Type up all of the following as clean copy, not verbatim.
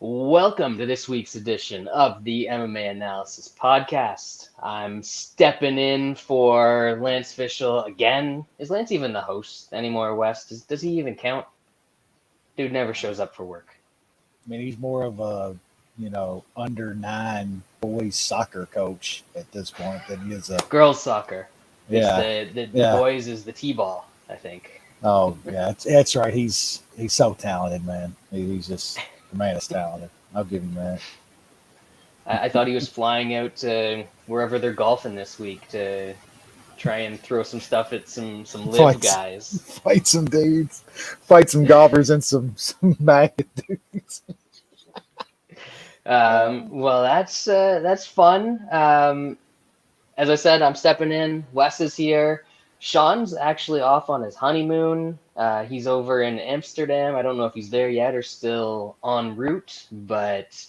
Welcome to this week's edition of the MMA Analysis Podcast. I'm stepping in for Lance Fishel again. Is Lance even the host anymore, Wes? Does he even count? Dude never shows up for work. I mean, he's more of a, under 9 boys soccer coach at this point than he is a Girls soccer. yeah. The boys is the T-ball, I think. Oh yeah, that's right. He's so talented, man. He's just the man is talented. I'll give him that. I thought he was flying out to wherever they're golfing this week to try and throw some stuff at some live guys. Fight some dudes. Fight some golfers and some maggot dudes. Well, that's fun. As I said, I'm stepping in. Wes is here. Shaun's actually off on his honeymoon. He's over in Amsterdam. I don't know if he's there yet or still en route, but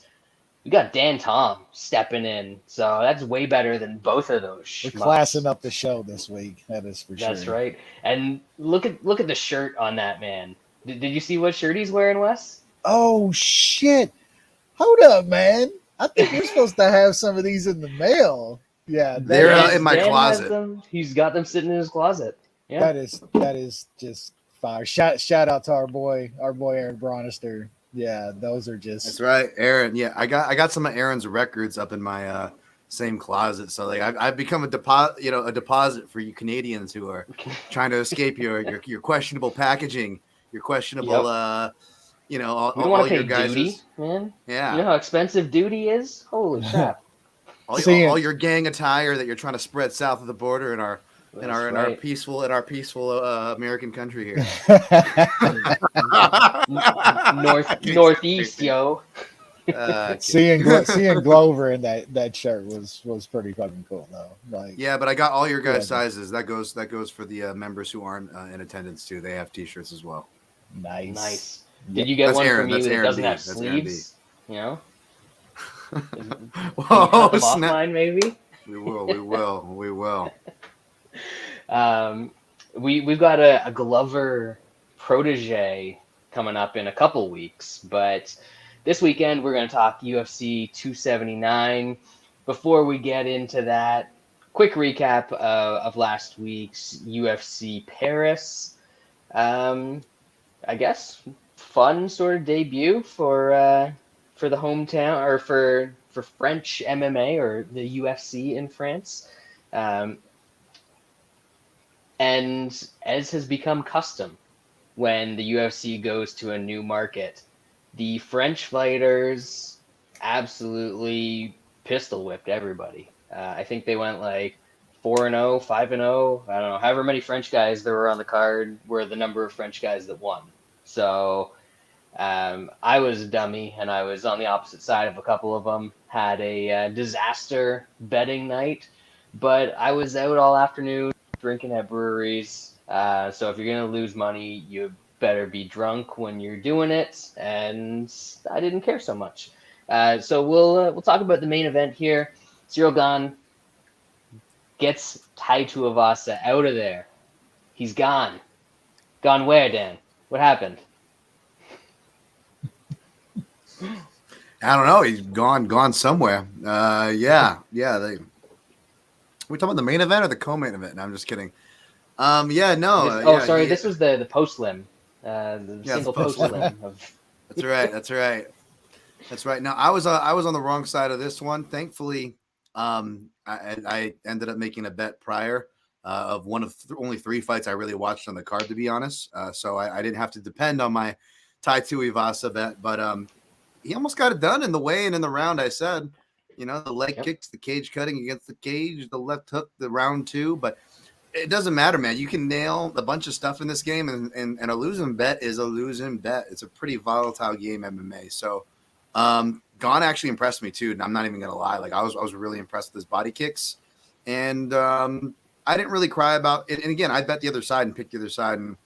we got Dan Tom stepping in. So that's way better than both of those We're schmucks. classing up the show this week. That is for sure. That's right. And look at the shirt on that man. Did you see what shirt he's wearing, Wes? Oh shit. Hold up, man. I think you're supposed to have some of these in the mail. Yeah, they're in my closet. He's got them sitting in his closet. Yeah, that is just fire. Shout out to our boy Aaron Bronister. Yeah, those are just. That's right, Aaron. Yeah, I got some of Aaron's records up in my same closet. So like I've become a deposit for you Canadians who are trying to escape your questionable packaging, your questionable all your guys. Duty, man. Yeah, you know how expensive duty is. Holy crap. All your gang attire that you're trying to spread south of the border in our peaceful American country here. Northeast, yo. Seeing Glover in that shirt was pretty fucking cool though. Like, yeah, but I got all your guys' sizes. That goes for the members who aren't in attendance too. They have T-shirts as well. Nice. Did you get one from you that doesn't have sleeves? You know. Whoa, snap. Offline, maybe. We will. We've got a Glover protege coming up in a couple weeks, but this weekend we're going to talk UFC 279. Before we get into that, quick recap of last week's UFC Paris. I guess fun sort of debut for the hometown or for French MMA or the UFC in France. And as has become custom when the UFC goes to a new market, the French fighters absolutely pistol whipped everybody. I think they went like 4-0, 5-0. I don't know. However many French guys there were on the card were the number of French guys that won. So I was a dummy, and I was on the opposite side of a couple of them. Had a disaster betting night, but I was out all afternoon drinking at breweries. So if you're going to lose money, you better be drunk when you're doing it, and I didn't care so much. So we'll talk about the main event here. Cyril Gane gets Tai Tuivasa out of there. He's gone. Gone where, Dan? What happened? I don't know. He's gone somewhere. Yeah. We talking about the main event or the co-main event? No, I'm just kidding. Sorry. This was the post-lim. Single post-lim. That's right. No, I was on the wrong side of this one. Thankfully, I ended up making a bet prior of one of only 3 fights I really watched on the card, to be honest. So I didn't have to depend on my Tai Tuivasa bet, but he almost got it done in the weigh and in the round. I said, the leg kicks, the cage cutting against the cage, the left hook, the round 2, but it doesn't matter, man. You can nail a bunch of stuff in this game, and a losing bet is a losing bet. It's a pretty volatile game, MMA. So, Gane actually impressed me too, and I'm not even gonna lie. Like I was really impressed with his body kicks, and I didn't really cry about it. And again, I bet the other side and picked the other side, and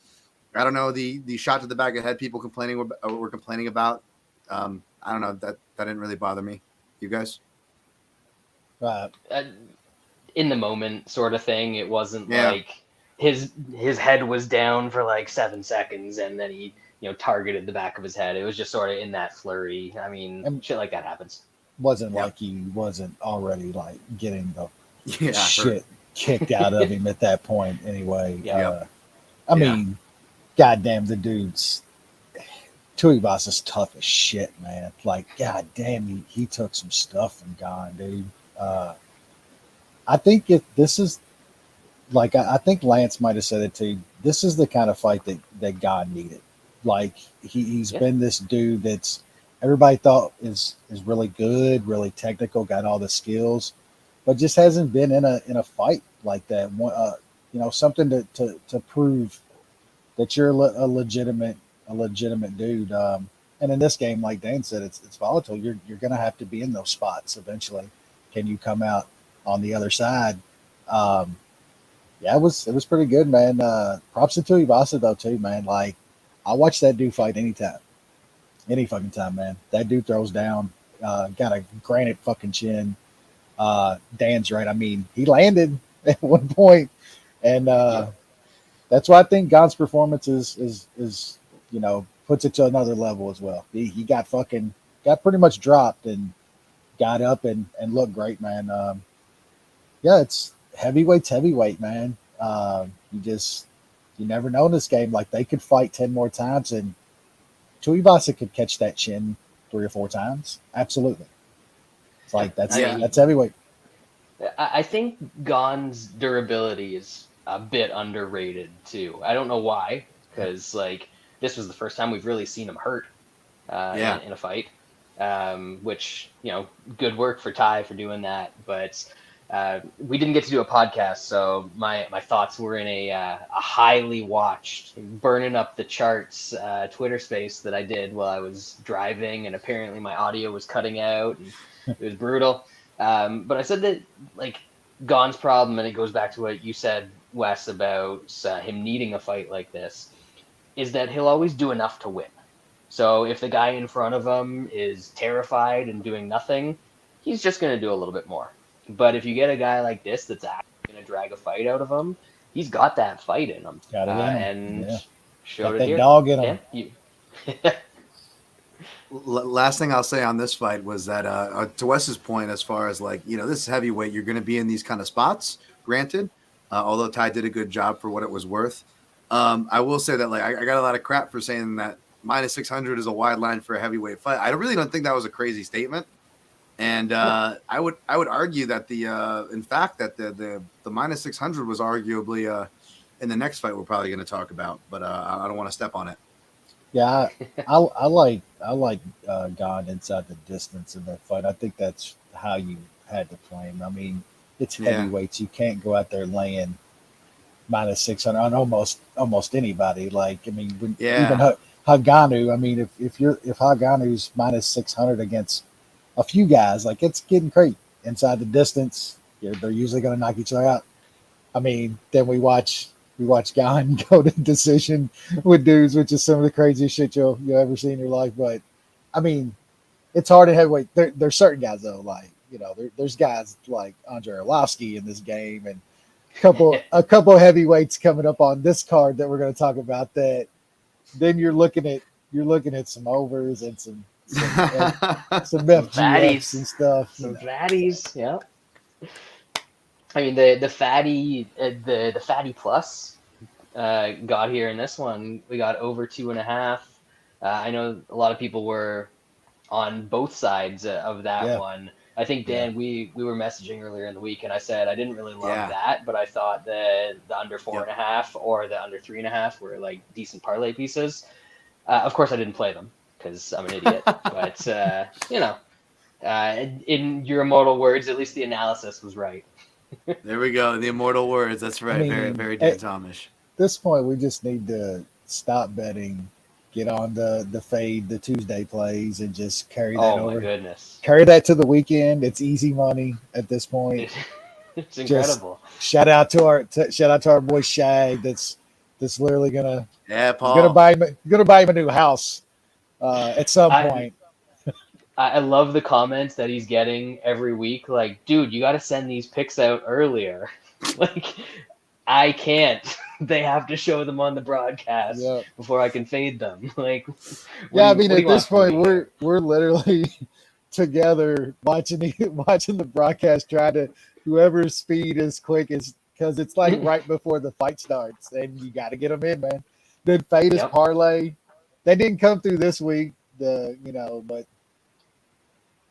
I don't know the shot to the back of the head people were complaining about. I don't know, that didn't really bother me. You guys? In the moment sort of thing. It wasn't like his head was down for like 7 seconds and then he targeted the back of his head. It was just sort of in that flurry. I mean, And shit like that happens. Wasn't like he wasn't already like getting the Yeah, shit kicked out of him at that point anyway. Yeah. I mean, goddamn, the dude's Tuivasa's tough as shit, man. Like, goddamn, he took some stuff from Gon, dude. I think if this is like, I think Lance might have said it too. This is the kind of fight that Gon needed. Like, he's been this dude that's everybody thought is really good, really technical, got all the skills, but just hasn't been in a fight like that. Something to prove that you're a legitimate dude. And in this game, like Dan said, it's volatile. You're gonna have to be in those spots eventually. Can you come out on the other side? It was pretty good, man. Props to Tuivasa though too, man. Like, I watch that dude fight anytime. Any fucking time, man. That dude throws down. Got a granite fucking chin. Dan's right. I mean, he landed at one point, and that's why I think Gon's performance is puts it to another level as well. He got pretty much dropped and got up and looked great, man. It's heavyweight, man. You never know in this game. Like, they could fight 10 more times and Tuivasa could catch that chin 3 or 4 times. Absolutely. It's like that's heavyweight. I think Gon's durability is a bit underrated too. I don't know why, because like this was the first time we've really seen him hurt in a fight. Which good work for Ty for doing that. But we didn't get to do a podcast, so my thoughts were in a highly watched, burning up the charts Twitter space that I did while I was driving, and apparently my audio was cutting out, and it was brutal. But I said that like Gon's problem, and it goes back to what you said, Wes, about him needing a fight like this, is that he'll always do enough to win. So if the guy in front of him is terrified and doing nothing, he's just going to do a little bit more. But if you get a guy like this that's actually going to drag a fight out of him, he's got that fight in him. Got it in him. And showed got it that here. dog in him. Last thing I'll say on this fight was that to Wes's point, as far as like, this is heavyweight, you're going to be in these kind of spots, granted, although Ty did a good job for what it was worth. I will say that like I got a lot of crap for saying that minus 600 is a wide line for a heavyweight fight. I really don't think that was a crazy statement. And I would argue that in fact that the minus 600 was arguably in the next fight we're probably going to talk about, but I don't want to step on it. Yeah, I like Gon inside the distance in that fight. I think that's how you had to play him. I mean, it's heavyweights. You can't go out there laying minus 600 on almost anybody. Like, I mean, even Haganu. I mean, if Haganu's minus 600 against a few guys, like, it's getting crazy inside the distance. They're usually going to knock each other out. I mean, then we watch Gon go to decision with dudes, which is some of the craziest shit you'll ever see in your life. But I mean, it's hard in heavyweight. There's certain guys though, like there's guys like Andrei Arlovsky in this game, and a couple heavyweights coming up on this card that we're going to talk about. That then you're looking at some overs and some FGFs and stuff. Some fatties, yeah. I mean, the fatty plus got here in this one. We got over 2.5. I know a lot of people were on both sides of that one. I think, Dan, we were messaging earlier in the week, and I said I didn't really love that, but I thought the under 4.5 or the under 3.5 were like decent parlay pieces. Of course, I didn't play them because I'm an idiot. But in your immortal words, at least the analysis was right. There we go. The immortal words. That's right. I mean, very, very Dan Thomish. At this point, we just need to stop betting, get on the fade, the Tuesday plays, and just carry that over. Oh, my goodness. Carry that to the weekend. It's easy money at this point. It's incredible. Just shout out to our boy Shag. That's literally gonna Paul. Gonna buy him a new house at some point. I love the comments that he's getting every week. Like, dude, you got to send these picks out earlier. Like, I can't. they have to show them on the broadcast Yep. before I can fade them. Like, Yeah, I what mean, do at you want this from point, me here? we're literally together watching the broadcast, trying to whoever's speed is quickest, because it's like right before the fight starts, and you got to get them in, man. Then fade is Yep. parlay. They didn't come through this week, but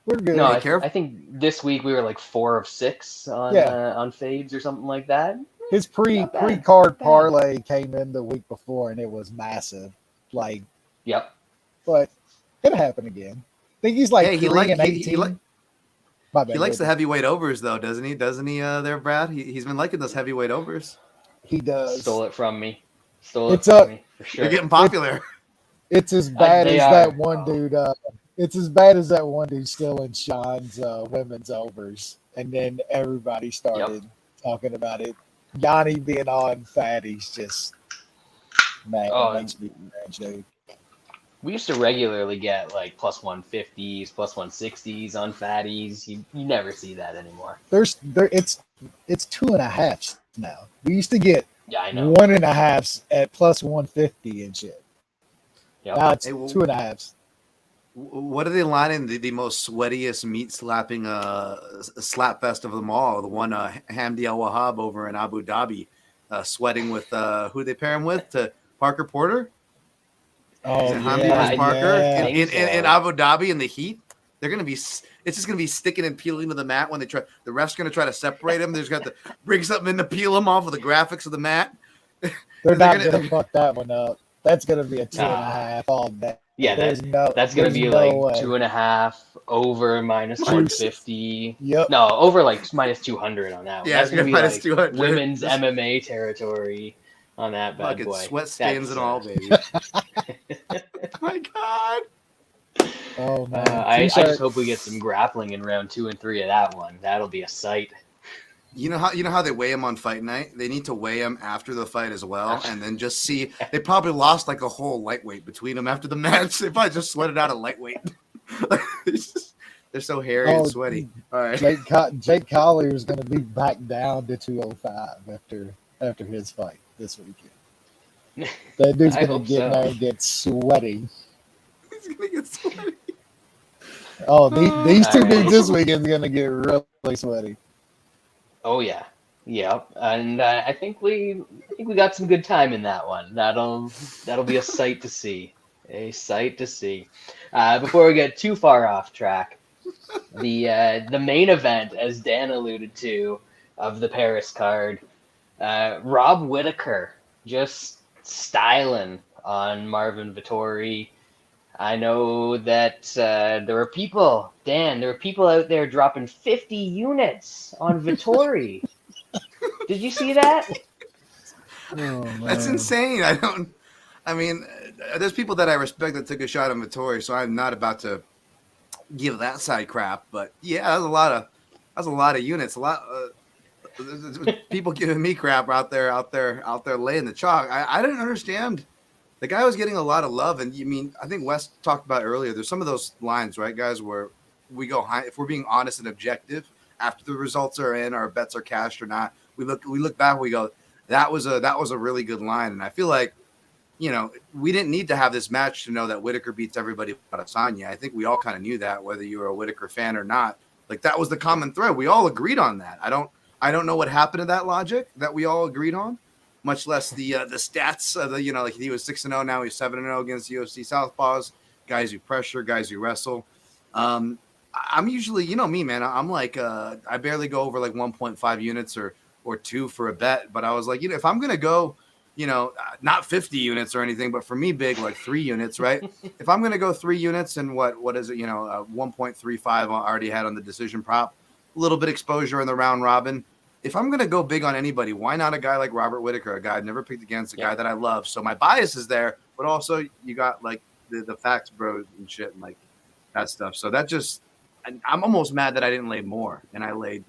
we're No, good. Hey, I careful. think this week we were like 4 of 6 Yeah, on fades or something like that. his Not pre bad. card Not bad. parlay came in the week before, and it was massive. Like, Yep. but it'll happen again. I think he's like Hey, 3-18. My he bad, likes the baby. heavyweight overs though, doesn't he? Doesn't he, there, Brad? He's been liking those heavyweight overs. He does. Stole it from me. Stole it It's from up. me for They're sure. getting popular. It's as bad They as that are. one dude. It's as bad as that one dude stealing Shaun's women's overs, and then everybody started talking about it. Yanni being on Fatty's just man, it Oh, makes me cringe, dude. we used to regularly get like plus 150s, plus 160s on fatties. You never see that anymore. It's 2.5s now. We used to get Yeah, I know. 1.5s at plus 150 and shit. Yep. Now it's Hey, well, 2.5s. what are they lining the most sweatiest meat slapping slap fest of them all? The one Hamdi Al Wahab over in Abu Dhabi, sweating with who they pair him with to Parker Porter. Is Oh it Hamdi versus yeah, Parker yeah. think in so. Abu Dhabi in the heat? They're gonna be. It's just gonna be sticking and peeling to the mat when they try. The ref's gonna try to separate them. They just got to bring something in to peel them off of the graphics of the mat. They're not gonna fuck that one up. That's gonna be a Nah. 2.5 all day. Yeah, There's that's gonna there's be no like way. 2.5 over minus Juice. 150. Yep. No, over like minus 200 on that one. Yeah, That's it's gonna be minus like 200. women's Just MMA territory on that bad fucking boy. sweat stains and all, baby. Oh my God. Oh man. I T-shirt. just hope we get some grappling in round 2 and 3 of that one. That'll be a sight. You know how they weigh him on fight night? They need to weigh him after the fight as well, and then just see. They probably lost like a whole lightweight between them after the match. They probably just sweated out a lightweight. They're so hairy and sweaty. All right. Jake Collier is going to be back down to 205 after his fight this weekend. That dude's I going hope to get so. there and get sweaty. He's gonna get sweaty. Oh, these two All dudes right. this weekend is going to get really sweaty. Oh yeah, yep. And I think we got some good time in that one. That'll be a sight to see. A sight to see. Before we get too far off track, the main event, as Dan alluded to, of the Paris card, Rob Whittaker just styling on Marvin Vettori. I know that there were people, Dan, there were people out there dropping 50 units on Vettori. Did you see that? Oh, That's man. insane. I mean, there's people that I respect that took a shot at Vittori, so I'm not about to give that side crap. But yeah, that's a lot of units. A lot. People giving me crap out there laying the chalk. I didn't understand. The guy was getting a lot of love, and I think Wes talked about earlier. There's some of those lines, right, guys, where we go high. If we're being honest and objective, after the results are in, our bets are cashed or not, we look back, and we go, that was a really good line. And I feel like, we didn't need to have this match to know that Whittaker beats everybody but Adesanya. I think we all kind of knew that, whether you were a Whittaker fan or not. Like, that was the common thread. We all agreed on that. I don't know what happened to that logic that we all agreed on, much less the stats. Like he was 6-0, now he's 7-0 against UFC Southpaws, guys who pressure, guys who wrestle. I'm usually, me, man. I'm like, I barely go over like 1.5 units or 2 for a bet. But I was like, if I'm gonna go, not 50 units or anything, but for me, big like 3 units, right? If I'm gonna go 3 units and what is it? 1.35 I already had on the decision prop, a little bit exposure in the round robin. If I'm going to go big on anybody, why not a guy like Robert Whittaker, a guy I've never picked against, a guy that I love? So my bias is there, but also you got like the facts, bro, and shit, and like that stuff. So that just, I'm almost mad that I didn't lay more, and I laid,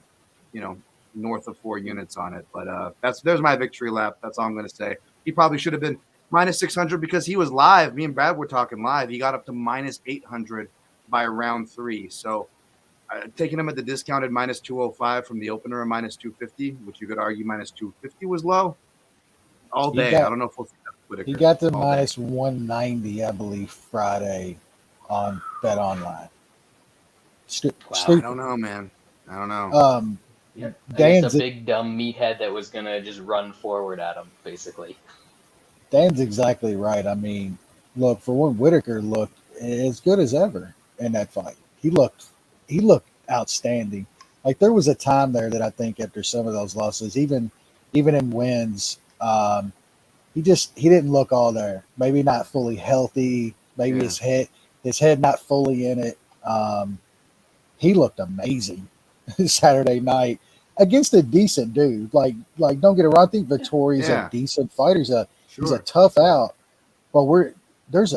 north of 4 units on it. But there's my victory lap. That's all I'm going to say. He probably should have been minus 600 because he was live. Me and Brad were talking live. He got up to minus 800 by round 3. So, taking him at the discounted minus 205 from the opener and minus 250, which you could argue minus 250 was low. all He day. got- I don't know if we'll see that with He Whitaker got the all day. minus 190, I believe, Friday on Bet Online. Wow. I Stupid. don't know, man. I don't know. Yeah, I guess Dan's a big dumb meathead that was gonna just run forward at him, basically. Dan's exactly right. I mean, look, for when Whitaker looked as good as ever in that fight, he looked outstanding. Like there was a time there that I think after some of those losses, even in wins, he didn't look all there. Maybe not fully healthy. Maybe Yeah. his head not fully in it. He looked amazing Saturday night against a decent dude. Like don't get it wrong. I think Vittori's a Yeah. decent fighter. He's a Sure. tough out, but there's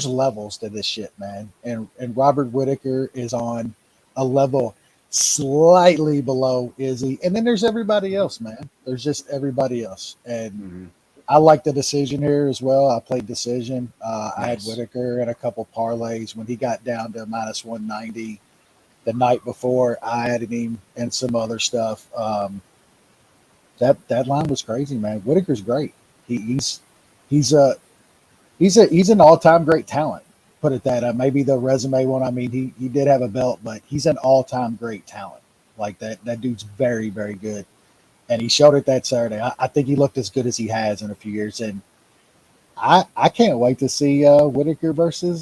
levels to this shit, man. And Robert Whitaker is on a level slightly below Izzy, and then there's everybody else, man. There's just everybody else, and Mm-hmm. I like the decision here as well. I played decision. I had Nice. Whitaker in a couple parlays when he got down to minus 190 the night before. I added him and some other stuff. That line was crazy, man. Whitaker's great. He's an all time great talent. Put it that maybe the resume one. I mean, he did have a belt, but he's an all time great talent. Like that dude's very very good, and he showed it that Saturday. I think he looked as good as he has in a few years, and I can't wait to see Whitaker versus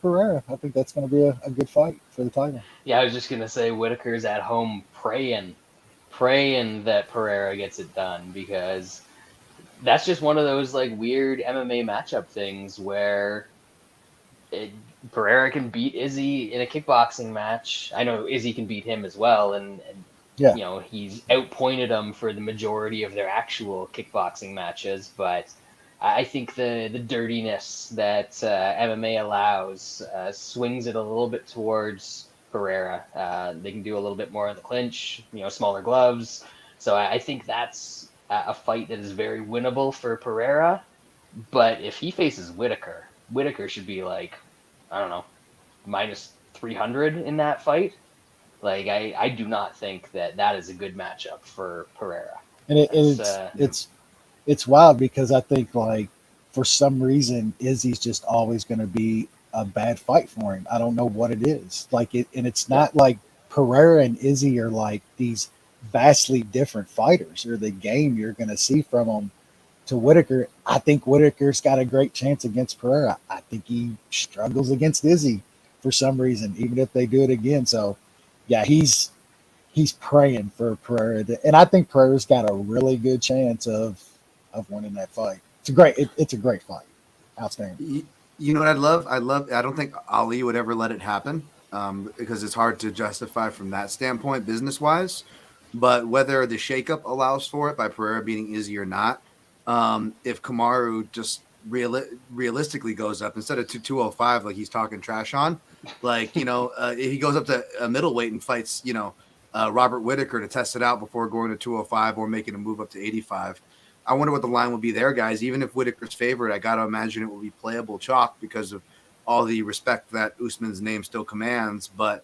Pereira. I think that's going to be a good fight for the title. Yeah, I was just gonna say Whitaker's at home praying that Pereira gets it done, because that's just one of those like weird MMA matchup things where it, Pereira can beat Izzy in a kickboxing match. I know Izzy can beat him as well, and Yeah, you know he's outpointed him for the majority of their actual kickboxing matches. But I think the dirtiness that MMA allows swings it a little bit towards Pereira. They can do a little bit more in the clinch, smaller gloves. So I think that's a fight that is very winnable for Pereira. But if he faces Whitaker, Whitaker should be like, I don't know, minus 300 in that fight. Like, I do not think that is a good matchup for Pereira. and That's it's wild because I think like for some reason Izzy's just always going to be a bad fight for him. I don't know what it is. Like it, and it's not like Pereira and Izzy are like these vastly different fighters or the game you're going to see from them to Whitaker. I think Whitaker's got a great chance against Pereira. I think he struggles against Izzy for some reason, even if they do it again. So, yeah, he's praying for Pereira, and I think Pereira's got a really good chance of winning that fight. It's a great fight, outstanding. You know what I'd love? I don't think Ali would ever let it happen because it's hard to justify from that standpoint, business wise. But whether the shakeup allows for it by Pereira beating Izzy or not, if Kamaru just realistically goes up instead of 205, like he's talking trash on, like if he goes up to a middleweight and fights, Robert Whitaker to test it out before going to 205 or making a move up to 85. I wonder what the line will be there, guys. Even if Whitaker's favored, I got to imagine it will be playable chalk because of all the respect that Usman's name still commands. But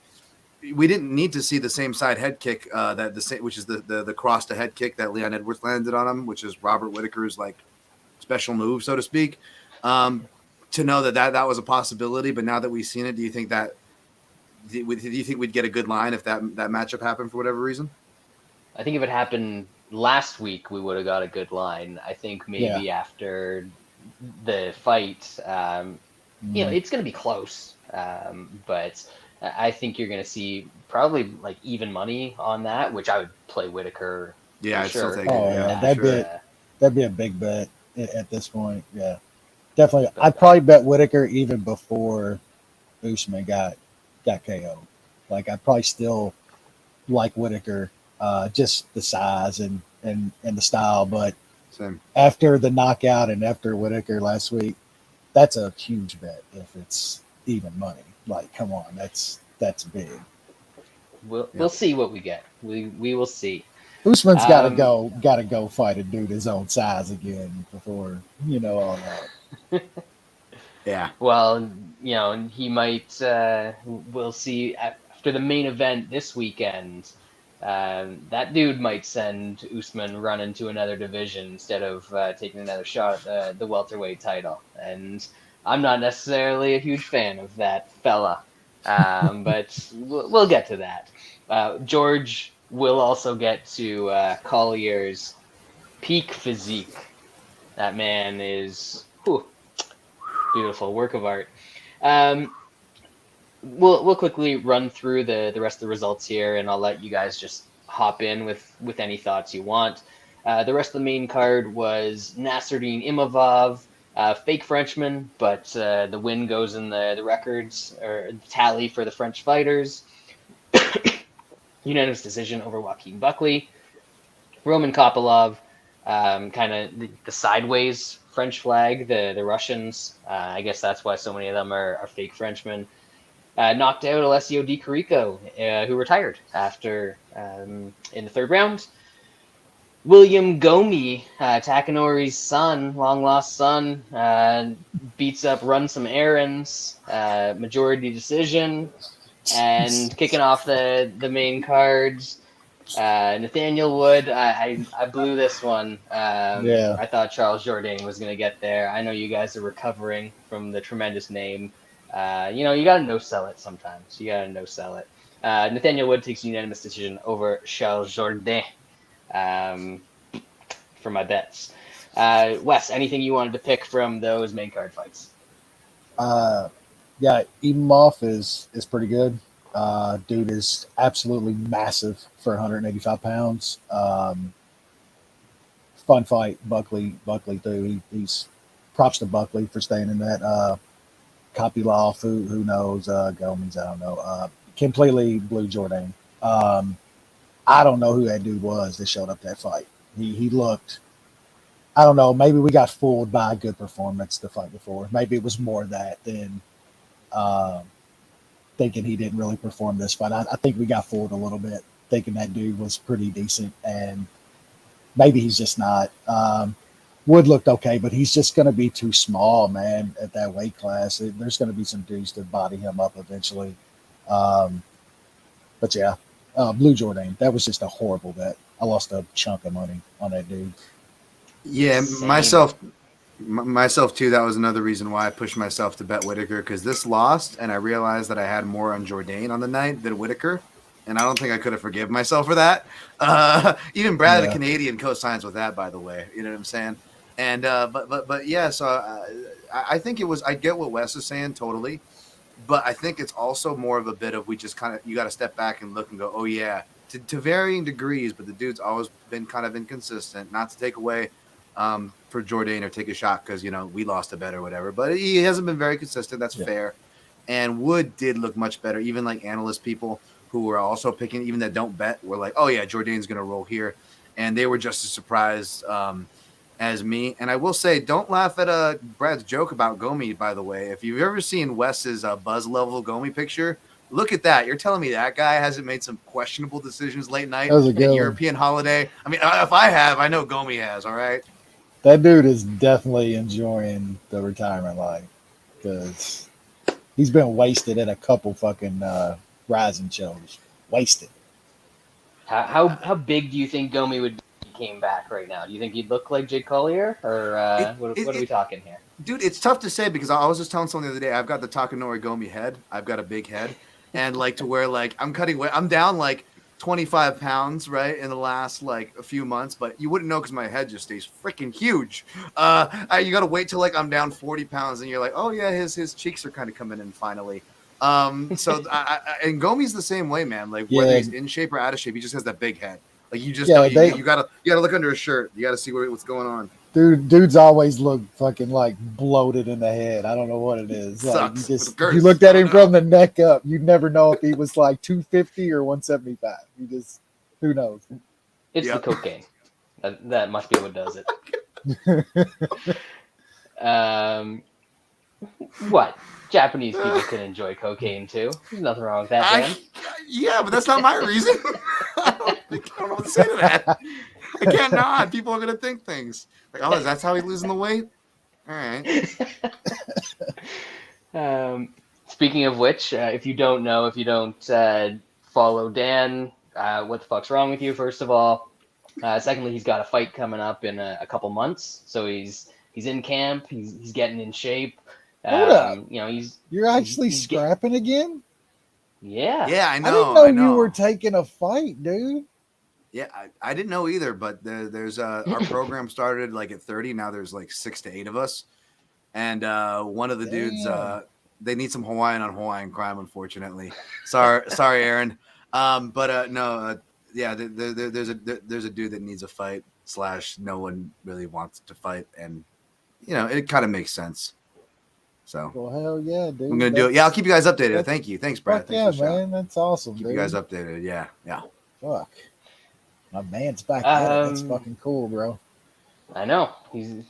we didn't need to see the same side head kick which is the cross to head kick that Leon Edwards landed on him, which is Robert Whitaker's like special move, so to speak. To know that was a possibility, but now that we've seen it, do you think we'd get a good line if that matchup happened for whatever reason? I think if it happened last week, we would have got a good line. I think maybe after the fight, it's going to be close. But I think you're going to see probably like even money on that, which I would play Whitaker. Yeah, I'd still sure. take it. Yeah, that'd be a big bet at this point. Yeah, definitely. I'd probably bet Whitaker even before Usman got KO'd. Like I'd probably still like Whitaker, just the size and the style. But same. After the knockout and after Whitaker last week, that's a huge bet if it's even money. Like, come on, that's big. We'll see what we get. We will see. Usman's got to go fight a dude his own size again before all that. Yeah. Well, he might. We'll see after the main event this weekend. that dude might send Usman running to another division instead of taking another shot at the welterweight title. And I'm not necessarily a huge fan of that fella, but we'll get to that. George will also get to Collier's peak physique. That man is beautiful work of art. Um, we'll quickly run through the rest of the results here, and I'll let you guys just hop in with any thoughts you want. The rest of the main card was Nasruddin Imavov, fake Frenchman, but the win goes in the records or tally for the French fighters. Unanimous decision over Joaquin Buckley. Roman Kopylov, kind of the sideways French flag, the Russians. I guess that's why so many of them are fake Frenchmen. Knocked out Alessio Di Chirico, who retired after in the third round. William Gomi, Takanori's son, long lost son, beats up Run Some Errands, majority decision, and kicking off the main cards. Nathaniel Wood, I blew this one. Yeah. I thought Charles Jourdain was going to get there. I know you guys are recovering from the tremendous name. You got to no-sell it sometimes. You got to no-sell it. Nathaniel Wood takes a unanimous decision over Charles Jourdain for my bets. Wes, anything you wanted to pick from those main card fights? Yeah, Imavov is pretty good. Dude is absolutely massive for 185 pounds. Fun fight, Buckley too. He's props to Buckley for staying in that. Kopylov, who knows? Gomez, I don't know. Completely blew Jourdain. I don't know who that dude was that showed up that fight. He looked. I don't know. Maybe we got fooled by a good performance the fight before. Maybe it was more that than thinking he didn't really perform this fight. I think we got fooled a little bit, thinking that dude was pretty decent, and maybe he's just not. Wood looked okay, but he's just going to be too small, man, at that weight class. There's going to be some dudes to body him up eventually. But yeah, Blue Jourdain, that was just a horrible bet. I lost a chunk of money on that dude. Yeah, Same. myself too. That was another reason why I pushed myself to bet Whitaker, because this lost, and I realized that I had more on Jourdain on the night than Whitaker, and I don't think I could have forgiven myself for that. Even Brad, the Canadian, co-signs with that, by the way. You know what I'm saying? And but yeah. So I think it was. I get what Wes is saying totally, but I think it's also more of a bit of we just kind of you got to step back and look and go, oh yeah, to varying degrees. But the dude's always been kind of inconsistent. Not to take away for Jourdain or take a shot because we lost a bet or whatever, but he hasn't been very consistent. That's fair. And Wood did look much better. Even like analyst people who were also picking, even that don't bet, were like, oh yeah, Jourdain's gonna roll here, and they were just as surprised as me. And I will say, don't laugh at Brad's joke about Gomi. By the way, if you've ever seen Wes's buzz level Gomi picture, look at that. You're telling me that guy hasn't made some questionable decisions late night at European holiday? I mean, if I have, I know Gomi has. All right. That dude is definitely enjoying the retirement life because he's been wasted at a couple fucking rising shows. Wasted. How big do you think Gomi would be if he came back right now? Do you think he'd look like Jake Collier, or what are we talking here? Dude, it's tough to say because I was just telling someone the other day, I've got the Takanori Gomi head. I've got a big head. And like to where like I'm cutting weight. I'm down like 25 pounds, right, in the last like a few months, but you wouldn't know because my head just stays freaking huge. You got to wait till like I'm down 40 pounds and you're like, oh yeah, his cheeks are kind of coming in finally. So and Gomi's the same way, man. Like whether he's in shape or out of shape, he just has that big head. Like you just you gotta look under his shirt. You gotta see what's going on. Dudes always look fucking like bloated in the head. I don't know what it is. Like you looked at him from the neck up, you'd never know if he was like 250 or 175. You just who knows? It's the cocaine. That must be what does it. What? Japanese people can enjoy cocaine too. There's nothing wrong with that, man. Yeah, but that's not my reason. I don't know what to say to that. I can't not. People are gonna think things like, "Oh, that's how he's losing the weight." All right. Speaking of which, if you don't follow Dan, what the fuck's wrong with you, first of all. Secondly, he's got a fight coming up in a couple months, so he's in camp. He's getting in shape. Hold up. You know, You're actually he's scrapping again? yeah. Yeah, I I know. didn't know you were taking a fight, dude. Yeah, I didn't know either, but there's our program started like at 30. Now there's like 6 to 8 of us, and one of the dudes they need some Hawaiian on Hawaiian crime, unfortunately. Sorry, Aaron. Yeah, there's a dude that needs a fight / no one really wants to fight, and you know it kind of makes sense. So Well, hell yeah, dude. I'm gonna do it. Yeah, I'll keep you guys updated. Thanks, Brad. Fuck Thanks yeah, for man. That's awesome, keep dude. you guys updated. Yeah. Fuck. My man's back at it. That's fucking cool, bro. I know. We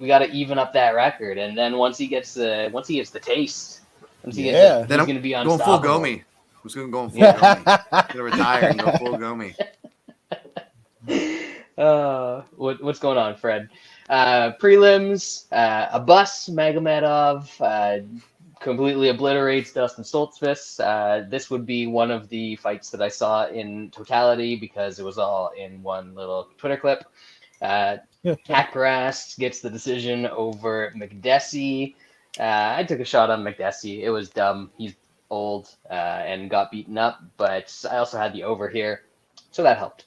got to even up that record, and then once he gets the taste, he's then going to be going full unstoppable. Gomi. I'm just going full Gomi. I'm gonna retire and go full Gomi. What's going on, Fred? Prelims, a bus, Magomedov completely obliterates Dustin Stoltzfus. This would be one of the fights that I saw in totality because it was all in one little Twitter clip. Hackbrass gets the decision over McDessie. I took a shot on McDessie. It was dumb. He's old and got beaten up, but I also had the over here, so that helped.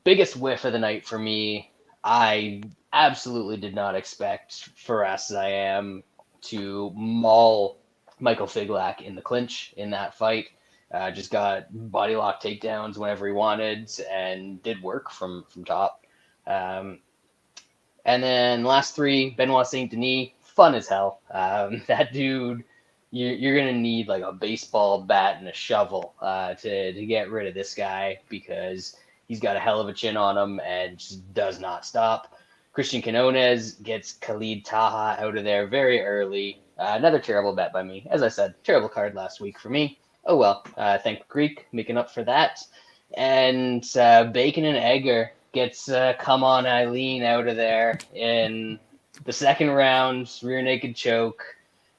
Biggest whiff of the night for me. I absolutely did not expect Fares Ziam to maul Michael Figlak in the clinch in that fight. Just got body lock takedowns whenever he wanted and did work from top. And then last 3, Benoit Saint Denis, fun as hell. That dude, you're gonna need like a baseball bat and a shovel to get rid of this guy because he's got a hell of a chin on him and just does not stop. Christian Quinones gets Khalid Taha out of there very early. Another terrible bet by me. As I said, terrible card last week for me. Oh well, thank Greek, making up for that. And Bacon and Egger gets Come On Eileen out of there in the second round, rear naked choke.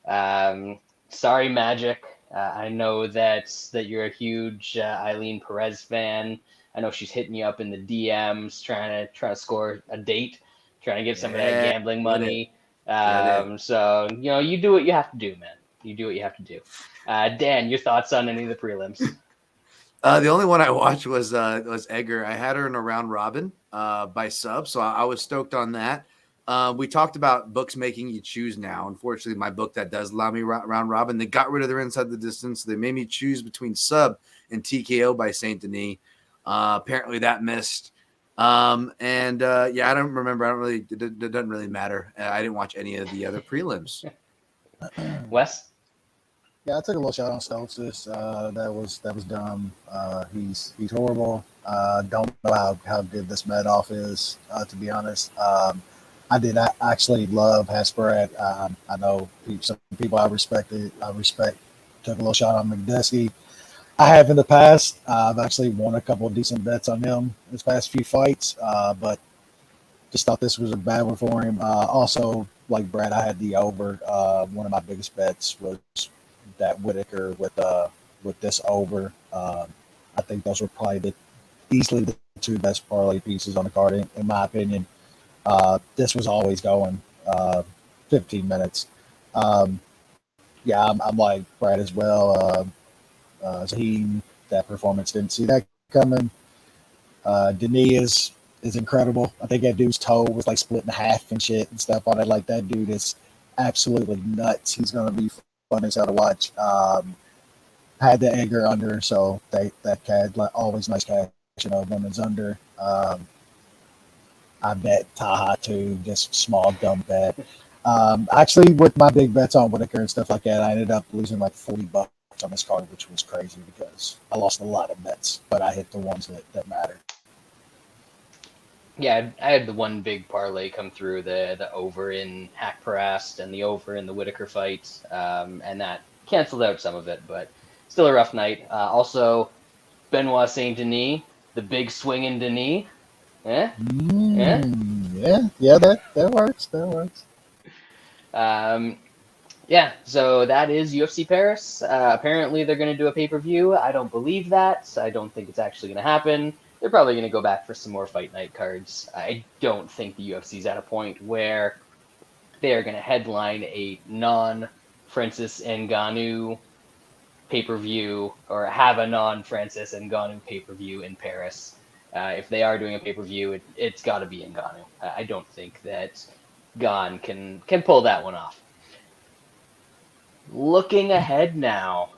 Sorry, Magic. I know that you're a huge Eileen Perez fan. I know she's hitting you up in the DMs, trying to score a date, trying to get some of that gambling money. So you do what you have to do, man. You do what you have to do. Dan, your thoughts on any of the prelims? The only one I watched was Egger. I had her in a round robin by sub, so I was stoked on that. We talked about books making you choose now. Unfortunately, my book that does allow me round robin, they got rid of their inside the distance. So they made me choose between sub and TKO by Saint Denis. Apparently that missed. I don't remember. It doesn't really matter. I didn't watch any of the other prelims. Wes? Yeah, I took a little shot on Stoltzfus. That was dumb. He's horrible. Don't know how good this Madoff is, to be honest. I actually love Hasbrat. I know some people I respect. Took a little shot on McDessie. I have in the past. I've actually won a couple of decent bets on him his past few fights, but just thought this was a bad one for him. Also, like Brad, I had the over. One of my biggest bets was that Whitaker with this over. I think those were probably easily the 2 best parlay pieces on the card, in my opinion. This was always going 15 minutes. I'm like Brad as well. Zaheen, that performance, didn't see that coming. Denis is incredible. I think that dude's toe was like split in half and shit and stuff on it. Like, that dude is absolutely nuts. He's going to be fun as hell to watch. Had the Egger under, so that CAD, like, always nice cash, women's under. I bet Taha too, just small dumb bet. Actually, with my big bets on Whitaker and stuff like that, I ended up losing like $40 on this card, which was crazy because I lost a lot of bets, but I hit the ones that mattered. Yeah, I had the one big parlay come through, the over in Hackparast and the over in the Whitaker fight, and that canceled out some of it, but still a rough night. Also, Benoit Saint Denis, the big swinging Denis. Yeah, that works. Yeah, so that is UFC Paris. Apparently, they're going to do a pay-per-view. I don't believe that. I don't think it's actually going to happen. They're probably going to go back for some more fight night cards. I don't think the UFC's at a point where they are going to headline a non-Francis Ngannou pay-per-view or have a non-Francis Ngannou pay-per-view in Paris. If they are doing a pay-per-view, it's got to be Ngannou. I don't think that Gon can pull that one off. Looking ahead now,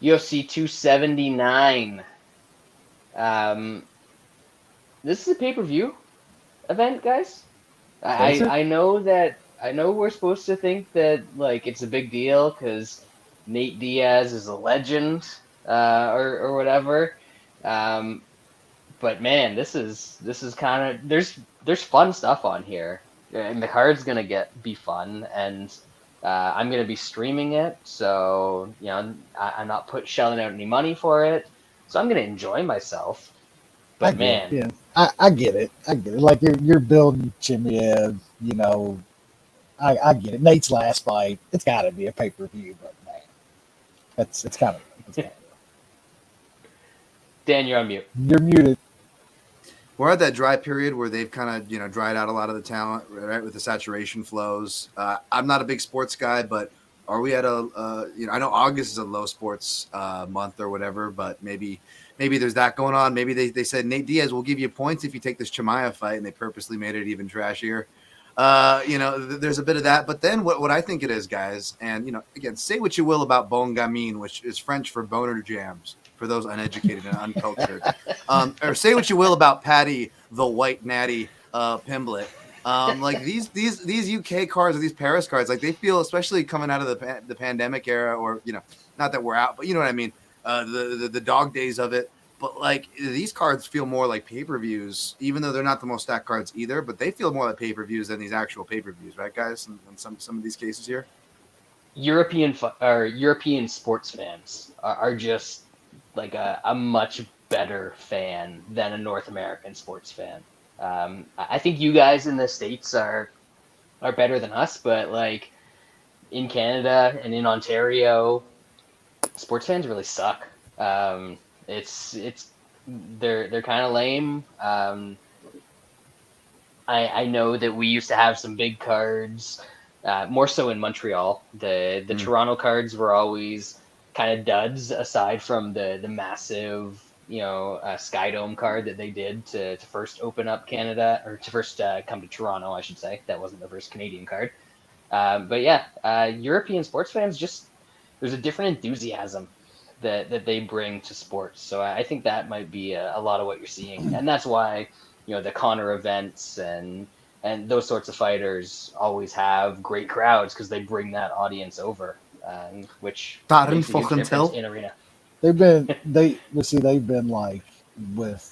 UFC 279. Um, this is a pay-per-view event, guys. Is it? I know we're supposed to think that like it's a big deal because Nate Diaz is a legend, or whatever. Um, but man, this is kind of there's fun stuff on here, and the card's gonna be fun, and I'm gonna be streaming it, so I'm not shelling out any money for it, so I'm gonna enjoy myself. I But get it. man, Yeah, I get it. I get it. Like you're building Chimaev. I get it. Nate's last fight. It's got to be a pay-per-view, but man, it's kind of. Dan, you're on mute. You're muted. We're at that dry period where they've kind of dried out a lot of the talent, right, with the saturation flows. I'm not a big sports guy, but are we at I know August is a low sports month or whatever, but maybe there's that going on. Maybe they said Nate Diaz will give you points if you take this Chimaev fight, and they purposely made it even trashier. There's a bit of that, but then what I think it is, guys, and again, say what you will about bon gamin, which is French for boner jams, for those uneducated and uncultured, or say what you will about Patty the White Natty Pimblett. Like these UK cards or these Paris cards, like they feel, especially coming out of the pandemic era, or not that we're out, but you know what I mean, the dog days of it. But like these cards feel more like pay-per-views, even though they're not the most stacked cards either. But they feel more like pay-per-views than these actual pay-per-views, right, guys? In some of these cases here, European sports fans are just like a much better fan than a North American sports fan. I think you guys in the States are better than us, but like in Canada and in Ontario, sports fans really suck. It's they're kind of lame. I know that we used to have some big cards, more so in Montreal. The Toronto cards were always kind of duds, aside from the massive Skydome card that they did to first open up Canada, or to first come to Toronto, I should say. That wasn't the first Canadian card. But yeah, European sports fans, just there's a different enthusiasm that they bring to sports. So I think that might be a lot of what you're seeing, and that's why the Connor events and those sorts of fighters always have great crowds, because they bring that audience over, which makes a huge difference in arena. They've been like with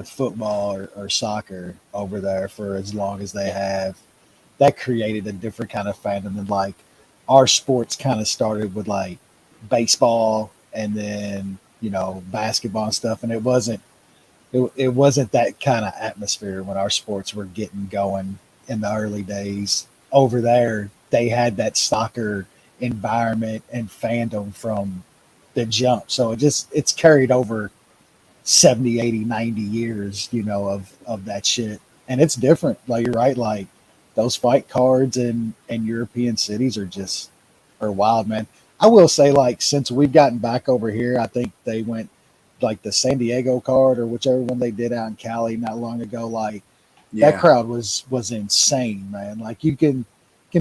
football or soccer over there for as long as they have. That created a different kind of fandom than like our sports kind of started with like baseball and then basketball and stuff, and it wasn't that kind of atmosphere when our sports were getting going in the early days. Over there they had that soccer environment and fandom from the jump, so it's carried over 70, 80, 90 years of that shit, and it's different. Like you're right, like those fight cards in European cities are wild, man. I will say, like, since we've gotten back over here, I think they went like the San Diego card or whichever one they did out in Cali not long ago. Like that crowd was insane, man. Like you can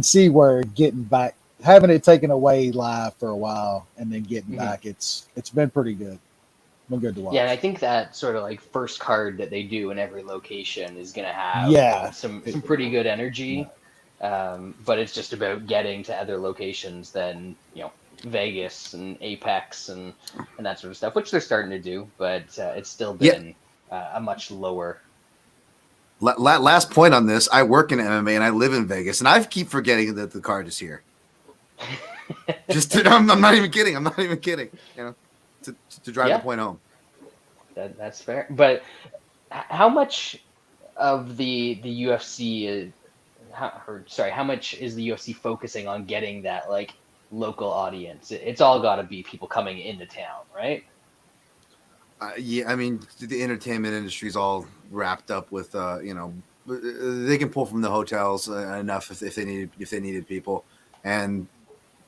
see where getting back, having it taken away live for a while and then getting back, it's been pretty good. Been good to watch. Yeah, and I think that sort of like first card that they do in every location is gonna have some pretty good energy. But it's just about getting to other locations than Vegas and Apex and that sort of stuff, which they're starting to do, but it's still been a much lower. Last point on this: I work in MMA and I live in Vegas, and I keep forgetting that the card is here. I'm not even kidding. To drive the point home. That's fair. But how much of the UFC how much is the UFC focusing on getting that like local audience. It's all got to be people coming into town, right? Yeah, I mean, the entertainment industry is all wrapped up with, they can pull from the hotels enough if they needed people, and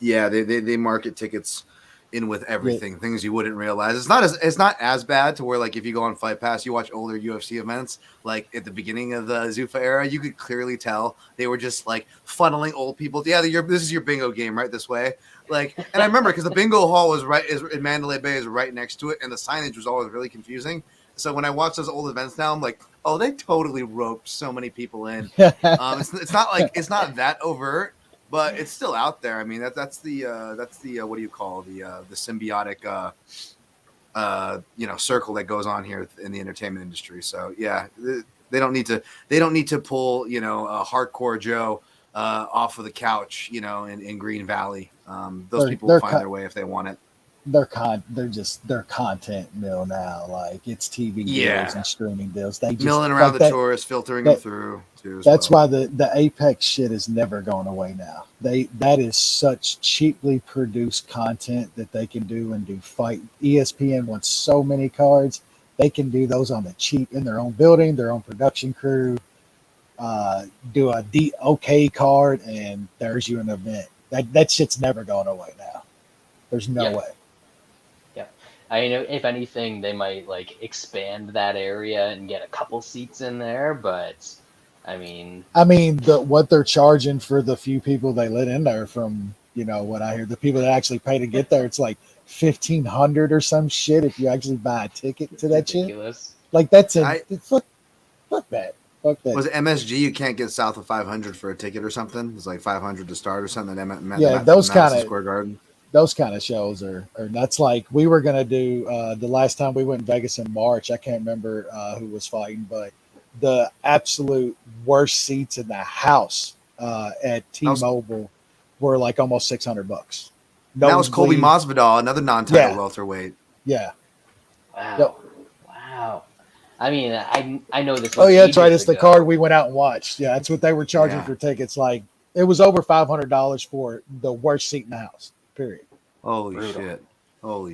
yeah, they market tickets in with Yeah, everything, things you wouldn't realize. It's not as bad to where like if you go on Fight Pass, you watch older UFC events, like at the beginning of the Zuffa era, you could clearly tell they were just like funneling old people. Yeah, this is your bingo game right this way. Like, and I remember because the bingo hall was is in Mandalay Bay is right next to it, and the signage was always really confusing. So when I watch those old events now, I'm like, oh, they totally roped so many people in. It's not like it's not that overt, but it's still out there. I mean, that's the what do you call the symbiotic circle that goes on here in the entertainment industry. So yeah, they don't need to pull a hardcore Joe off of the couch in Green Valley. Those people will find their way if they want it. They're content mill now. Like it's TV deals and streaming deals. They just milling around the tourists, filtering them through too. That's why the Apex shit is never going away now. That is such cheaply produced content that they can do and do fight. ESPN wants so many cards. They can do those on the cheap in their own building, their own production crew. Do a OK card, and there's you an event. That shit's never going away now. There's no way. Yeah, I know. If anything, they might like expand that area and get a couple seats in there, but I mean, what they're charging for the few people they let in there, from what I hear, the people that actually pay to get there, it's like $1,500 or some shit if you actually buy a ticket to that ridiculous. Shit. Like that's fuck that. Fuck that. Was it MSG? You can't get south of 500 for a ticket or something. It's like 500 to start or something. Those kind of Square Garden. Those kind of shows are nuts. Like we were gonna do the last time we went in Vegas in March. I can't remember who was fighting, but the absolute worst seats in the house at T-Mobile were like almost $600. That was Colby Masvidal, another non-title welterweight. Yeah. Wow. Yep. Wow. I mean, I know this. Oh yeah, that's right. It's the card we went out and watched. Yeah, that's what they were charging for tickets. Like it was over $500 for the worst seat in the house. Period. Holy shit.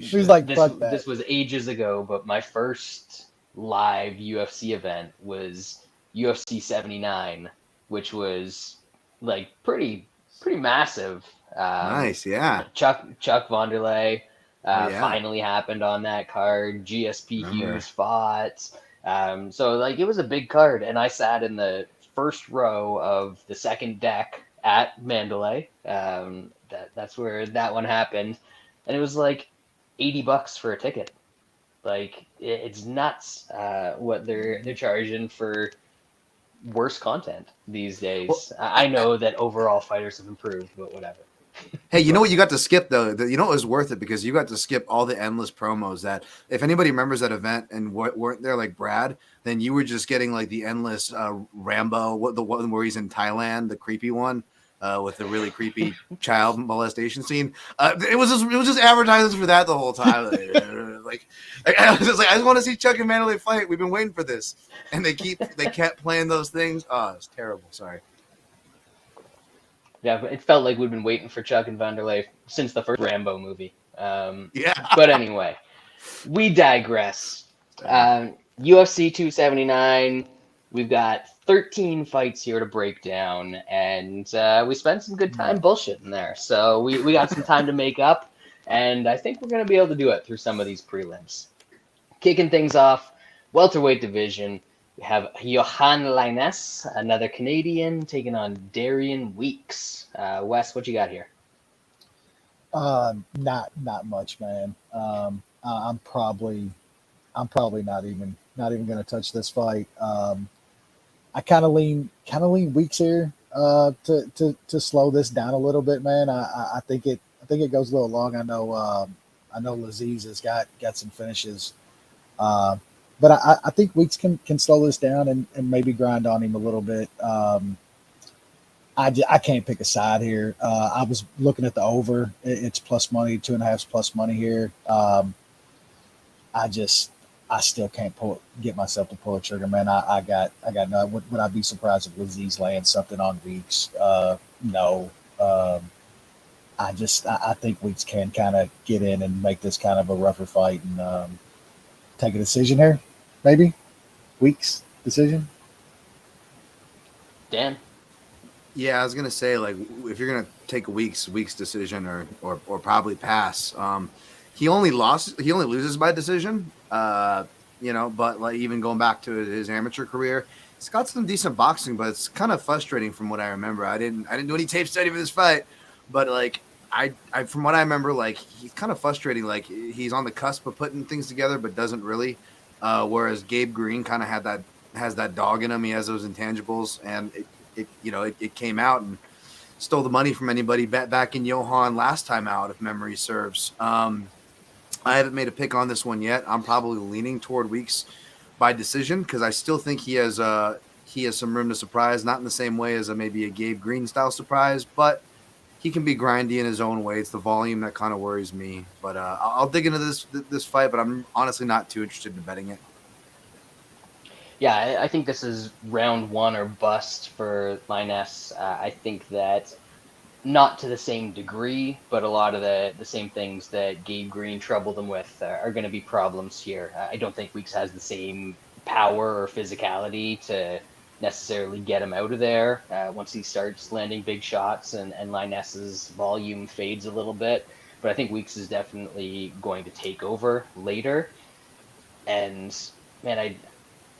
He was like, this was ages ago, but my first live UFC event was UFC 79, which was like pretty massive. Nice, yeah. Chuck Vonderlei finally happened on that card. GSP Hughes fought. So like it was a big card, and I sat in the first row of the second deck at Mandalay. That's where that one happened, and it was like $80 for a ticket. Like it's nuts what they're charging for worse content these days. Well, I know that overall fighters have improved, but whatever. Hey, you know what you got to skip though? You know it was worth it because you got to skip all the endless promos that if anybody remembers that event and weren't there like Brad, then you were just getting like the endless Rambo, the one where he's in Thailand, the creepy one. With the really creepy child molestation scene, it was just advertisements for that the whole time. I was just like, I just want to see Chuck and Mandalay fight. We've been waiting for this, and they kept playing those things. Oh, it's terrible. Sorry. Yeah, but it felt like we've been waiting for Chuck and Vanderlei since the first Rambo movie. Yeah. But anyway, we digress. UFC 279. We've got 13 fights here to break down, and we spent some good time bullshitting there. So we got some time to make up, and I think we're going to be able to do it through some of these prelims. Kicking things off, welterweight division, we have Johan Lainez, another Canadian, taking on Darian Weeks. Wes, what you got here? Not much, man. I'm probably not even going to touch this fight. I kind of lean Weeks here to slow this down a little bit, man. I think it goes a little long. I know Laziz has got some finishes, but I think Weeks can slow this down and maybe grind on him a little bit. I can't pick a side here. I was looking at the over. It's plus money, 2.5 plus money here. I still can't get myself to pull a trigger, man. I got no. Would I be surprised if Laziz lands something on Weeks? No. I think Weeks can kind of get in and make this kind of a rougher fight and take a decision here, maybe Weeks decision. Dan? Yeah, I was gonna say, like, if you're gonna take a week's decision or probably pass, he only loses by decision. But like even going back to his amateur career, he's got some decent boxing, but it's kind of frustrating from what I remember. I didn't do any tape study for this fight, but like I from what I remember, like he's kind of frustrating. Like he's on the cusp of putting things together, but doesn't really. Whereas Gabe Green kind of has that dog in him. He has those intangibles, and it came out and stole the money from anybody back in Johan last time out, if memory serves. I haven't made a pick on this one yet. I'm probably leaning toward Weeks by decision because I still think he has some room to surprise, not in the same way as maybe a Gabe Green style surprise, but he can be grindy in his own way. It's the volume that kind of worries me. But I'll dig into this fight, but I'm honestly not too interested in betting it. Yeah, I think this is round one or bust for Linus. I think that not to the same degree, but a lot of the same things that Gabe Green troubled him with are going to be problems here. I don't think Weeks has the same power or physicality to necessarily get him out of there once he starts landing big shots and Linus's volume fades a little bit. But I think Weeks is definitely going to take over later. And man,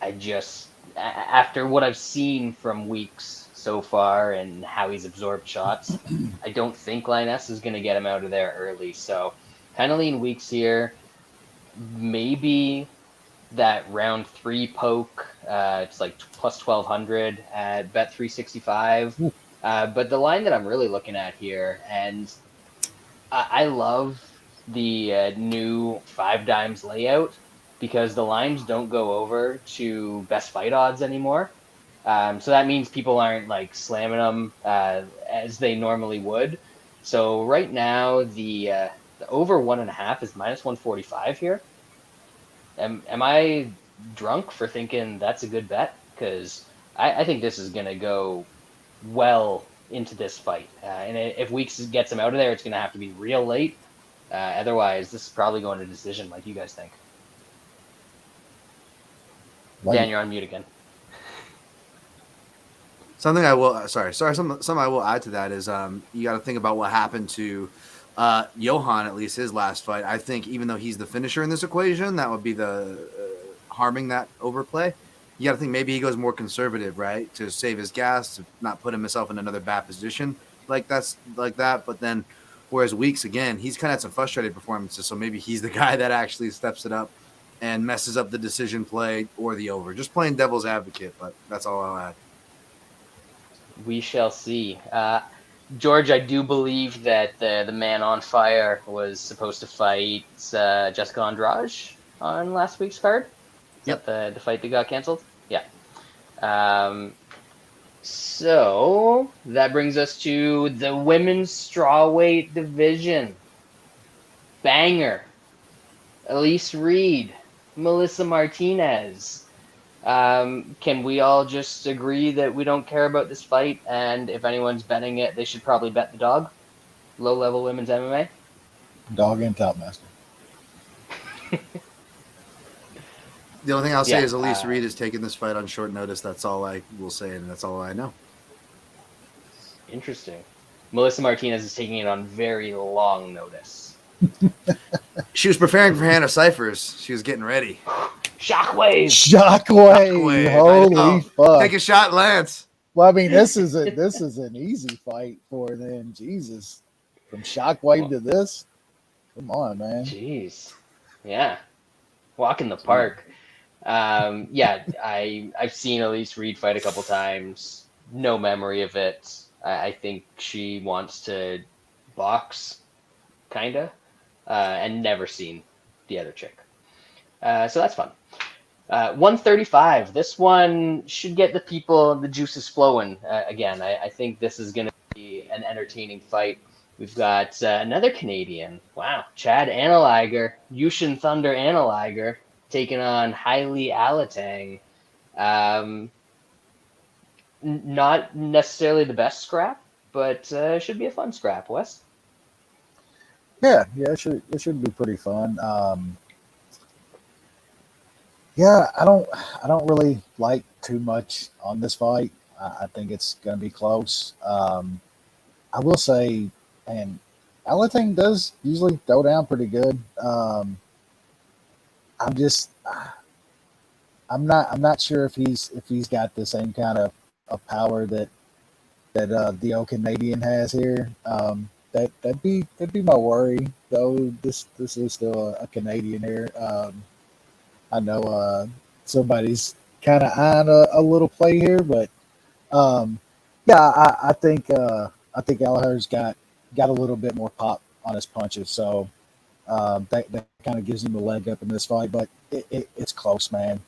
I just, after what I've seen from Weeks so far and how he's absorbed shots, I don't think Linus is going to get him out of there early. So kind of lean Weeks here. Maybe that round 3 poke, it's like plus 1,200 at bet 365. But the line that I'm really looking at here, and I love the new 5 dimes layout, because the lines don't go over to best fight odds anymore. So that means people aren't like slamming them as they normally would. So right now the over 1.5 is minus 145 here. Am I drunk for thinking that's a good bet? Because I think this is going to go well into this fight. And if Weeks gets him out of there, it's going to have to be real late. Otherwise, this is probably going to decision like you guys think. Dan, you're on mute again. Something I will something I will add to that is you got to think about what happened to Johan, at least his last fight. I think even though he's the finisher in this equation, that would be the harming that overplay. You got to think maybe he goes more conservative, right, to save his gas, to not put himself in another bad position like that. But then, whereas Weeks, again, he's kind of had some frustrated performances, so maybe he's the guy that actually steps it up and messes up the decision play or the over. Just playing devil's advocate, but that's all I'll add. We shall see. George, I do believe that the man on fire was supposed to fight Jessica Andrade on last week's card. Yep. The fight that got canceled? Yeah. So that brings us to the women's strawweight division. Banger. Elise Reed, Melissa Martinez. Can we all just agree that we don't care about this fight, and if anyone's betting it, they should probably bet the dog? Low-level women's MMA? Dog and Topmaster. The only thing I'll say is Elise Reed is taking this fight on short notice. That's all I will say, and that's all I know. Interesting. Melissa Martinez is taking it on very long notice. She was preparing for Hannah Cyphers. She was getting ready. Shockwave. Holy fuck. Take a shot, Lance. Well, I mean, this is an easy fight for them. Jesus. From Shockwave to this? Come on, man. Jeez. Yeah. Walk in the park. I've seen Elise Reed fight a couple times. No memory of it. I think she wants to box, kinda, and never seen the other chick. So that's fun. 135. This one should get the juices flowing again. I think this is going to be an entertaining fight. We've got another Canadian. Wow. Chad Analiger, Yushin Thunder Analiger, taking on Hailey Alatang. Not necessarily the best scrap, but should be a fun scrap, Wes. Yeah, it should be pretty fun. Yeah, I don't really like too much on this fight. I think it's going to be close. I will say, and Alatain does usually throw down pretty good. I'm just I'm not sure if he's got the same kind of power that the old Canadian has here. That'd be my worry though. This is still a Canadian here. I know somebody's kind of eyeing a little play here, but um, yeah, I think Gallagher's got a little bit more pop on his punches, so that kind of gives him the leg up in this fight. But it's close, man.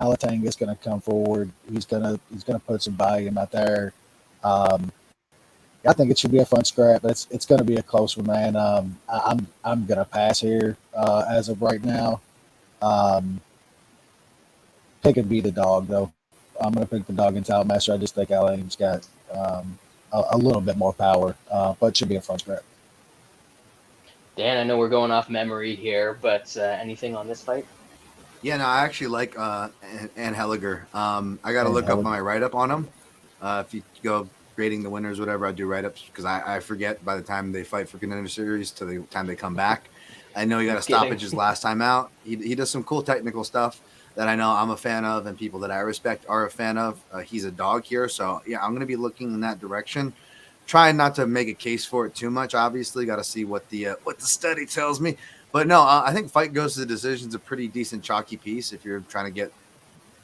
Alatang is going to come forward. He's gonna put some volume out there. Um, I think it should be a fun scrap. It's going to be a close one, man. I'm going to pass here as of right now. Um, Pickett be the dog though. I'm going to pick the dog in Talent Master. I just think Alain's got a little bit more power, but it should be a fun scrap. Dan, I know we're going off memory here, but anything on this fight? Yeah, no, I actually like Ann Helliger. I got to look up my write up on him. If you go grading the winners, whatever, I do write ups because I forget by the time they fight for contender series to the time they come back. I know he got a stoppage his last time out. He does some cool technical stuff that I know I'm a fan of and people that I respect are a fan of. He's a dog here. So, yeah, I'm going to be looking in that direction. Trying not to make a case for it too much, obviously. Got to see what the study tells me. But, no, I think fight goes to the decision's a pretty decent chalky piece if you're trying to get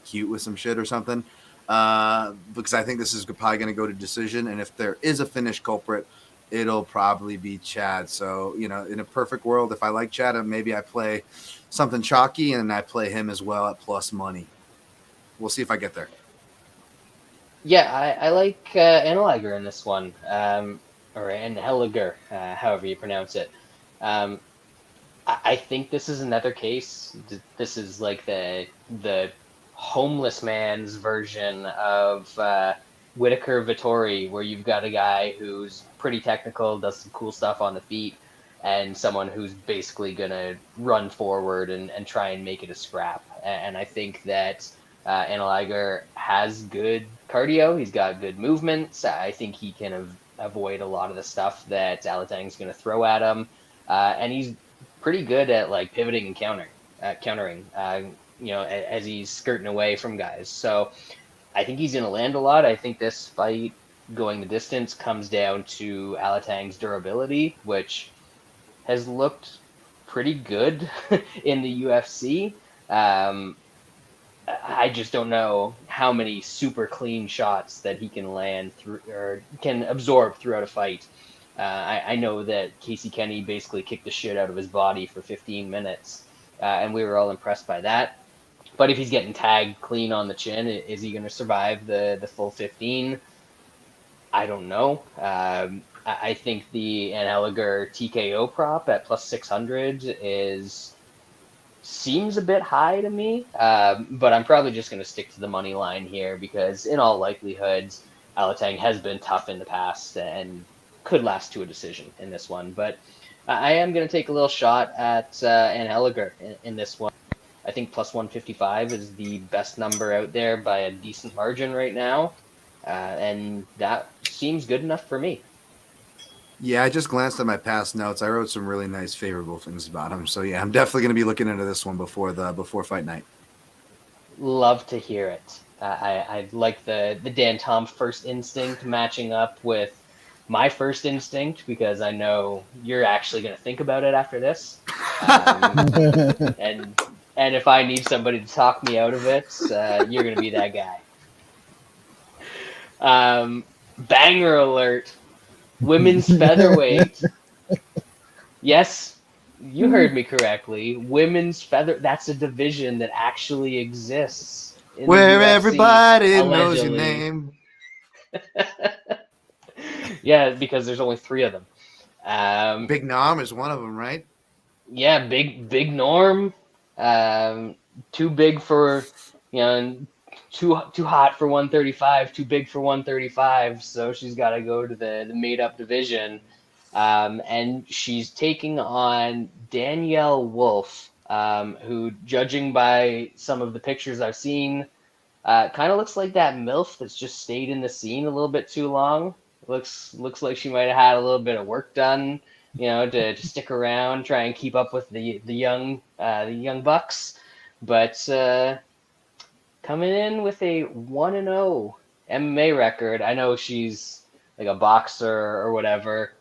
cute with some shit or something. Because I think this is probably going to go to decision. And if there is a finished culprit, it'll probably be Chad. So, you know, in a perfect world, if I like Chad, maybe I play something chalky and I play him as well at plus money. We'll see if I get there. Yeah, I like Anheliger in this one, or Anheliger, however you pronounce it. I think this is another case. This is like the homeless man's version of Whitaker Vittori, where you've got a guy who's pretty technical, does some cool stuff on the feet, and someone who's basically going to run forward and try and make it a scrap. And I think that Anheliger has good cardio. He's got good movements. I think he can avoid a lot of the stuff that Alatang's going to throw at him. And he's pretty good at like pivoting and countering, as he's skirting away from guys. So I think he's going to land a lot. I think this fight going the distance comes down to Alatang's durability, which has looked pretty good in the UFC. I just don't know how many super clean shots that he can land through or can absorb throughout a fight. I know that Casey Kenny basically kicked the shit out of his body for 15 minutes, and we were all impressed by that. But if he's getting tagged clean on the chin, is he going to survive the full 15? I don't know. I think the Anheliger TKO prop at plus 600 seems a bit high to me, but I'm probably just going to stick to the money line here because in all likelihood, Alatang has been tough in the past and could last to a decision in this one. But I am going to take a little shot at Anheliger in this one. I think plus 155 is the best number out there by a decent margin right now, and that seems good enough for me. Yeah, I just glanced at my past notes. I wrote some really nice, favorable things about him. So yeah, I'm definitely going to be looking into this one before fight night. Love to hear it. I like the Dan Tom first instinct matching up with my first instinct because I know you're actually going to think about it after this, and if I need somebody to talk me out of it, you're going to be that guy. Banger alert. Women's featherweight. Yes, you heard me correctly. Women's that's a division that actually exists. Where UFC, everybody allegedly. knows your name. Yeah, because there's only 3 of them. Big Norm is one of them, right? Yeah, big Norm. Too big for, too hot for 135, too big for 135. So she's got to go to the made up division. And she's taking on Danielle Wolfe, who, judging by some of the pictures I've seen, kind of looks like that MILF that's just stayed in the scene a little bit too long. Looks like she might have had a little bit of work done, to stick around, try and keep up with the young bucks. But coming in with a 1-0 MMA record, I know she's like a boxer or whatever.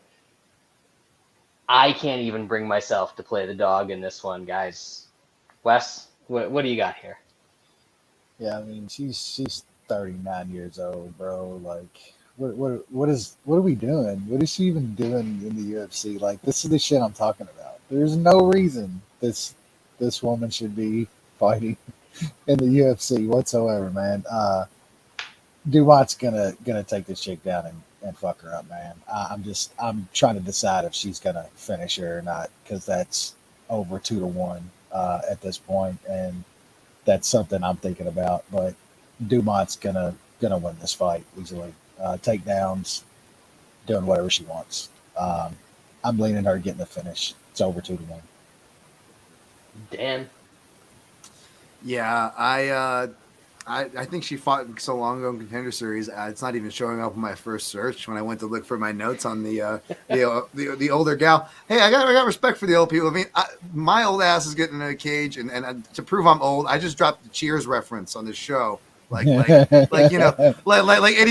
I can't even bring myself to play the dog in this one, guys. Wes, what do you got here? Yeah, I mean, she's 39 years old, bro. Like, what are we doing? What is she even doing in the UFC? Like, this is the shit I'm talking about. There's no reason this woman should be fighting in the UFC whatsoever, man. Dumont's gonna take this chick down and fuck her up, man. I'm trying to decide if she's gonna finish her or not, because that's over 2-1 at this point, and that's something I'm thinking about. But Dumont's gonna win this fight easily. Takedowns, doing whatever she wants. I'm leaning her getting the finish. It's over 2-1. Dan. Yeah, I think she fought so long ago in Contender Series. It's not even showing up in my first search when I went to look for my notes on the older gal. Hey, I got respect for the old people. I mean, my old ass is getting in a cage, and to prove I'm old, I just dropped the Cheers reference on this show. Like anybody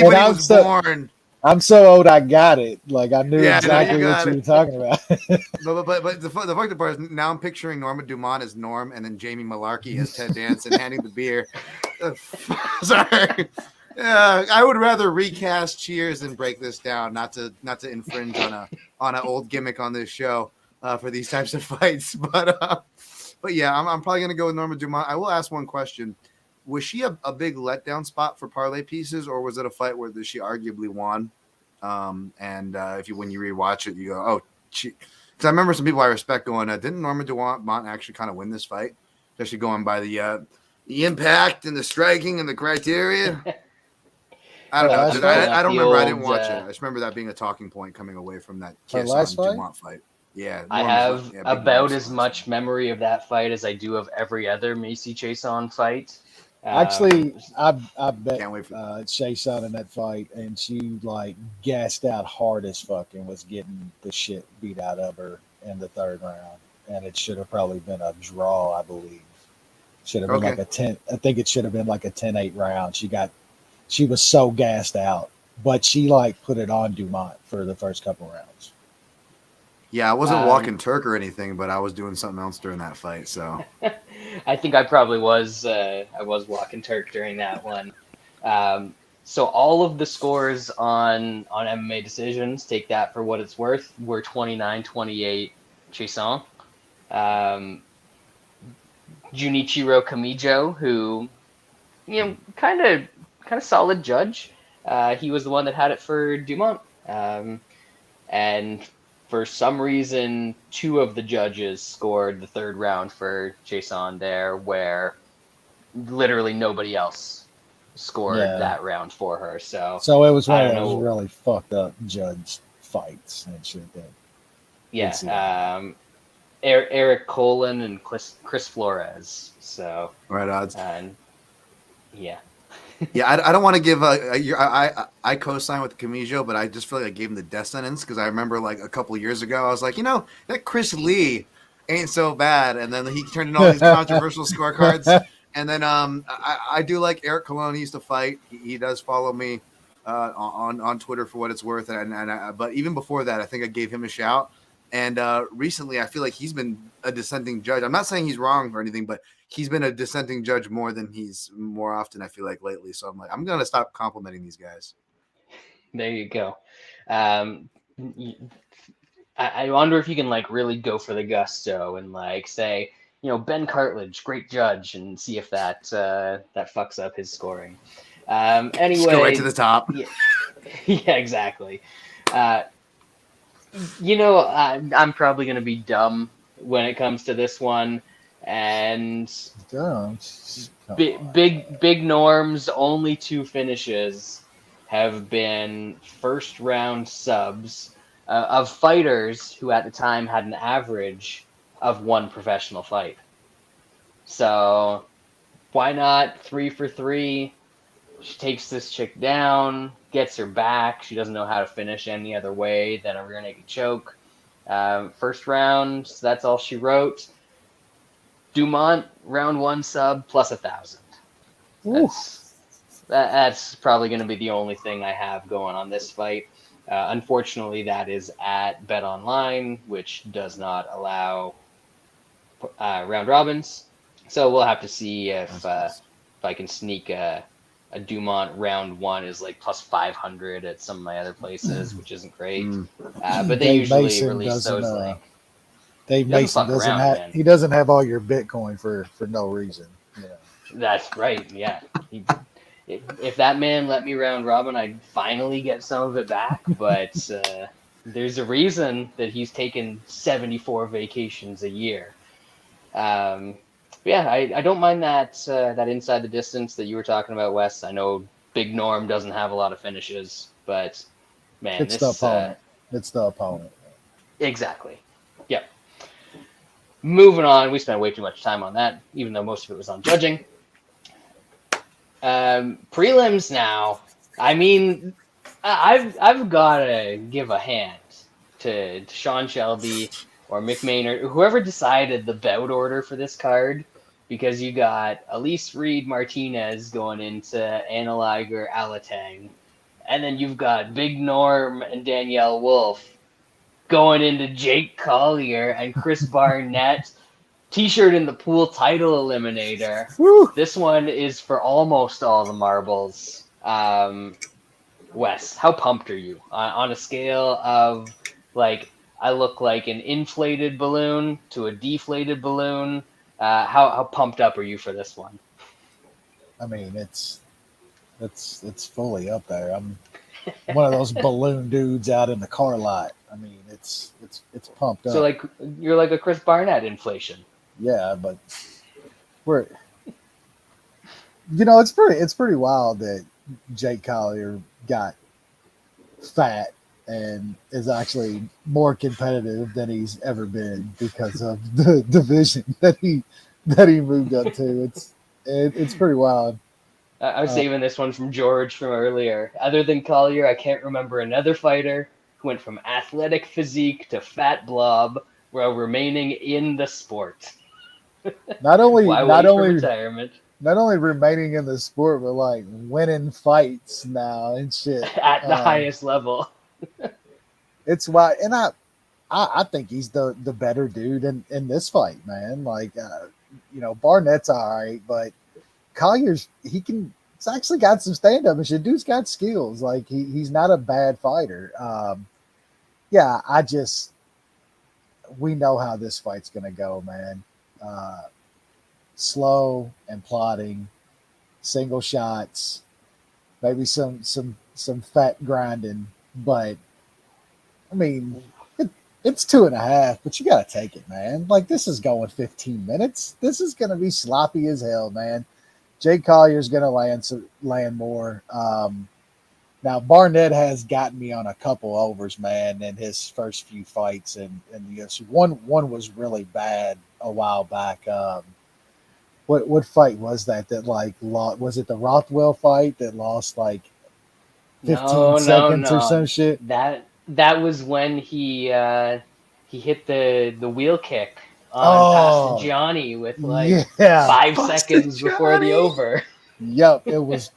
was born. I'm so old, I got it. Like, I knew exactly what you were talking about. but the fucked part is now I'm picturing Norma Dumont as Norm, and then Jamie Malarkey as Ted Danson handing the beer. Sorry. I would rather recast Cheers than break this down, not to infringe on an old gimmick on this show for these types of fights. But yeah, I'm probably gonna go with Norma Dumont. I will ask one question. Was she a big letdown spot for parlay pieces, or was it a fight where she arguably won? And when you rewatch it, you go, oh, because I remember some people I respect going, didn't Norma Dumont actually kind of win this fight, especially going by the impact and the striking and the criteria? I don't know. I don't remember. I didn't watch it. I just remember that being a talking point coming away from that Kiss on Dumont fight. Yeah, I have about as much memory of that fight as I do of every other Macy Chiasson fight. Actually, I bet Chiasson in that fight, and she like gassed out hard as fuck and was getting the shit beat out of her in the third round, and it should have probably been a draw, I believe. Should have been like a 10. I think it should have been like a 10-8 round. She was so gassed out, but she like put it on Dumont for the first couple rounds. Yeah, I wasn't walking Turk or anything, but I was doing something else during that fight. So I think I probably was. I was walking Turk during that one. So all of the scores on MMA decisions, take that for what it's worth, were 29-28 Chiasson. Junichiro Kamijo, who, kind of solid judge. He was the one that had it for Dumont. And for some reason, two of the judges scored the third round for Chiasson there, where literally nobody else scored that round for her. So it was one of those really fucked up judge fights and shit. Yeah. Eric Colin and Chris Flores. So right odds. Yeah. Yeah, I don't want to give I co-sign with Camijo, but I just feel like I gave him the death sentence because I remember like a couple of years ago I was like, that Chris Lee ain't so bad, and then he turned in all these controversial scorecards, and then I do like Eric Colon. He used to fight. He does follow me on Twitter for what it's worth, but even before that, I think I gave him a shout. And recently, I feel like he's been a dissenting judge. I'm not saying he's wrong or anything, but he's been a dissenting judge more often, I feel like, lately. So I'm like, I'm going to stop complimenting these guys. There you go. I wonder if you can like really go for the gusto and like say, Ben Cartledge, great judge, and see if that fucks up his scoring. Anyway, just go right to the top. Yeah, exactly. I'm probably going to be dumb when it comes to this one, and big Norm's only two finishes have been first round subs. of fighters who at the time had an average of 1 professional fight. So why not 3 for 3? She takes this chick down, gets her back. She doesn't know how to finish any other way than a rear naked choke. First round, that's all she wrote. Dumont, round 1 sub plus 1,000. That's probably going to be the only thing I have going on this fight. Unfortunately, that is at Bet Online, which does not allow round robins. So we'll have to see if I can sneak a Dumont round 1 is like plus 500 at some of my other places, which isn't great. But they Dave usually Mason release those like. Dave Mason doesn't around, have man. he doesn't have all your Bitcoin for no reason. Yeah. That's right. Yeah. If that man let me round robin, I'd finally get some of it back. But there's a reason that he's taken 74 vacations a year. Yeah, I don't mind that inside the distance that you were talking about, Wes. I know Big Norm doesn't have a lot of finishes, but man, It's the opponent. It's the opponent. Exactly. Yep. Moving on, we spent way too much time on that, even though most of it was on judging. Prelims now. I mean, I've got to give a hand to Sean Shelby or Mick Maynard, whoever decided the bout order for this card, because you got Elise Reed Martinez going into Anna Liger Alatang, and then you've got Big Norm and Danielle Wolfe going into Jake Collier and Chris Barnett. T-shirt in the pool title eliminator. Woo! This one is for almost all the marbles. Wes, how pumped are you on a scale of like I look like an inflated balloon to a deflated balloon? How pumped up are you for this one? I mean, it's fully up there. I'm one of those balloon dudes out in the car lot. I mean, it's pumped up. So like you're like a Chris Barnett inflation. Yeah, but it's pretty wild that Jake Collier got fat and is actually more competitive than he's ever been because of the division that he moved up to. It's pretty wild. I was saving this one from George from earlier. Other than Collier, I can't remember another fighter who went from athletic physique to fat blob while remaining in the sport. Not only retirement remaining in the sport, but like winning fights now and shit at the highest level. It's why, and I think he's the better dude in this fight, man. Like, Barnett's all right, but Collier's he's actually got some stand up and shit. Dude's got skills. Like he's not a bad fighter. We know how this fight's gonna go, man. Slow and plotting, single shots, maybe some fat grinding, but I mean it's 2.5, but you gotta take it, man. Like this is going 15 minutes. This is gonna be sloppy as hell, man. Jake Collier's gonna land more. Now Barnett has gotten me on a couple overs, man, in his first few fights in the UFC. One was really bad a while back. What fight was that like lost? Was it the Rothwell fight that lost like 15 seconds or some shit? That was when he hit the wheel kick on Johnny with like 5 seconds before the over. Yep, it was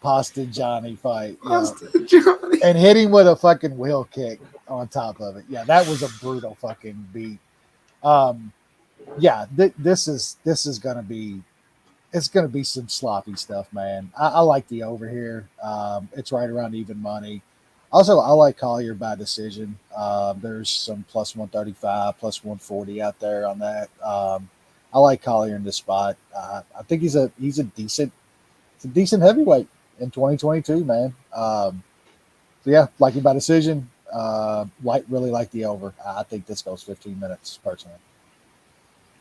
Pasta Johnny fight. Johnny. And hit him with a fucking wheel kick on top of it. Yeah, that was a brutal fucking beat. This is gonna be some sloppy stuff, man. I like the over here. It's right around even money. Also, I like Collier by decision. There's some plus 135, plus 140 out there on that. I like Collier in this spot. I think he's a decent heavyweight in 2022, man. Like him by decision. Really like the over. I think this goes 15 minutes personally.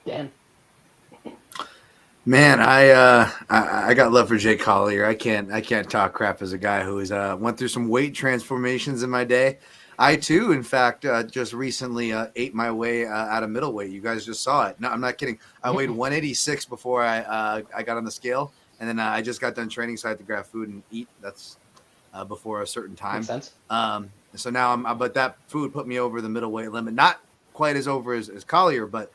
Dan. Man, I got love for Jake Collier. I can't talk crap as a guy who went through some weight transformations in my day. I too, in fact, just recently ate my way out of middleweight. You guys just saw it. No, I'm not kidding. I weighed 186 before I got on the scale, and then I just got done training, so I had to grab food and eat. That's before a certain Makes time. sense. So now but that food put me over the middleweight limit. Not quite as over as Collier, but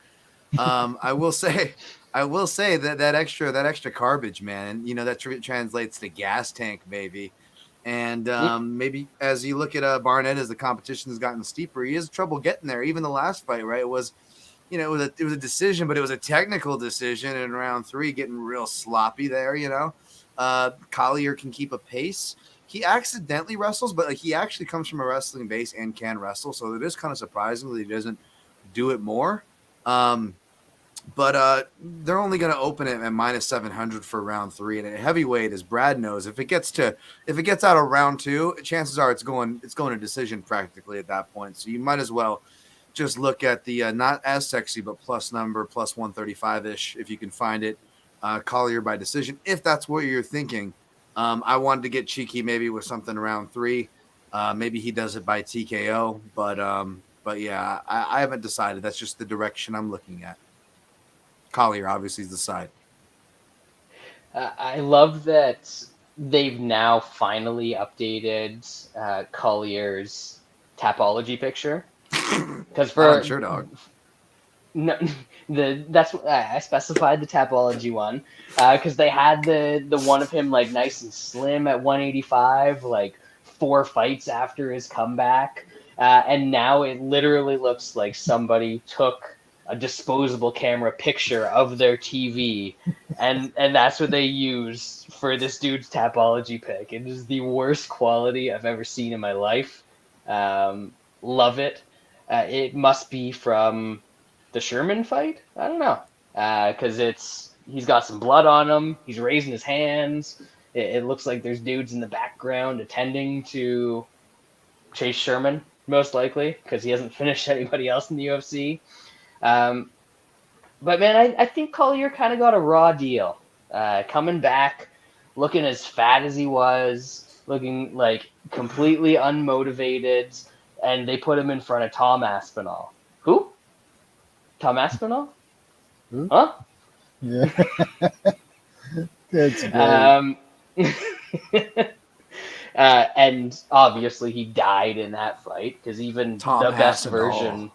I will say that extra garbage, man. You know that translates to gas tank, maybe. And maybe as you look at Barnett, as the competition has gotten steeper, he has trouble getting there. Even the last fight, right? It was a decision, but it was a technical decision in round 3, getting real sloppy there. Collier can keep a pace. He accidentally wrestles, but he actually comes from a wrestling base and can wrestle. So it is kind of surprising that he doesn't do it more. But they're only going to open it at minus 700 for round 3, and at heavyweight, as Brad knows, if it gets out of round 2, chances are it's going to decision practically at that point. So you might as well just look at the not as sexy but plus 135-ish if you can find it. Collier by decision, if that's what you're thinking. I wanted to get cheeky maybe with something around 3. Maybe he does it by TKO, but yeah, I haven't decided. That's just the direction I'm looking at. Collier obviously is the side. I love that they've now finally updated Collier's Tapology picture. Because for sure, dog. No, that's I specified the Tapology one because they had the one of him like nice and slim at 185, like 4 fights after his comeback, and now it literally looks like somebody took a disposable camera picture of their TV, and that's what they use for this dude's Tapology pic. It is the worst quality I've ever seen in my life. Love it. It must be from the Sherman fight? I don't know. Because he's got some blood on him. He's raising his hands. It looks like there's dudes in the background attending to Chase Sherman, most likely, because he hasn't finished anybody else in the UFC. But man, I think Collier kind of got a raw deal. Coming back, looking as fat as he was, looking like completely unmotivated, and they put him in front of Tom Aspinall. Who? Tom Aspinall? Who? Huh? Yeah. That's great. And obviously he died in that fight because even Tom the best Aspinall. version,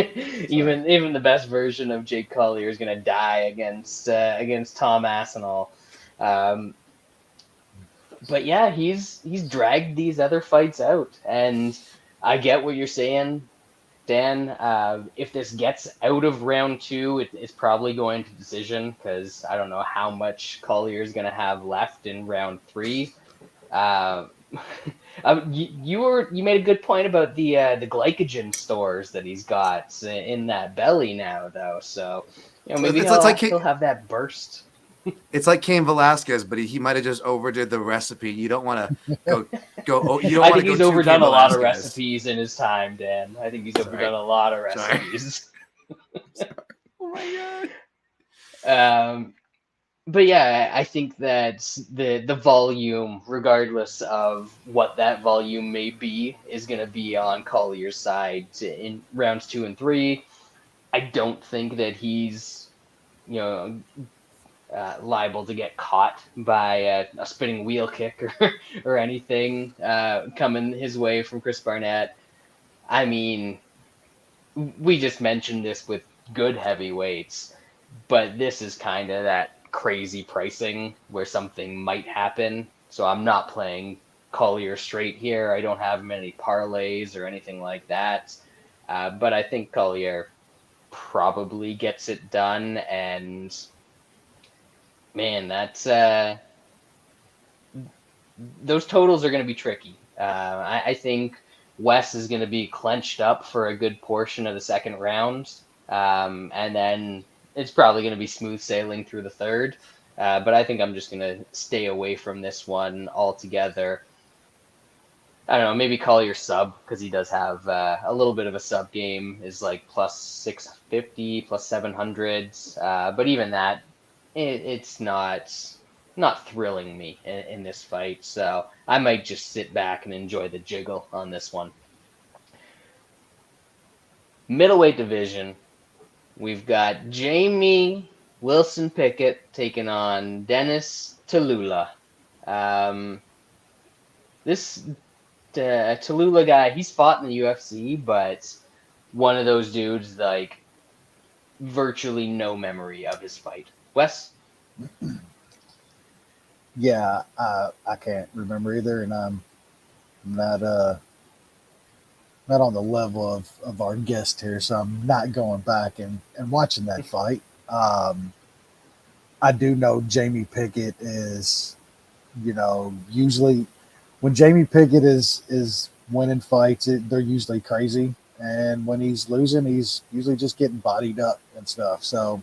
even the best version of Jake Collier is gonna die against Tom Aspinall. But yeah, he's dragged these other fights out, and I get what you're saying, Dan. If this gets out of round 2, it's probably going to decision because I don't know how much Collier is going to have left in round 3. You made a good point about the glycogen stores that he's got in that belly now, though. So maybe he'll have that burst. It's like Cain Velasquez, but he might have just overdid the recipe. You don't want to go. You don't I want think to he's go overdone a lot of Velasquez. recipes in his time, Dan. I think he's overdone a lot of recipes. Oh my god. But yeah, I think that the volume, regardless of what that volume may be, is going to be on Collier's side in rounds 2 and 3. I don't think that he's, liable to get caught by a spinning wheel kick or anything coming his way from Chris Barnett. I mean, we just mentioned this with good heavyweights, but this is kind of that crazy pricing where something might happen. So I'm not playing Collier straight here. I don't have many parlays or anything like that. But I think Collier probably gets it done, and man, that's those totals are going to be tricky. I think Wes is going to be clenched up for a good portion of the second round, and then it's probably going to be smooth sailing through the third. But I think I'm just going to stay away from this one altogether. I don't know, maybe Collier sub, because he does have a little bit of a sub game, is like plus 650, plus 700. But even that, it's not not thrilling me in this fight. So I might just sit back and enjoy the jiggle on this one. Middleweight division, we've got Jamie Wilson Pickett taking on Dennis Tallulah. Um, this Tallulah guy, he's fought in the UFC, but one of those dudes like virtually no memory of his fight. Wes? Yeah, I can't remember either, and I'm not not on the level of our guest here, so I'm not going back and watching that fight. I do know Jamie Pickett is, usually when Jamie Pickett is winning fights, they're usually crazy, and when he's losing, he's usually just getting bodied up and stuff. So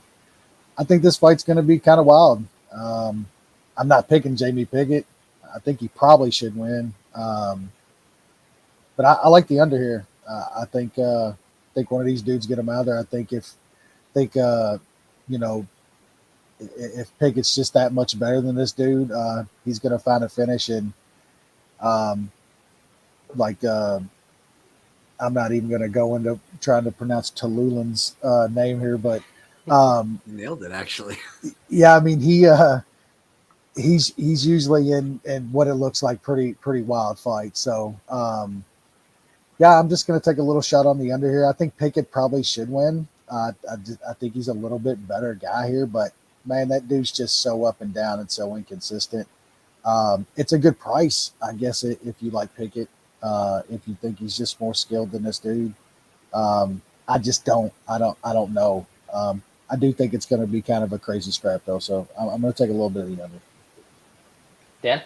I think this fight's going to be kind of wild. I'm not picking Jamie Pickett. I think he probably should win. But I like the under here. I think one of these dudes get him out of there. I think if Pickett's just that much better than this dude, he's going to find a finish. And I'm not even going to go into trying to pronounce Tallulah's name here, but Nailed it, actually. yeah, I mean he's usually in what it looks like pretty wild fights. So yeah, I'm just going to take a little shot on the under here. I think Pickett probably should win. I think he's a little bit better guy here, but man, that dude's just so up and down and so inconsistent. It's a good price, I guess, if you like Pickett. If you think he's just more skilled than this dude, I just don't. I don't know. I do think it's going to be kind of a crazy scrap though, so I'm going to take a little bit of the under. Dan?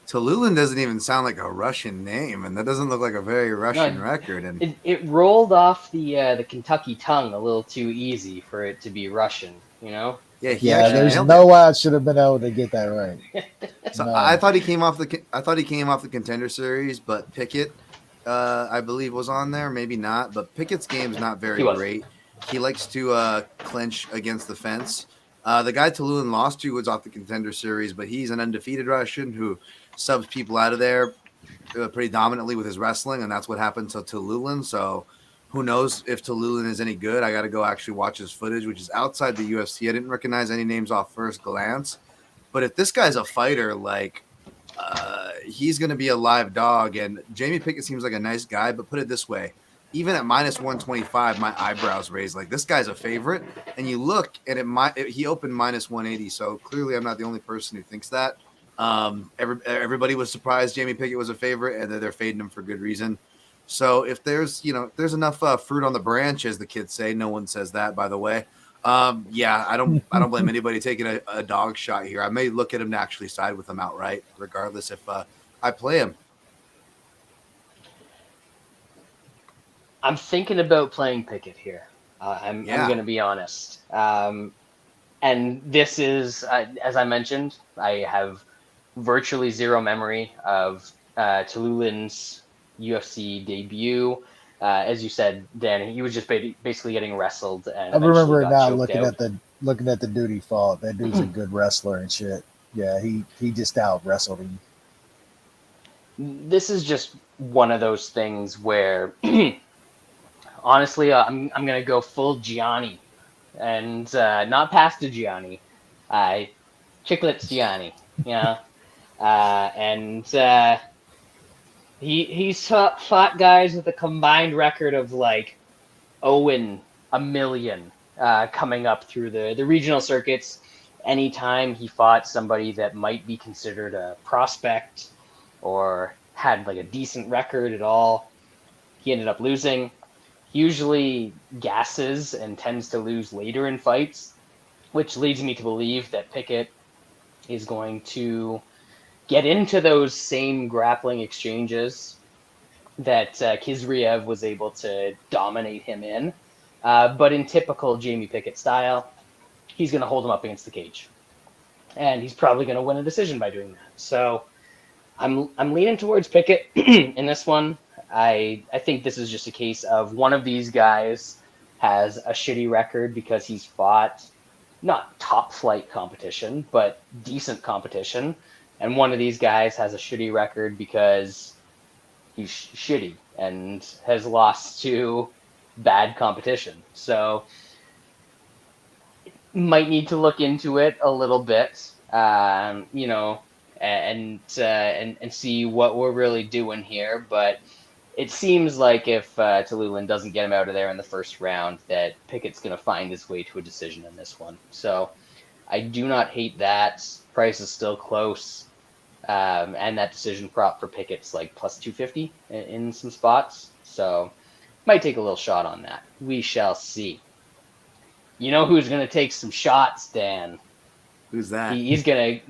Tallulah doesn't even sound like a Russian name, and that doesn't look like a very Russian record. And it rolled off the Kentucky tongue a little too easy for it to be Russian, you know? Yeah, there's no way I should have been able to get that right. So No. I thought he came off the Contender Series, but Pickett, I believe, was on there. Maybe not, but Pickett's game's not very great. He likes to clinch against the fence. The guy Tallulah lost to was off the Contender Series, but he's an undefeated Russian who subs people out of there pretty dominantly with his wrestling, and that's what happened to Tallulah. So who knows if Tallulah is any good? I got to go actually watch his footage, which is outside the UFC. I didn't recognize any names off first glance, but if this guy's a fighter, like he's going to be a live dog. And Jamie Pickett seems like a nice guy, but put it this way. Even at minus 125, my eyebrows raised. Like, this guy's a favorite. And you look, and he opened minus 180. So clearly I'm not the only person who thinks that. Everybody was surprised Jamie Pickett was a favorite, and they're fading him for good reason. So if there's enough fruit on the branch, as the kids say, no one says that, by the way. Yeah, I don't blame anybody taking a dog shot here. I may look at him to actually side with him outright, regardless if I play him. I'm thinking about playing Pickett here. I'm going to be honest. And this is, as I mentioned, I have virtually zero memory of Tallulah's UFC debut. As you said, Dan, he was just basically getting wrestled. And I remember it now, looking at the dude he fought. That dude's a good wrestler and shit. Yeah, he just out wrestled him. This is just one of those things where, honestly, I'm gonna go full Gianni, and not pasta Gianni, chiclets Gianni. Yeah, and he's fought guys with a combined record of like 0-1 million coming up through the regional circuits. Anytime he fought somebody that might be considered a prospect or had like a decent record at all, he ended up losing. He usually gasses and tends to lose later in fights, which leads me to believe that Pickett is going to get into those same grappling exchanges that Kizriev was able to dominate him in. But in typical Jamie Pickett style, he's going to hold him up against the cage. And he's probably going to win a decision by doing that. So I'm leaning towards Pickett in this one. I think this is just a case of one of these guys has a shitty record because he's fought not top flight competition, but decent competition. And one of these guys has a shitty record because he's shitty and has lost to bad competition. So might need to look into it a little bit, and see what we're really doing here. But it seems like if Tallulah doesn't get him out of there in the first round, that Pickett's going to find his way to a decision in this one. So I do not hate that. Price is still close. And that decision prop for Pickett's like plus 250 in some spots. So might take a little shot on that. We shall see. You know who's going to take some shots, Dan? Who's that? He's gonna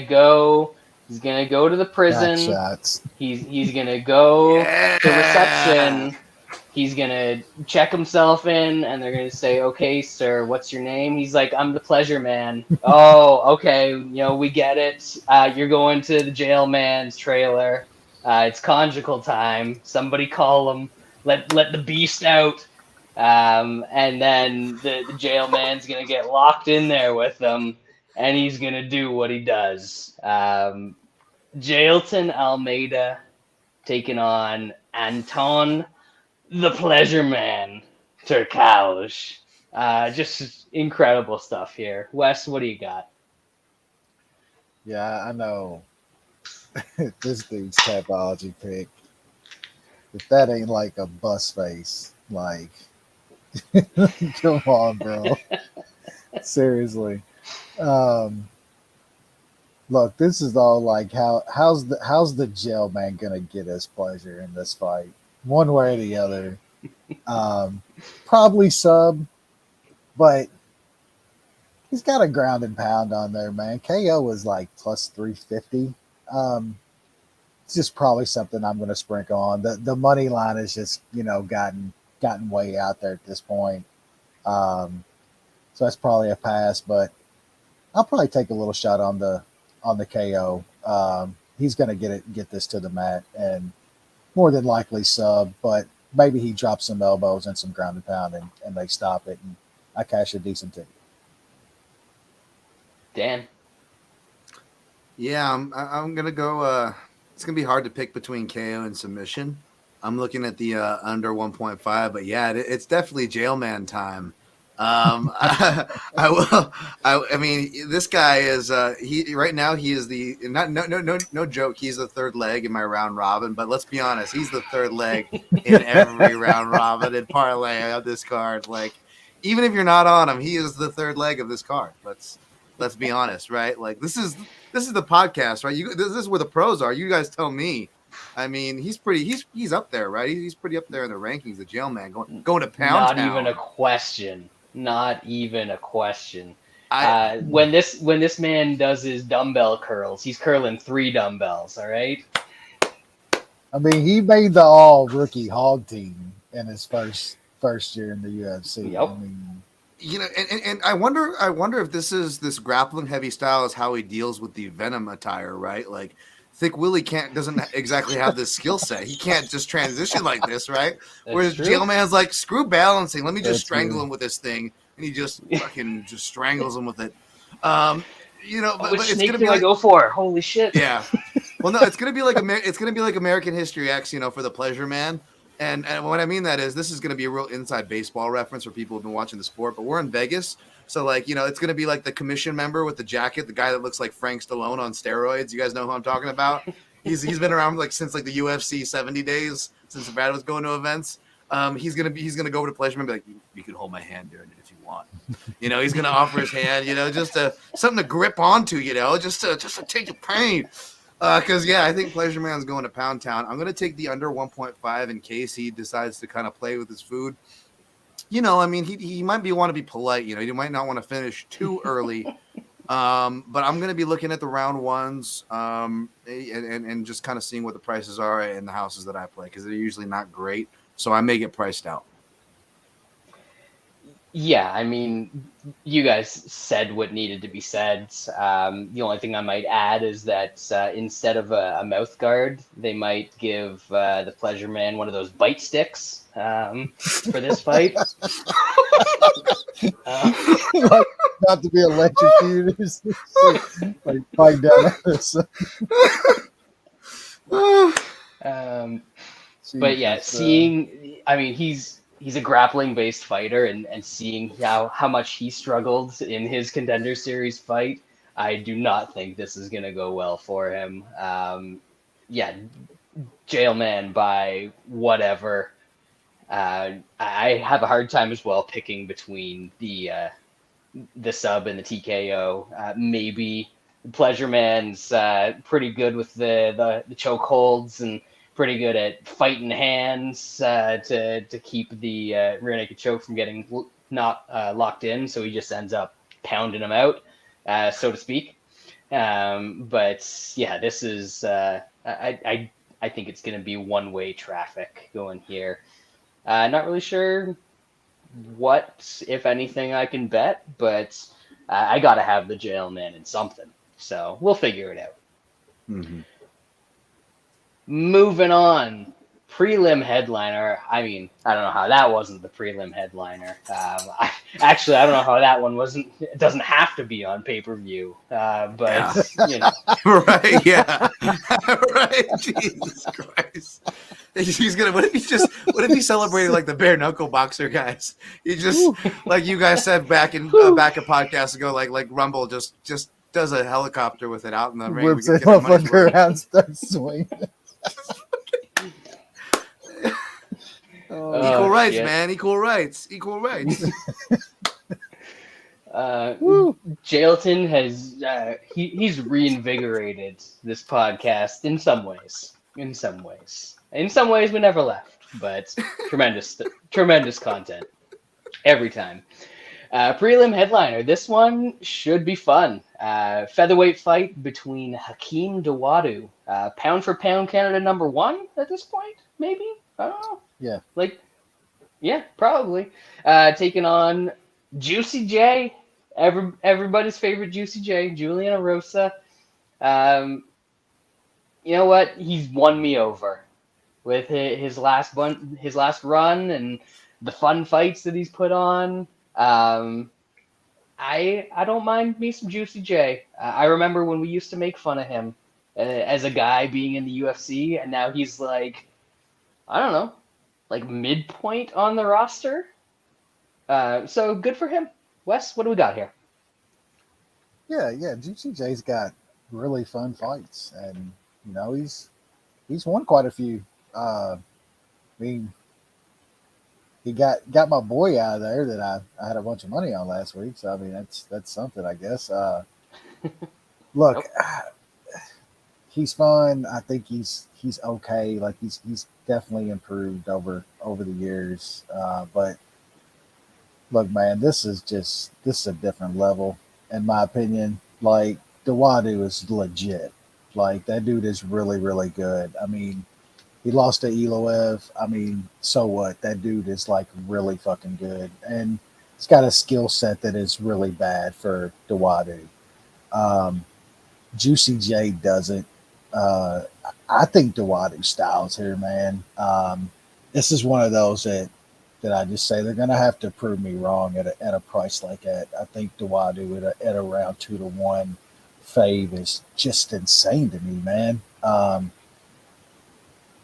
go to the Back prison. shots. He's gonna go Yeah. to reception. He's gonna check himself in, and they're gonna say, "Okay, sir, what's your name?" He's like, "I'm the pleasure man." Oh, okay, we get it. You're going to the jailman's trailer. It's conjugal time. Somebody call him. Let the beast out. And then the jailman's gonna get locked in there with them, and he's gonna do what he does. Jailton Almeida taking on Anton the Pleasure Man Turkalj. Just incredible stuff here. Wes, what do you got? Yeah, I know. This dude's tapology pick. If that ain't like a bus face, like, come on, bro. Seriously. Look, this is all like how's the jail man gonna get his pleasure in this fight, one way or the other. Probably sub, but he's got a ground and pound on there, man. KO was like plus 350. It's just probably something I'm going to sprinkle on. The money line is just gotten way out there at this point. So that's probably a pass, but I'll probably take a little shot on the KO. He's going to get this to the mat and more than likely sub, but maybe he drops some elbows and some ground and pound and they stop it and I cash a decent ticket. Dan. Yeah, I'm gonna go. It's gonna be hard to pick between KO and submission. I'm looking at the under 1.5, but yeah, it's definitely jailman time. I will. I mean, this guy is he right now. He is the no joke. He's the third leg in my round robin. But let's be honest, he's the third leg in every round robin and parlay of this card. Like, even if you're not on him, he is the third leg of this card. Let's be honest, right? Like, this is the podcast, right? This is where the pros are. You guys tell me. I mean, he's up there, right? He's pretty up there in the rankings. The jailman going to pound Not town. even a question. Not even a question. When this man does his dumbbell curls, he's curling 3 dumbbells. All right. I mean, he made the all rookie hog team in his first year in the UFC. Yep. I mean, and I wonder if this grappling heavy style is how he deals with the Venom attire, right? Like, Thick Willie doesn't exactly have this skill set. He can't just transition like this, right? Whereas Jailman's like, screw balancing. Let me just strangle him with this thing, and he just fucking just strangles him with it. But which it's snake gonna be do I go for? Holy shit! Yeah. Well, no, it's gonna be like American History X, for the pleasure man. And what I mean that is this is going to be a real inside baseball reference for people who've been watching the sport, but we're in Vegas. So, like, it's going to be like the commission member with the jacket, the guy that looks like Frank Stallone on steroids. You guys know who I'm talking about? He's been around like since like the UFC 70 days, since Brad was going to events. He's going to go over to pleasure and be like, you can hold my hand during it if you want. He's going to offer his hand, just something to grip onto, just to take the pain. Because, I think Pleasure Man's going to Pound Town. I'm going to take the under 1.5 in case he decides to kind of play with his food. He might want to be polite. He might not want to finish too early. But I'm going to be looking at the round ones and just kind of seeing what the prices are in the houses that I play because they're usually not great. So I may get priced out. Yeah, I mean, you guys said what needed to be said. The only thing I might add is that instead of a mouth guard, they might give the Pleasure Man one of those bite sticks for this fight. Like, not to be electrocuted, like fight down on this. But yeah, I mean, he's a grappling based fighter, and seeing how much he struggled in his Contender Series fight, I do not think this is gonna go well for him. Yeah, Jailman by whatever. I have a hard time as well picking between the sub and the TKO. Maybe Pleasure Man's pretty good with the choke holds and pretty good at fighting hands to keep the rear naked choke from getting not locked in. So he just ends up pounding him out, so to speak. But yeah, this is I think it's going to be one-way traffic going here. Not really sure what, if anything, I can bet, but I got to have the Jailman in something. So we'll figure it out. Mm-hmm. Moving on. Prelim headliner. I mean, I don't know how that wasn't the prelim headliner. I don't know how that one wasn't. It doesn't have to be on pay-per-view, but you know. Right? Yeah. Right. Jesus Christ. He's gonna. What if he's celebrating like the bare knuckle boxer guys? He just like you guys said back a podcast ago, like Rumble just does a helicopter with it out in the ring. Whips it motherfucker around, starts swinging. Equal rights, shit. Man. Equal rights. Jailton has he's reinvigorated this podcast in some ways. In some ways we never left, but tremendous content every time. Prelim headliner. This one should be fun. Featherweight fight between Hakeem Dawodu, pound for pound Canada #1 at this point, maybe. I don't know. Yeah, probably. Taking on Juicy J, everybody's favorite Juicy J, Julian Erosa. You know what? He's won me over with his last run and the fun fights that he's put on. I don't mind me some Juicy J. I remember when we used to make fun of him as a guy being in the UFC, and now he's like, I don't know, like midpoint on the roster. So good for him. Wes, what do we got here? Yeah, Juicy J's got really fun fights, and you know he's won quite a few. I mean, he got my boy out of there that I had a bunch of money on last week. So I mean that's something, I guess. Look, nope. He's fun. I think he's okay. Like he's definitely improved over the years. But look, man, this is a different level, in my opinion. Like Dawodu is legit. Like that dude is really, really good. I mean, he lost to Eloev. I mean, so what? That dude is like really fucking good, and he's got a skill set that is really bad for Dawodu. Juicy J doesn't. I think Dawodu styles here, man. This is one of those that I just say they're gonna have to prove me wrong at a price like that. I think Dawodu at around 2-1 fave is just insane to me, man.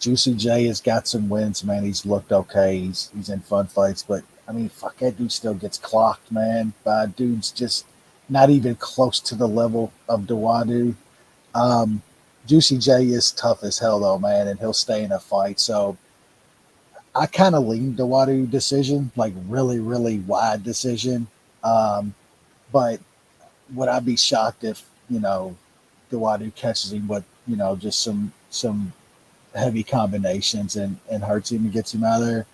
Juicy J has got some wins, man. He's looked okay. He's in fun fights, but I mean, fuck, that dude still gets clocked, man, by dudes just not even close to the level of Dawodu. Juicy J is tough as hell, though, man, and he'll stay in a fight. So I kind of lean Dawodu decision, like really, really wide decision. But would I be shocked if, you know, Dawodu catches him with, you know, just some heavy combinations and hurts him and gets him out of there?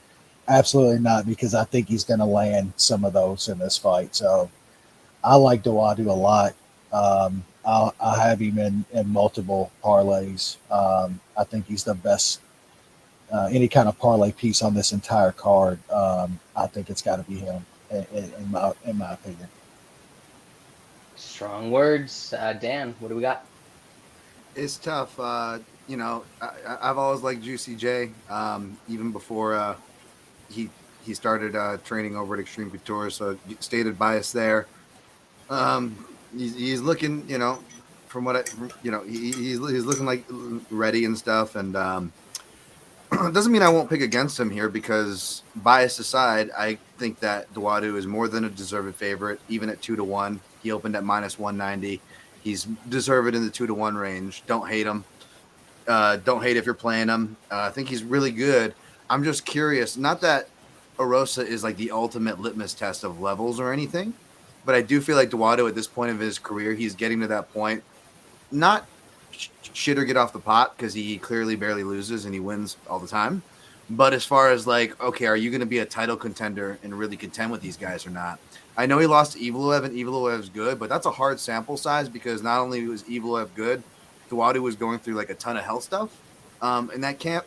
Absolutely not, because I think he's going to land some of those in this fight. So I like Dawodu a lot. I'll have him in multiple parlays. I think he's the best, any kind of parlay piece on this entire card. I think it's got to be him. in my opinion. Strong words. Dan, what do we got? It's tough. I've always liked Juicy J. Even before he he started training over at Extreme Couture, so stated bias there. He's looking, from what he's looking like ready and stuff, and doesn't mean I won't pick against him here because bias aside, I think that Duadu is more than a deserved favorite, even at 2-1. He opened at -190. He's deserved in the 2-1 range. Don't hate him. Don't hate if you're playing him. I think he's really good. I'm just curious. Not that Arosa is like the ultimate litmus test of levels or anything, but I do feel like Duadu at this point of his career, he's getting to that point. Not shit or get off the pot because he clearly barely loses and he wins all the time. But as far as like, okay, are you going to be a title contender and really contend with these guys or not? I know he lost to Evloev and Evloev's good, but that's a hard sample size because not only was Evloev good, Duadu was going through like a ton of health stuff in that camp.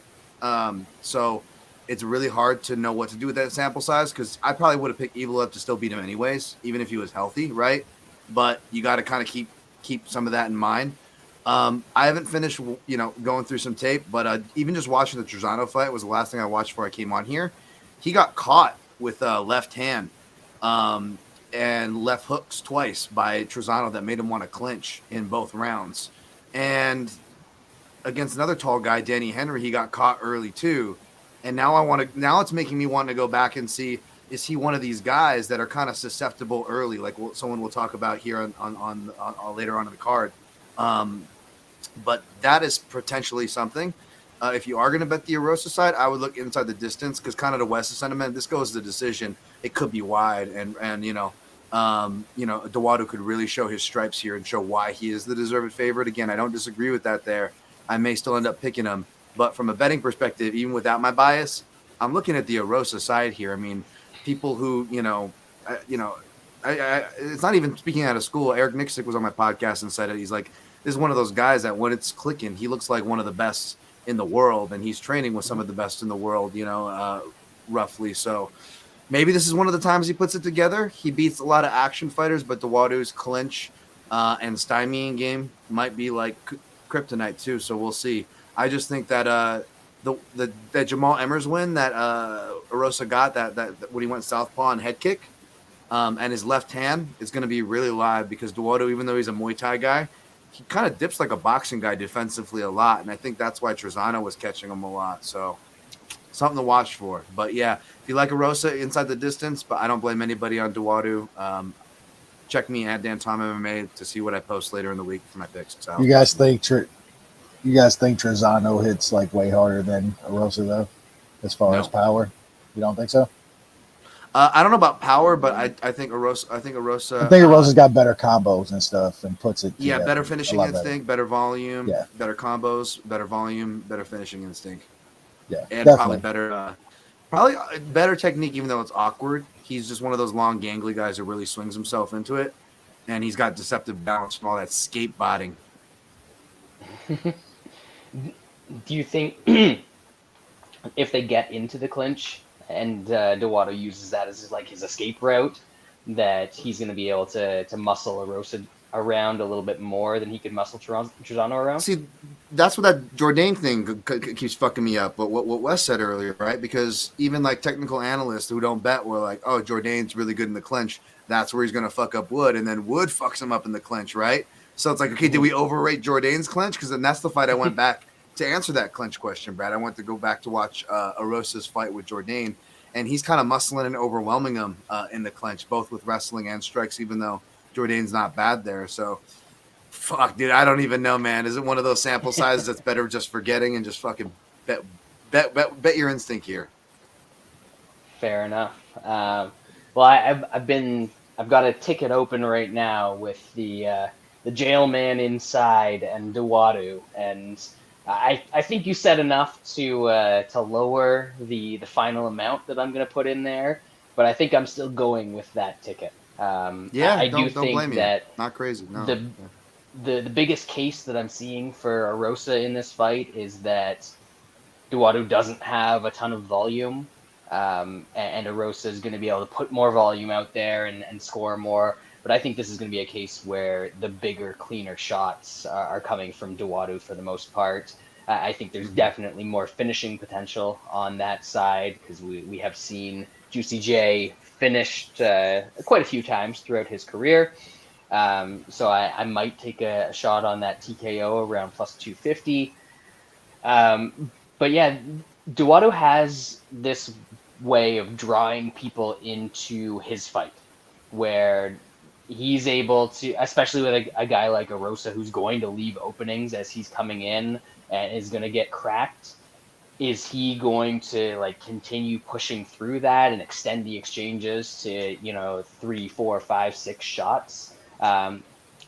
So it's really hard to know what to do with that sample size because I probably would have picked Evloev to still beat him anyways, even if he was healthy, right? But you got to kind of keep some of that in mind. I haven't finished, going through some tape, but even just watching the Trezano fight was the last thing I watched before I came on here. He got caught with left hand and left hooks twice by Trezano that made him want to clinch in both rounds. And against another tall guy, Danny Henry, he got caught early too. And now it's making me want to go back and see, is he one of these guys that are kind of susceptible early, like someone we'll talk about here on later on in the card. But that is potentially something. If you are going to bet the Arosa side, I would look inside the distance because kind of the West sentiment. This goes to the decision. It could be wide, and Duadu could really show his stripes here and show why he is the deserved favorite. Again, I don't disagree with that. There, I may still end up picking him, but from a betting perspective, even without my bias, I'm looking at the Arosa side here. I mean, people who it's not even speaking out of school. Eric Nixick was on my podcast and said it. He's like, this is one of those guys that when it's clicking, he looks like one of the best in the world, and he's training with some of the best in the world, roughly. So maybe this is one of the times he puts it together. He beats a lot of action fighters, but Duadu's clinch and stymieing game might be like kryptonite too. So we'll see. I just think that that Jamal Emmers win that Arosa got that when he went southpaw and head kick and his left hand is going to be really live because Duadu, even though he's a Muay Thai guy, he kind of dips like a boxing guy defensively a lot, and I think that's why Trezano was catching him a lot. So something to watch for. But yeah, if you like Arosa inside the distance, but I don't blame anybody on Duadu. Check me at Dan Tom MMA to see what I post later in the week for my picks. So You guys think Trezano hits like way harder than Arosa though, as far as power? You don't think so? I don't know about power, but I think Arosa. I think Arosa's got better combos and stuff and puts it. Yeah, better finishing instinct, better volume, yeah, better combos, better volume, better finishing instinct. Yeah, and definitely. probably better technique, even though it's awkward. He's just one of those long, gangly guys who really swings himself into it, and he's got deceptive balance from all that skateboarding. Do you think if they get into the clinch and Duadu uses that as like his escape route, that he's going to be able to muscle Arosa around a little bit more than he could muscle Trezano around? See, that's what that Jourdain thing keeps fucking me up. But what Wes said earlier, right? Because even like technical analysts who don't bet were like, oh, Jourdain's really good in the clinch. That's where he's going to fuck up Wood. And then Wood fucks him up in the clinch, right? So it's like, okay, did we overrate Jourdain's clinch? Because then that's the fight I went back to answer that clinch question, Brad. I went to go back to watch Arosa's fight with Jourdain. And he's kind of muscling and overwhelming him in the clinch, both with wrestling and strikes, even though Jourdain's not bad there. So, fuck, dude, I don't even know, man. Is it one of those sample sizes that's better just forgetting and just fucking bet your instinct here? Fair enough. Well, I've got a ticket open right now with the Jailman inside and Duadu, and I think you said enough to lower the final amount that I'm going to put in there, but I think I'm still going with that ticket. I do think that not crazy. No. The biggest case that I'm seeing for Arosa in this fight is that Duadu doesn't have a ton of volume. and Erosa is going to be able to put more volume out there and score more. But I think this is going to be a case where the bigger, cleaner shots are coming from Duwadu for the most part. I think there's definitely more finishing potential on that side because we have seen Juicy J finished quite a few times throughout his career. So I might take a shot on that TKO around plus 250. But yeah, Duwadu has this way of drawing people into his fight where he's able to, especially with a guy like Erosa who's going to leave openings as he's coming in and is going to get cracked. Is he going to like continue pushing through that and extend the exchanges to 3, 4, 5, 6 shots,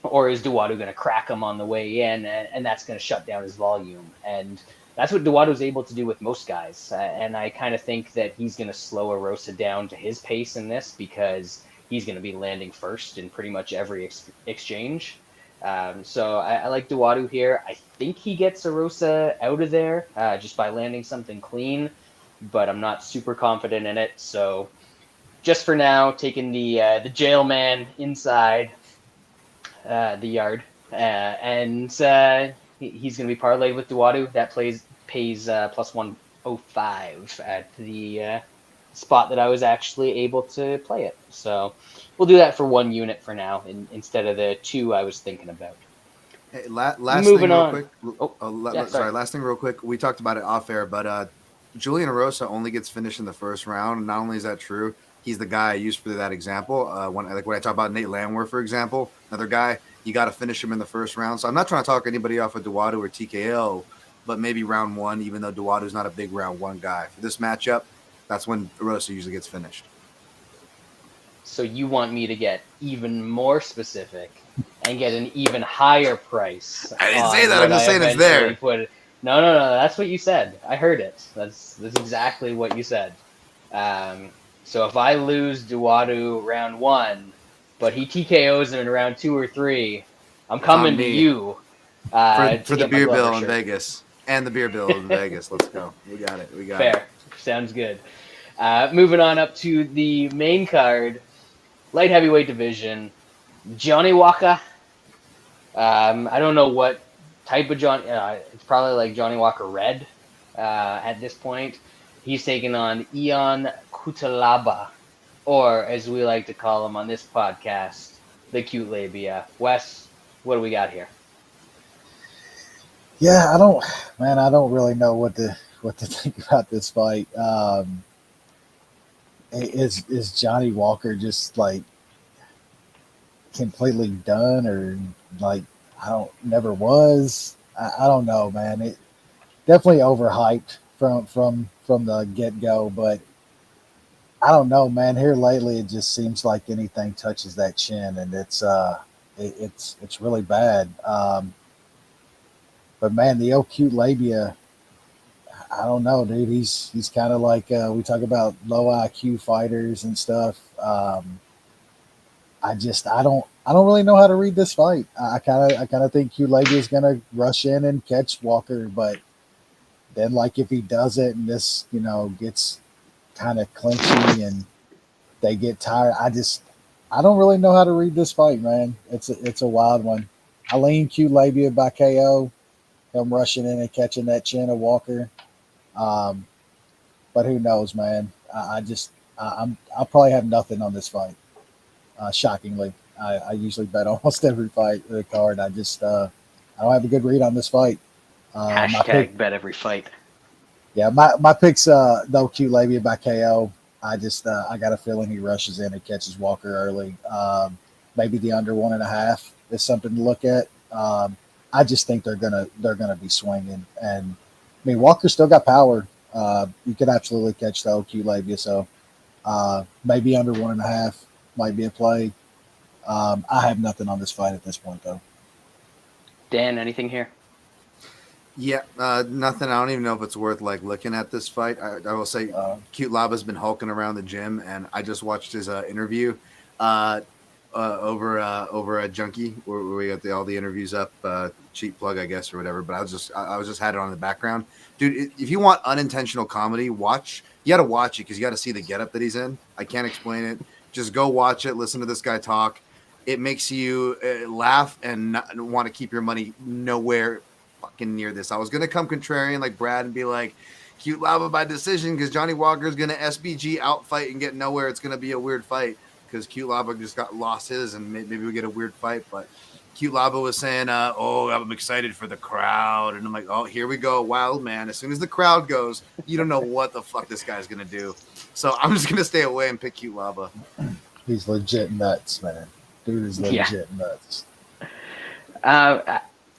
or is Duwadu going to crack him on the way in and that's going to shut down his volume? And that's what Duwadu's able to do with most guys, and I kind of think that he's going to slow Erosa down to his pace in this because he's going to be landing first in pretty much every exchange. So I like Duwadu here. I think he gets Erosa out of there just by landing something clean, but I'm not super confident in it. So just for now, taking the jailman inside the yard, and he's going to be parlayed with Duwadu. That pays plus 105 at the spot that I was actually able to play it. So we'll do that for 1 unit for now instead of the 2 I was thinking about. Hey, last Moving thing real on. quick. Yeah, sorry, last thing real quick. We talked about it off air, but Julian Erosa only gets finished in the first round. Not only is that true, he's the guy I used for that example. When I talk about Nate Landwehr, for example, another guy, you got to finish him in the first round. So I'm not trying to talk anybody off of Duwadu or TKO, but maybe round 1, even though Duwadu's not a big round 1 guy. For this matchup, that's when Erosa usually gets finished. So you want me to get even more specific and get an even higher price? I didn't say that. I'm just saying it's there. No. That's what you said. I heard it. That's exactly what you said. So if I lose Duwadu round 1, but he TKOs him in round 2 or 3, I'm coming to you for the beer bill in Vegas and the beer bill in Vegas. Let's go. We got it. Fair. Sounds good. Moving on up to the main card, light heavyweight division, Johnny Walker. I don't know what type of Johnny. It's probably like Johnny Walker Red at this point. He's taking on Ion Cutelaba, or as we like to call him on this podcast, the cute labia. Wes, what do we got here? Yeah, I don't really know what to think about this fight. Is Johnny Walker just like completely done, or like never was? I don't know, man. It definitely overhyped from the get go, but I don't know, man. Here lately, it just seems like anything touches that chin, and it's really bad. But man, the old cute labia, I don't know, dude. He's kind of like we talk about low IQ fighters and stuff. I don't really know how to read this fight. I kind of think Labia is gonna rush in and catch Walker, but then like if he does it and this gets kind of clinchy and they get tired, I don't really know how to read this fight, man. It's a wild one. I lean Labia by KO. Him rushing in and catching that chin of Walker. But who knows, man? I'll probably have nothing on this fight. Shockingly, I usually bet almost every fight of the card. I don't have a good read on this fight. Hashtag bet every fight. Yeah, my pick's no Q Labia by KO. I got a feeling he rushes in and catches Walker early. Maybe the under 1.5 is something to look at. I just think they're gonna be swinging, and I mean Walker still got power. You could absolutely catch the OQ Labia, so maybe under 1.5 might be a play. I have nothing on this fight at this point, though. Dan, anything here? Yeah, nothing. I don't even know if it's worth like looking at this fight. I will say, Cute Laba's been hulking around the gym, and I just watched his interview over at Junkie, where we got all the interviews up. Cheap plug, I guess, or whatever. But I was just had it on in the background, dude. If you want unintentional comedy, watch you got to watch it because you got to see the getup that he's in. I can't explain it. Just go watch it. Listen to this guy talk. It makes you laugh and not want to keep your money nowhere fucking near this. I was gonna come contrarian like Brad and be like, cute lava by decision because Johnny Walker's gonna SBG outfight and get nowhere. It's gonna be a weird fight because cute lava just got lost his and maybe we get a weird fight. But cute lava was saying, "Oh, I'm excited for the crowd," and I'm like, "Oh, here we go, wild man." As soon as the crowd goes, you don't know what the fuck this guy's gonna do. So I'm just gonna stay away and pick cute lava. He's legit nuts, man. Dude is legit nuts.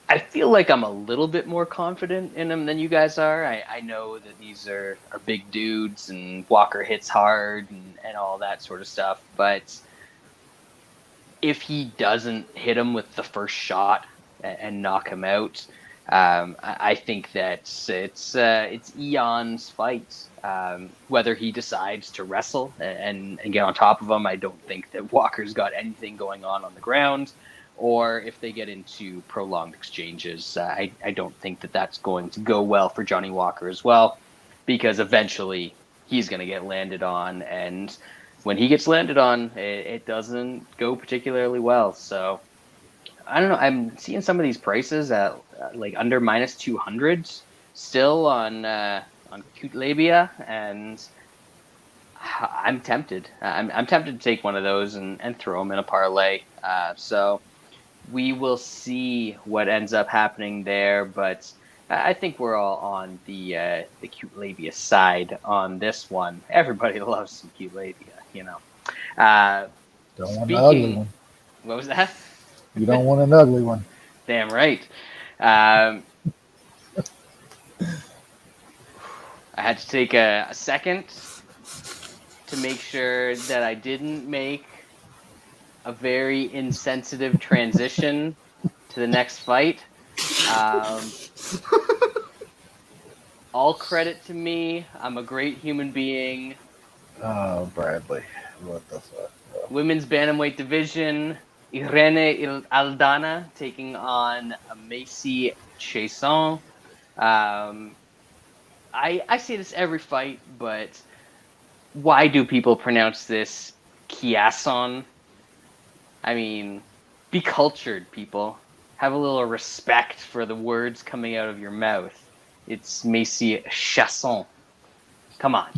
I feel like I'm a little bit more confident in him than you guys are. I know that these are big dudes and Walker hits hard and all that sort of stuff. But if he doesn't hit him with the first shot and knock him out, I think that it's Eon's fight. Whether he decides to wrestle and get on top of him, I don't think that Walker's got anything going on the ground. Or if they get into prolonged exchanges, I don't think that that's going to go well for Johnny Walker as well, because eventually he's going to get landed on. And when he gets landed on, it doesn't go particularly well. So I don't know. I'm seeing some of these prices at like under minus 200 still on cute labia, and I'm tempted. I'm tempted to take one of those and throw them in a parlay. So we will see what ends up happening there, but I think we're all on the cute labia side on this one. Everybody loves some cute labia, you know. Don't want an ugly one. What was that? You don't want an ugly one. Damn right. I had to take a second to make sure that I didn't make a very insensitive transition to the next fight. All credit to me. I'm a great human being. Oh, Bradley. What the fuck, bro? Women's bantamweight division. Irene Aldana taking on Macy Chiasson. I say this every fight, but why do people pronounce this Chiasson? I mean, be cultured, people. Have a little respect for the words coming out of your mouth. It's Macy Chiasson. Come on.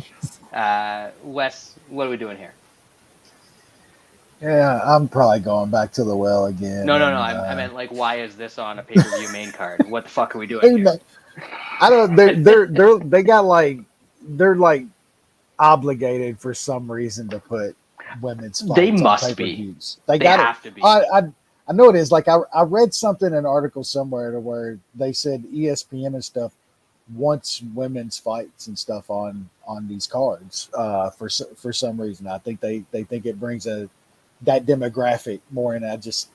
Wes, what are we doing here? Yeah, I'm probably going back to the well again. No. I meant like, why is this on a pay-per-view main card? What the fuck are we doing here? I don't. They're like obligated for some reason to put women's fights They on must pay-per-views. be. They have to be. I know it is. Like I read something in an article somewhere to where they said ESPN and stuff wants women's fights and stuff on these cards for some reason. I think they think it brings that demographic more, and I just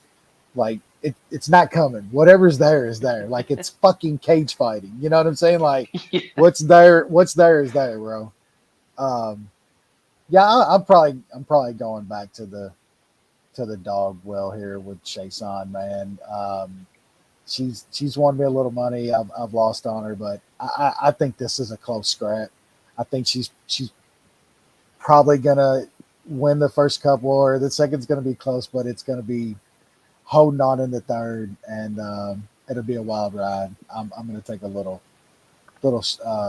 like it's not coming. Whatever's there is there. Like it's fucking cage fighting. You know what I'm saying? Like Yeah. what's there is there, bro. Yeah, I'm probably going back to the dog well here with Chiasson, man. She's won me a little money. I've lost on her, but I think this is a close scrap. I think she's probably gonna win the first couple, or the second's gonna be close, but it's gonna be holding on in the third, and it'll be a wild ride. I'm gonna take a little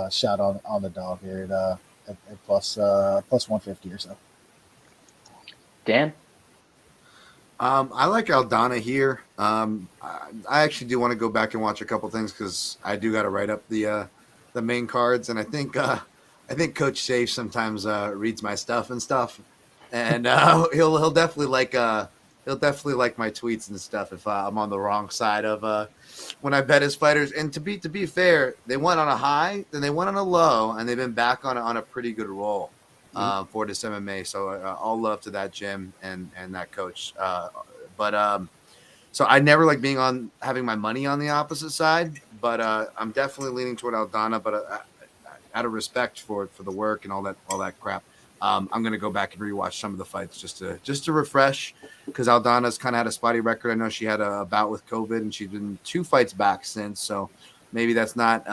shot on the dog here at plus 150 or so. Dan? I like Aldana here. I actually do want to go back and watch a couple things because I do got to write up the main cards, and I think Coach Safe sometimes reads my stuff, and he'll definitely like my tweets and stuff if I'm on the wrong side of when I bet his fighters. And to be fair, they went on a high, then they went on a low, and they've been back on a pretty good roll. For this MMA, so all love to that gym and that coach. So I never like having my money on the opposite side, but I'm definitely leaning toward Aldana. But out of respect for the work and all that crap, I'm gonna go back and rewatch some of the fights just to refresh, because Aldana's kind of had a spotty record. I know she had a bout with COVID, and she's been 2 fights back since, so maybe that's not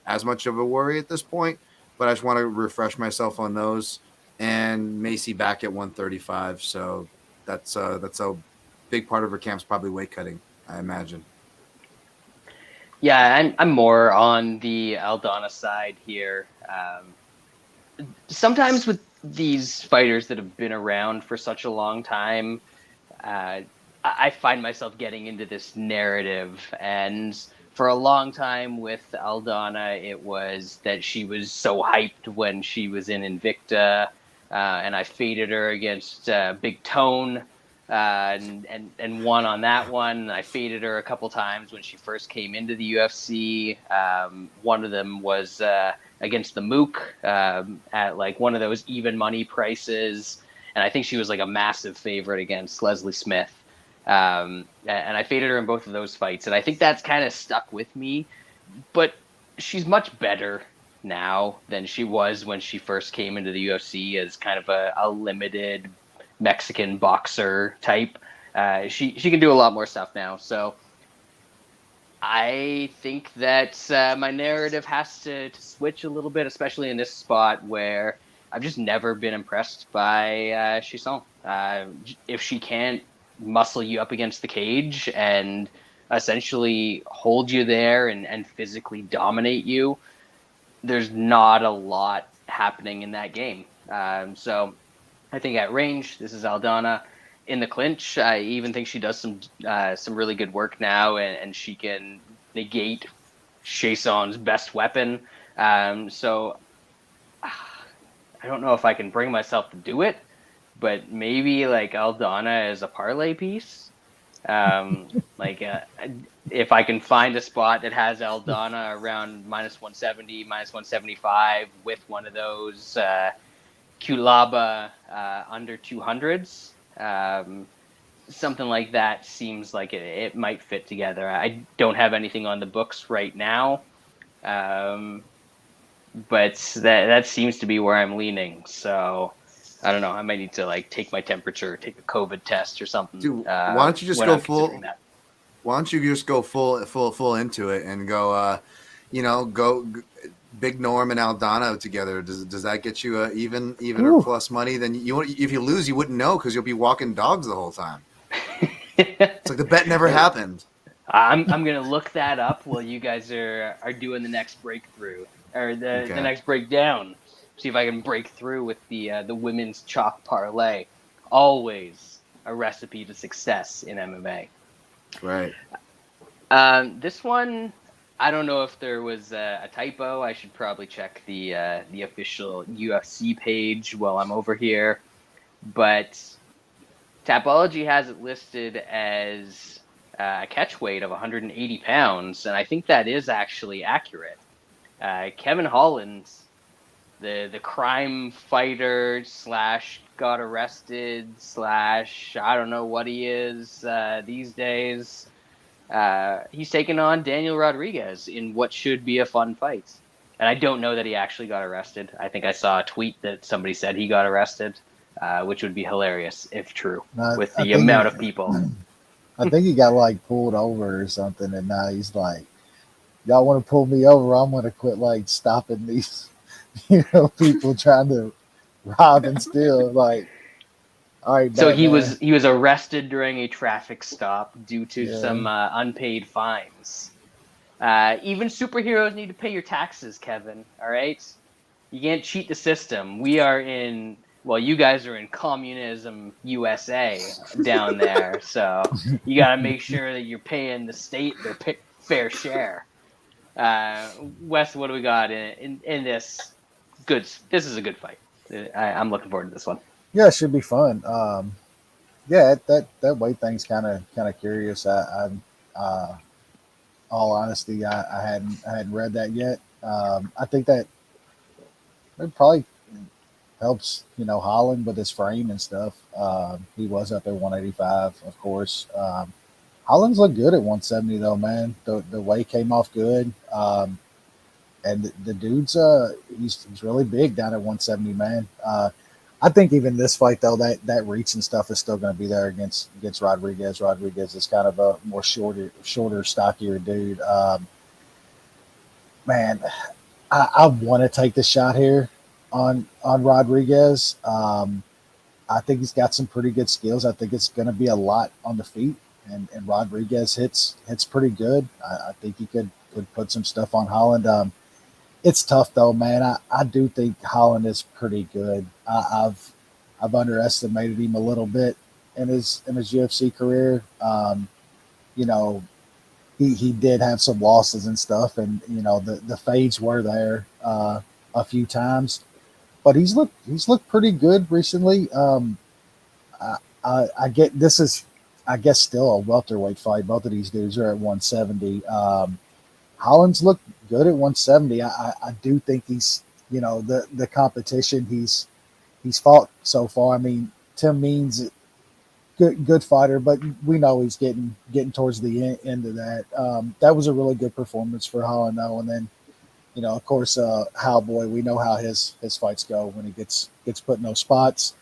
as much of a worry at this point. but I just want to refresh myself on those. And Macy back at 135, so that's a big part of her camp's probably weight cutting, I imagine. Yeah, I'm more on the Aldana side here. Sometimes with these fighters that have been around for such a long time, I find myself getting into this narrative. And for a long time with Aldana, it was that she was so hyped when she was in Invicta, and I faded her against Big Tone. And won on that one. I faded her a couple times when she first came into the UFC. One of them was against the Mook at like one of those even money prices, and I think she was like a massive favorite against Leslie Smith. And I faded her in both of those fights, and I think that's kind of stuck with me. But she's much better now than she was when she first came into the UFC as kind of a limited Mexican boxer type. She can do a lot more stuff now. So I think that my narrative has to switch a little bit, especially in this spot where I've just never been impressed by Chisson. If she can't muscle you up against the cage and essentially hold you there and physically dominate you, there's not a lot happening in that game. So I think at range, this is Aldana. In the clinch, I even think she does some really good work now, and she can negate Chasson's best weapon. So I don't know if I can bring myself to do it, but maybe like Aldana as a parlay piece. If I can find a spot that has Aldana around minus 170, minus 175 with one of those Kulaba under 200s. Something like that seems like it might fit together. I don't have anything on the books right now, but that seems to be where I'm leaning. So I don't know. I might need to like take my temperature, take a COVID test or something. Dude, why don't you just go full? Why don't you just go full into it and go? Go Big Norm and Aldana together. Does that get you even or plus money? Then if you lose, you wouldn't know because you'll be walking dogs the whole time. It's like the bet never happened. I'm gonna look that up while you guys are doing the next breakthrough or the next breakdown. See if I can break through with the women's chalk parlay. Always a recipe to success in MMA. Right. This one, I don't know if there was a typo. I should probably check the official UFC page while I'm over here. But Tapology has it listed as a catch weight of 180 pounds, and I think that is actually accurate. Kevin Holland, the crime fighter / got arrested / I don't know what he is these days. He's taken on Daniel Rodriguez in what should be a fun fight. And I don't know that he actually got arrested. I think I saw a tweet that somebody said he got arrested, which would be hilarious if true, with the amount of people. I think he got like pulled over or something, and now he's like, y'all want to pull me over? I'm going to quit like stopping these, people trying to rob and steal. Like, all right. So he was arrested during a traffic stop due to some unpaid fines. Even superheroes need to pay your taxes, Kevin. All right, you can't cheat the system. We are in. Well, you guys are in communism USA down there, so you got to make sure that you're paying the state their fair share. Wes, what do we got in this? Good. This is a good fight. I'm looking forward to this one. Yeah, it should be fun. That weight thing's kind of curious. I all honesty, I hadn't read that yet. I think that it probably helps, Holland with his frame and stuff. He was up at 185, of course. Holland's looked good at 170 though, man. The weight came off good. And the dude's he's really big down at 170, man. I think even this fight though, that reach and stuff is still going to be there against Rodriguez. Rodriguez is kind of a more shorter, stockier dude. Man, I want to take the shot here on Rodriguez. I think he's got some pretty good skills. I think it's going to be a lot on the feet, and Rodriguez hits pretty good. I think he could put some stuff on Holland. It's tough though, man. I do think Holland is pretty good. I've underestimated him a little bit in his UFC career. You know, he did have some losses and stuff, and you know the fades were there a few times, but he's looked pretty good recently. I get this is I guess still a welterweight fight. Both of these dudes are at 170. Holland's looked good at 170. I do think he's the competition he's fought so far. I mean, Tim Means good fighter, but we know he's getting towards the end of that. That was a really good performance for Holland though, and then of course Howboy. We know how his fights go when he gets put in those spots.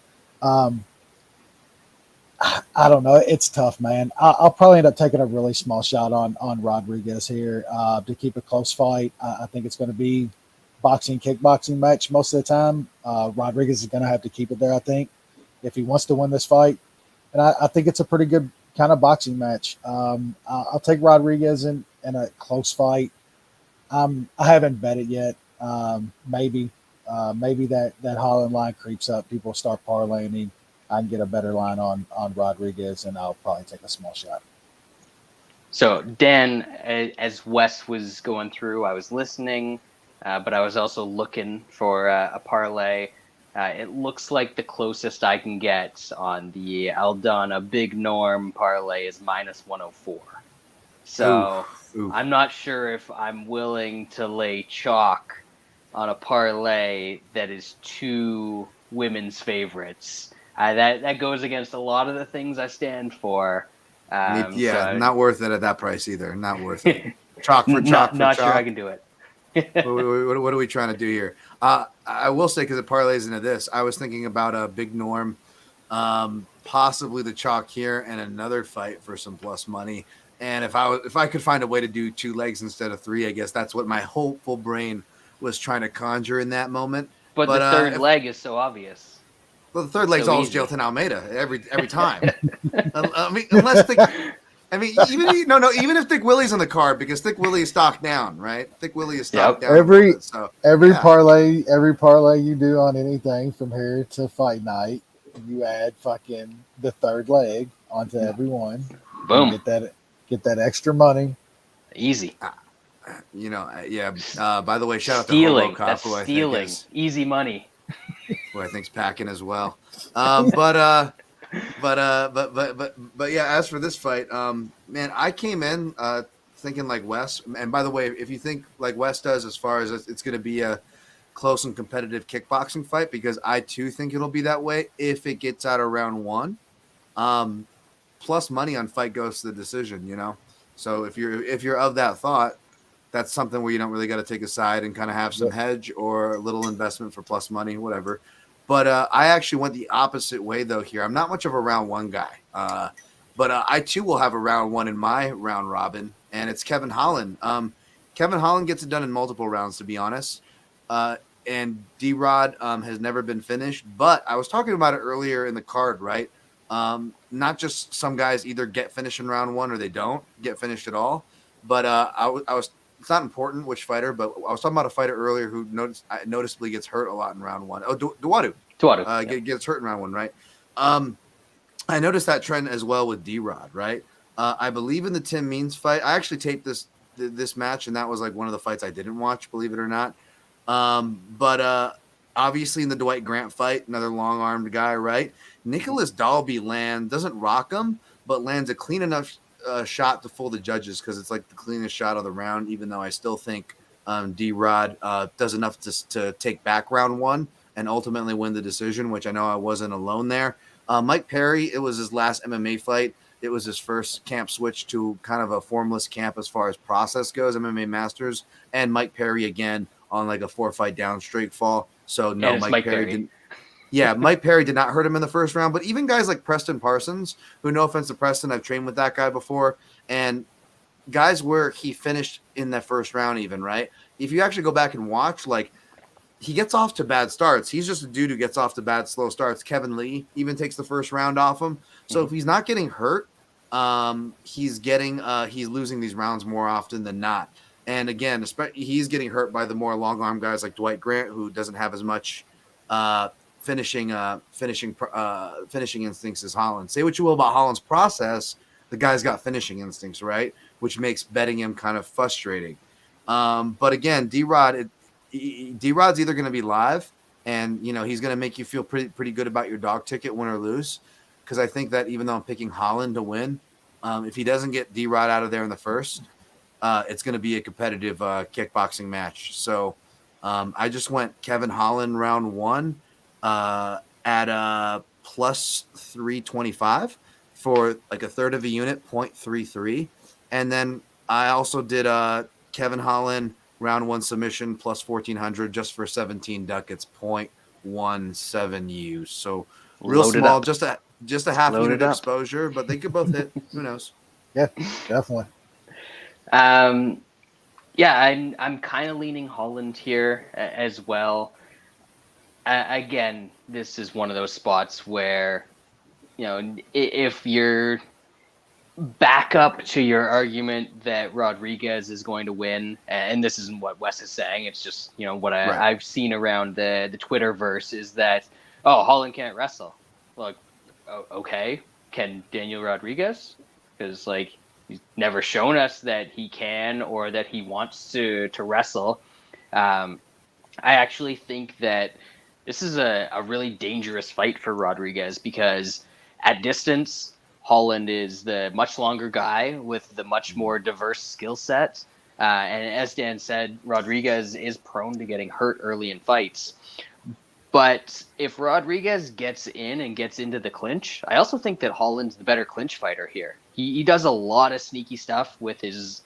I don't know. It's tough, man. I'll probably end up taking a really small shot on Rodriguez here to keep a close fight. I think it's going to be kickboxing match most of the time. Rodriguez is going to have to keep it there, I think, if he wants to win this fight. And I think it's a pretty good kind of boxing match. I'll take Rodriguez in a close fight. I haven't bet it yet. Maybe that Holland line creeps up. People start parlaying him. I can get a better line on Rodriguez, and I'll probably take a small shot. So, Dan, as Wes was going through, I was listening, but I was also looking for a parlay. It looks like the closest I can get on the Aldana Big Norm parlay is -104. So, Ooh. I'm not sure if I'm willing to lay chalk on a parlay that is two women's favorites. That goes against a lot of the things I stand for. Not worth it at that price either. Not worth it. Chalk for chalk. Not sure I can do it. What are we trying to do here? I will say, because it parlays into this, I was thinking about a Big Norm, possibly the chalk here, and another fight for some plus money. And if I could find a way to do 2 legs instead of 3, I guess that's what my hopeful brain was trying to conjure in that moment. But the third leg is so obvious. Well, the third leg's so always easy. Jailton Almeida every time. I mean, even if Thick Willie's on the card, because Thick Willie is stocked down, right? Thick Willie is stocked down. Every parlay you do on anything from here to fight night, you add fucking the third leg onto every one. Boom. Get that extra money. Easy. By the way, shout out to Stealing. RoboCop, That's who I stealing. think Easy money. who I think's packing as well. But yeah, as for this fight, man, I came in thinking like Wes. And by the way, if you think like Wes does, as far as it's going to be a close and competitive kickboxing fight, because I too think it'll be that way if it gets out of round 1. Plus money on fight goes to the decision, So if you're of that thought, that's something where you don't really got to take a side and kind of have some hedge or a little investment for plus money, whatever. But I actually went the opposite way, though, here. I'm not much of a round 1 guy. But I, too, will have a round 1 in my round robin, and it's Kevin Holland. Kevin Holland gets it done in multiple rounds, to be honest. And D-Rod has never been finished. But I was talking about it earlier in the card, right? Not just some guys either get finished in round 1 or they don't get finished at all. But I was – it's not important which fighter, but I was talking about a fighter earlier who noticeably gets hurt a lot in round 1. Oh, Duwadu. Gets hurt in round 1, right? I noticed that trend as well with D-Rod, right? I believe in the Tim Means fight. I actually taped this match, and that was like one of the fights I didn't watch, believe it or not. But obviously in the Dwight Grant fight, another long-armed guy, right? Nicholas Dalby doesn't rock him, but lands a clean enough shot to fool the judges, because it's like the cleanest shot of the round, even though I still think D-Rod does enough to take back round 1 and ultimately win the decision, which I know I wasn't alone there. Mike Perry, it was his last MMA fight. It was his first camp switch to kind of a formless camp as far as process goes, MMA Masters, and Mike Perry again on like a 4-fight down straight fall. So no, Mike Perry didn't. Yeah, Mike Perry did not hurt him in the first round, but even guys like Preston Parsons, who, no offense to Preston, I've trained with that guy before, and guys where he finished in that first round, even, right? If you actually go back and watch, like, he gets off to bad starts. He's just a dude who gets off to bad, slow starts. Kevin Lee even takes the first round off him. So if he's not getting hurt, he's losing these rounds more often than not. And again, he's getting hurt by the more long arm guys like Dwight Grant, who doesn't have as much finishing instincts as Holland. Say what you will about Holland's process, the guy's got finishing instincts, right? Which makes betting him kind of frustrating. But again, D-Rod's either going to be live, and he's going to make you feel pretty good about your dog ticket, win or lose. Because I think that even though I'm picking Holland to win, if he doesn't get D-Rod out of there in the first, it's going to be a competitive kickboxing match. So I just went Kevin Holland round 1 at plus 325 for like a third of a unit, 0.33. And then I also did Kevin Holland round 1 submission plus 1400 just for 17 ducats, 0.17 U. So real Load it small, up. just a half Load unit it up. exposure, but they could both hit. Who knows? Yeah, definitely. Yeah, I'm kind of leaning Holland here as well. Again, this is one of those spots where, if you're back up to your argument that Rodriguez is going to win, and this isn't what Wes is saying, it's just, what I've seen around the Twitterverse is that, Holland can't wrestle. Like, okay, can Daniel Rodriguez? Because, like, he's never shown us that he can or that he wants to wrestle. I actually think that this is a really dangerous fight for Rodriguez because at distance, Holland is the much longer guy with the much more diverse skill set. And as Dan said, Rodriguez is prone to getting hurt early in fights. But if Rodriguez gets in and gets into the clinch, I also think that Holland's the better clinch fighter here. He does a lot of sneaky stuff with his,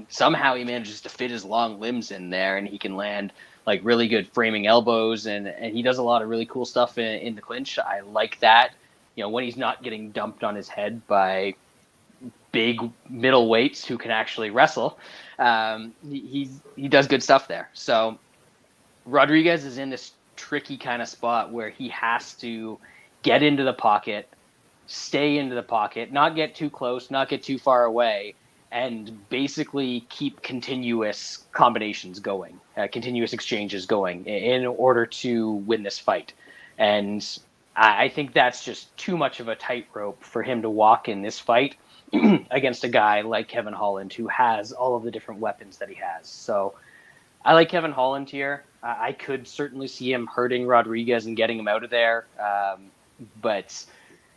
somehow he manages to fit his long limbs in there and he can land like really good framing elbows and he does a lot of really cool stuff in the clinch. I like that. When he's not getting dumped on his head by big middleweights who can actually wrestle, he does good stuff there. So Rodriguez is in this tricky kind of spot where he has to get into the pocket, stay into the pocket, not get too close, not get too far away, and basically keep continuous combinations going, continuous exchanges going in order to win this fight. And I think that's just too much of a tightrope for him to walk in this fight against a guy like Kevin Holland who has all of the different weapons that he has. So I like Kevin Holland here. I could certainly see him hurting Rodriguez and getting him out of there. But,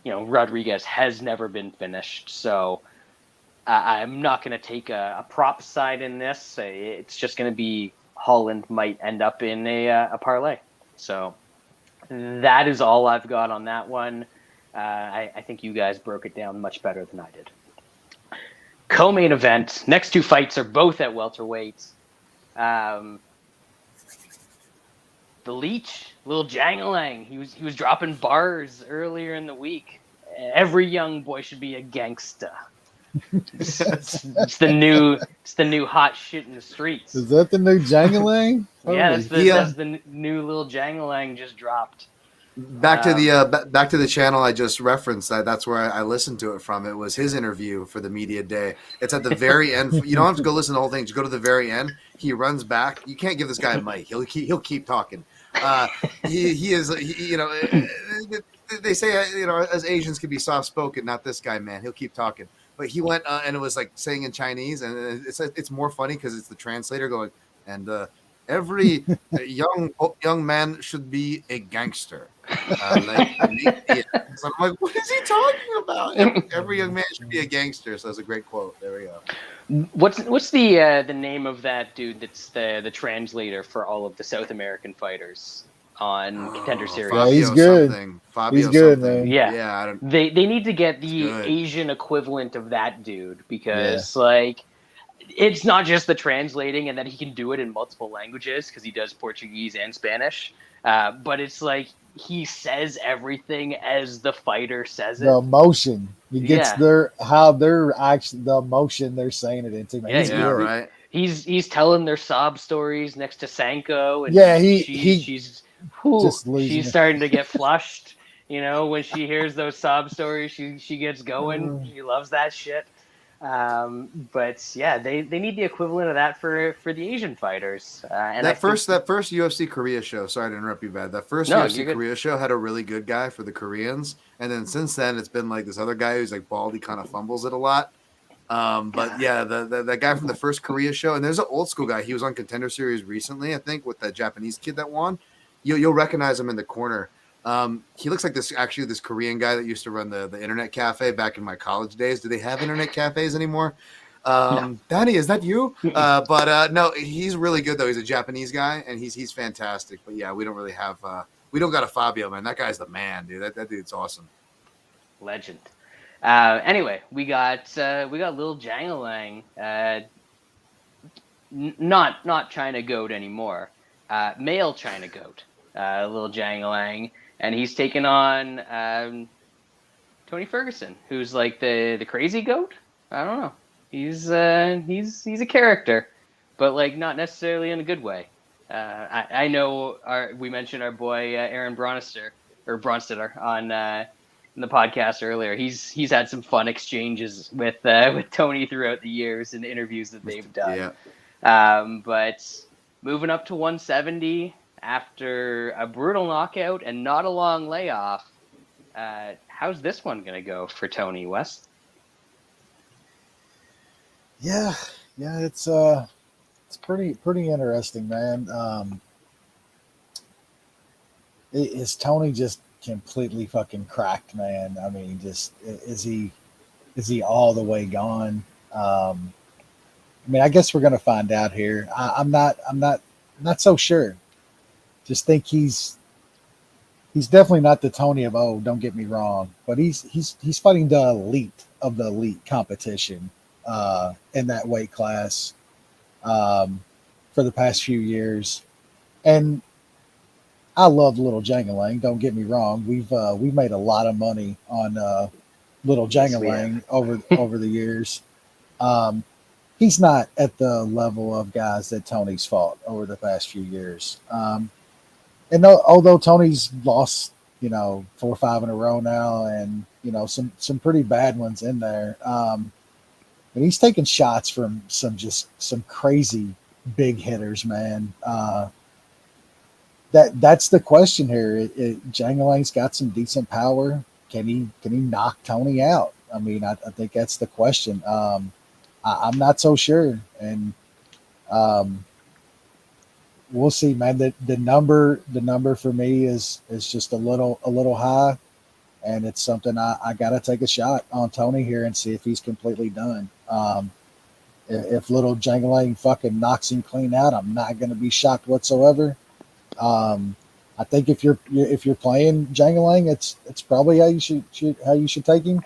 Rodriguez has never been finished. So I'm not going to take a prop side in this. It's just going to be Holland might end up in a parlay. So that is all I've got on that one. I think you guys broke it down much better than I did. Co-main event. Next two fights are both at welterweight. The Leech, Lil Jangalang, he was dropping bars earlier in the week. Every young boy should be a gangsta. It's the new hot shit in the streets. Is that the new Jangalang? Yeah, that's the new Lil Jangalang just dropped. Back to the channel I just referenced. That's where I listened to it from. It was his interview for the media day. It's at the very end. You don't have to go listen to the whole thing. Just go to the very end. He runs back. You can't give this guy a mic. He'll keep talking. He is. They say as Asians can be soft spoken. Not this guy, man. He'll keep talking. But he went and it was like saying in Chinese, and it's more funny because it's the translator going and. Every young man should be a gangster. Like Nate Diaz. So I'm like, what is he talking about? Every young man should be a gangster. So that's a great quote. There we go. What's the name of that dude that's the translator for all of the South American fighters on Contender Series? Yeah, he's good. Fabio he's good, something. man. Yeah. I don't. They need to get the Asian equivalent of that dude because it's not just the translating and that he can do it in multiple languages because he does Portuguese and Spanish. But it's like he says everything as the fighter says The it. emotion. He gets Yeah. the emotion they're saying it into. Man, Yeah, he's Yeah, good. right. he's telling their sob stories next to Sanko, and Yeah, she's losing she's it. starting to get flushed. When she hears those sob stories, she gets going. She loves that shit. But yeah, they need the equivalent of that for the Asian fighters. And I think That first UFC Korea show. Sorry to interrupt you, bad. That first no, UFC you're good. Korea show had a really good guy for the Koreans, and then since then it's been like this other guy who's like bald. He kind of fumbles it a lot. But yeah, the guy from the first Korea show, and there's an old school guy. He was on Contender Series recently, I think, with that Japanese kid that won. You'll recognize him in the corner. He looks like this Korean guy that used to run the internet cafe back in my college days. Do they have internet cafes anymore? No. Danny, is that you? But no, he's really good though. He's a Japanese guy, and he's fantastic. But yeah, we don't really have we don't got a Fabio, man. That guy's the man, dude. That dude's awesome. Legend. Anyway, we got Lil Jangalang, not China Goat anymore, male China Goat, Lil Jangalang, and he's taken on Tony Ferguson, who's like the crazy goat. I don't know. He's a character, but like not necessarily in a good way. I know we mentioned our boy Aaron Bronstetter on in the podcast earlier. He's had some fun exchanges with Tony throughout the years and interviews that they've done. Yeah. But moving up to 170 after a brutal knockout and not a long layoff. How's this one going to go for Tony West? Yeah, it's pretty interesting, man. Is Tony just completely fucking cracked, man? I mean, just is he all the way gone? I mean, I guess we're gonna find out here. I'm not so sure. Just think he's definitely not the Tony of old. Don't get me wrong, but he's fighting the elite of the elite competition in that weight class for the past few years, and I love Little Jangalang. Don't get me wrong. We've made a lot of money on Little Jangalang over the years. He's not at the level of guys that Tony's fought over the past few years. And although Tony's lost, 4 or 5 in a row now, and some pretty bad ones in there, and he's taking shots from some crazy big hitters, man. That's the question here. Jangalang's got some decent power. Can he knock Tony out? I mean, I think that's the question. I'm not so sure, and we'll see, man. The number for me is just a little high, and it's something I got to take a shot on Tony here and see if he's completely done. If Little Jangalang fucking knocks him clean out, I'm not going to be shocked whatsoever. I think if you're playing Jangalang, it's probably how you should take him,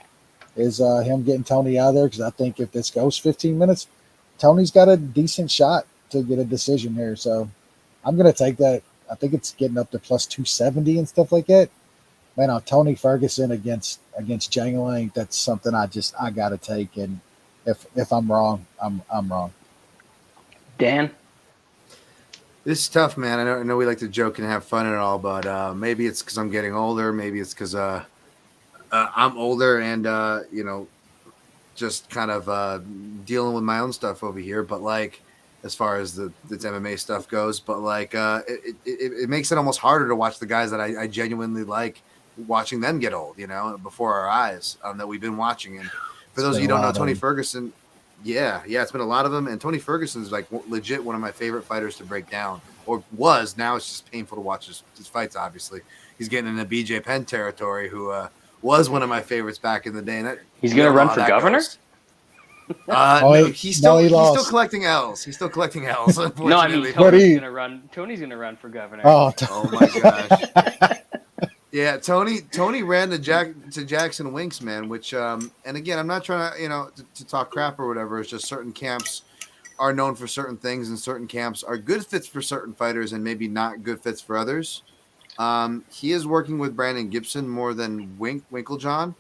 is him getting Tony out of there, because I think if this goes 15 minutes, Tony's got a decent shot to get a decision here. So I'm going to take that. I think it's getting up to plus 270 and stuff like that. Man, on Tony Ferguson against Jangalang, that's something I got to take. And if I'm wrong, I'm wrong. Dan? This is tough, man. I know we like to joke and have fun and all, but maybe it's because I'm getting older. Maybe it's because I'm older and just kind of dealing with my own stuff over here. But like, as far as the MMA stuff goes, but like it makes it almost harder to watch the guys that I genuinely like, watching them get old, before our eyes, that we've been watching. And for those of you who don't know, Tony Ferguson. Yeah, it's been a lot of them, and Tony Ferguson's like legit one of my favorite fighters to break down, or was. Now it's just painful to watch his fights. Obviously, he's getting into BJ Penn territory, who was one of my favorites back in the day. And he's going to run for governor. No, he's still collecting L's. He's still collecting L's. No, I mean Tony's going to run. Tony's going to run for governor. Oh my gosh. Yeah, Tony ran to Jackson Winks, man, which and again, I'm not trying to talk crap or whatever. It's just certain camps are known for certain things, and certain camps are good fits for certain fighters and maybe not good fits for others. He is working with Brandon Gibson more than Winklejohn,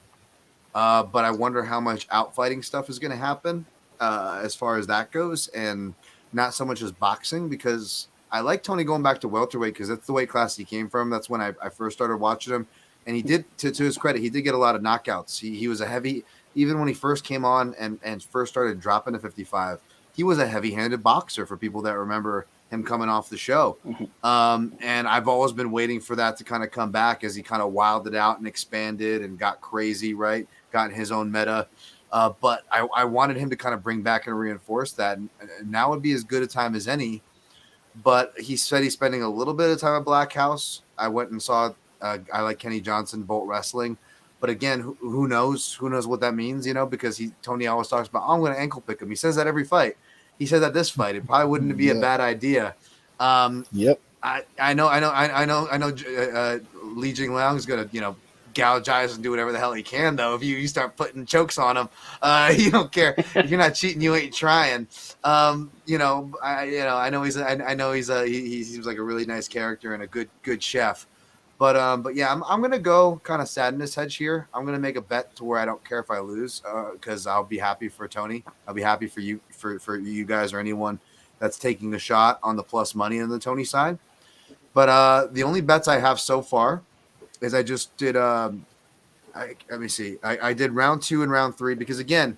but I wonder how much outfighting stuff is going to happen as far as that goes, and not so much as boxing, because I like Tony going back to welterweight because that's the weight class he came from. That's when I first started watching him, and he did, to his credit, he did get a lot of knockouts. He was a heavy, even when he first came on and first started dropping to 55, he was a heavy-handed boxer for people that remember him coming off the show. And I've always been waiting for that to kind of come back as he kind of wilded out and expanded and got crazy, right? Got in his own meta. But I wanted him to kind of bring back and reinforce that. And now would be as good a time as any. But he said he's spending a little bit of time at Black House. I went and saw I like Kenny Johnson Bolt Wrestling. But again, who knows? Who knows what that means, because Tony always talks about, I'm going to ankle pick him. He says that every fight. He said that this fight. It probably wouldn't be a bad idea. Yep. I know. Li Jingliang is going to, gouge eyes and do whatever the hell he can. Though, if you start putting chokes on him, you don't care. If you're not cheating, you ain't trying. I know he seems like a really nice character and a good chef. But yeah, I'm gonna go kind of sadness hedge here. I'm gonna make a bet to where I don't care if I lose, because I'll be happy for Tony. I'll be happy for you, for you guys or anyone that's taking a shot on the plus money on the Tony side. But the only bets I have so far is I just did. Let me see. I did round 2 and round 3 because, again,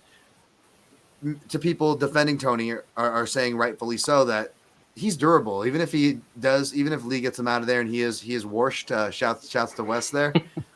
to people defending Tony are saying rightfully so that he's durable. Even if Lee gets him out of there and he is washed. Shouts to Wes there.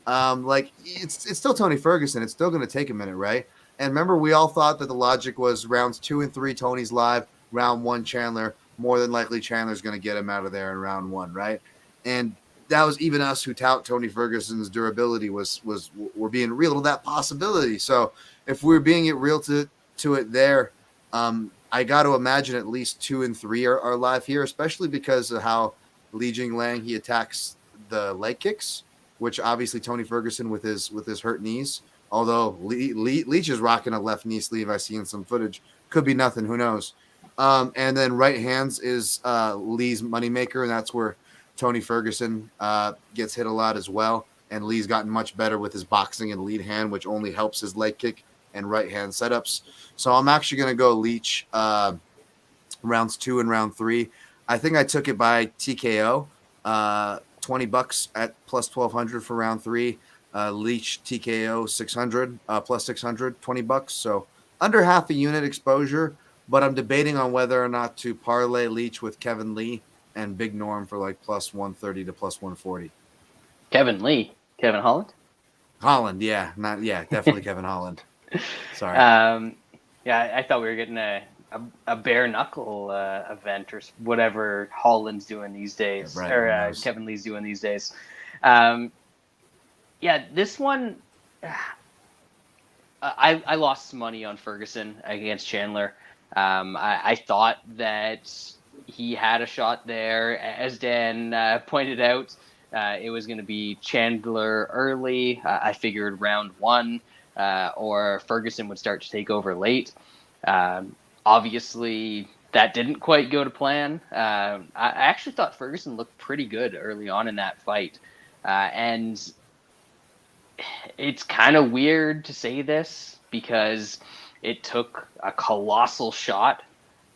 It's still Tony Ferguson. It's still going to take a minute, right? And remember, we all thought that the logic was rounds 2 and 3 Tony's live, round 1 Chandler. More than likely, Chandler's going to get him out of there in round 1, right? And that was even us who tout Tony Ferguson's durability we're being real to that possibility. So if we're being real to it there, I got to imagine at least 2 and 3 are live here, especially because of how Li Jingliang, he attacks the leg kicks, which obviously Tony Ferguson with his hurt knees. Although Leach is rocking a left knee sleeve, I've seen some footage. Could be nothing, who knows? And then right hands is Lee's moneymaker, and that's where Tony Ferguson gets hit a lot as well. And Lee's gotten much better with his boxing and lead hand, which only helps his leg kick and right hand setups. So I'm actually going to go Leach rounds 2 and round 3. I think I took it by TKO, $20 at plus 1,200 for round 3. Leach TKO 600 plus 600, $20. So under half a unit exposure, but I'm debating on whether or not to parlay Leach with Kevin Lee and Big Norm for like plus 130 to plus 140. Kevin Lee, Kevin Holland. Holland, definitely Kevin Holland. Sorry. I thought we were getting a bare knuckle event or whatever Holland's doing these days, or Kevin Lee's doing these days. This one, I lost some money on Ferguson against Chandler. I thought that he had a shot there. As Dan pointed out, it was going to be Chandler early. I figured round 1. Or Ferguson would start to take over late. Obviously, that didn't quite go to plan. I actually thought Ferguson looked pretty good early on in that fight. And it's kind of weird to say this because it took a colossal shot,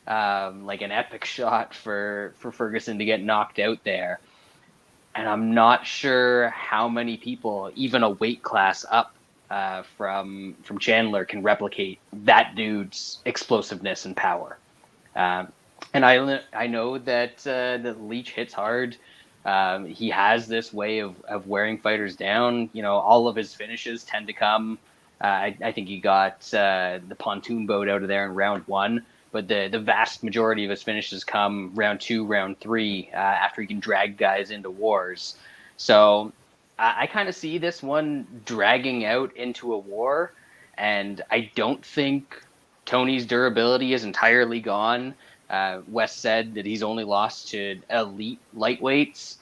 like an epic shot for Ferguson to get knocked out there. And I'm not sure how many people, even a weight class up, from Chandler, can replicate that dude's explosiveness and power. And I know that Leach hits hard. He has this way of wearing fighters down. All of his finishes tend to come. I think he got the pontoon boat out of there in round 1, but the vast majority of his finishes come round 2, round 3, after he can drag guys into wars. So I kind of see this one dragging out into a war, and I don't think Tony's durability is entirely gone. Wes said that he's only lost to elite lightweights,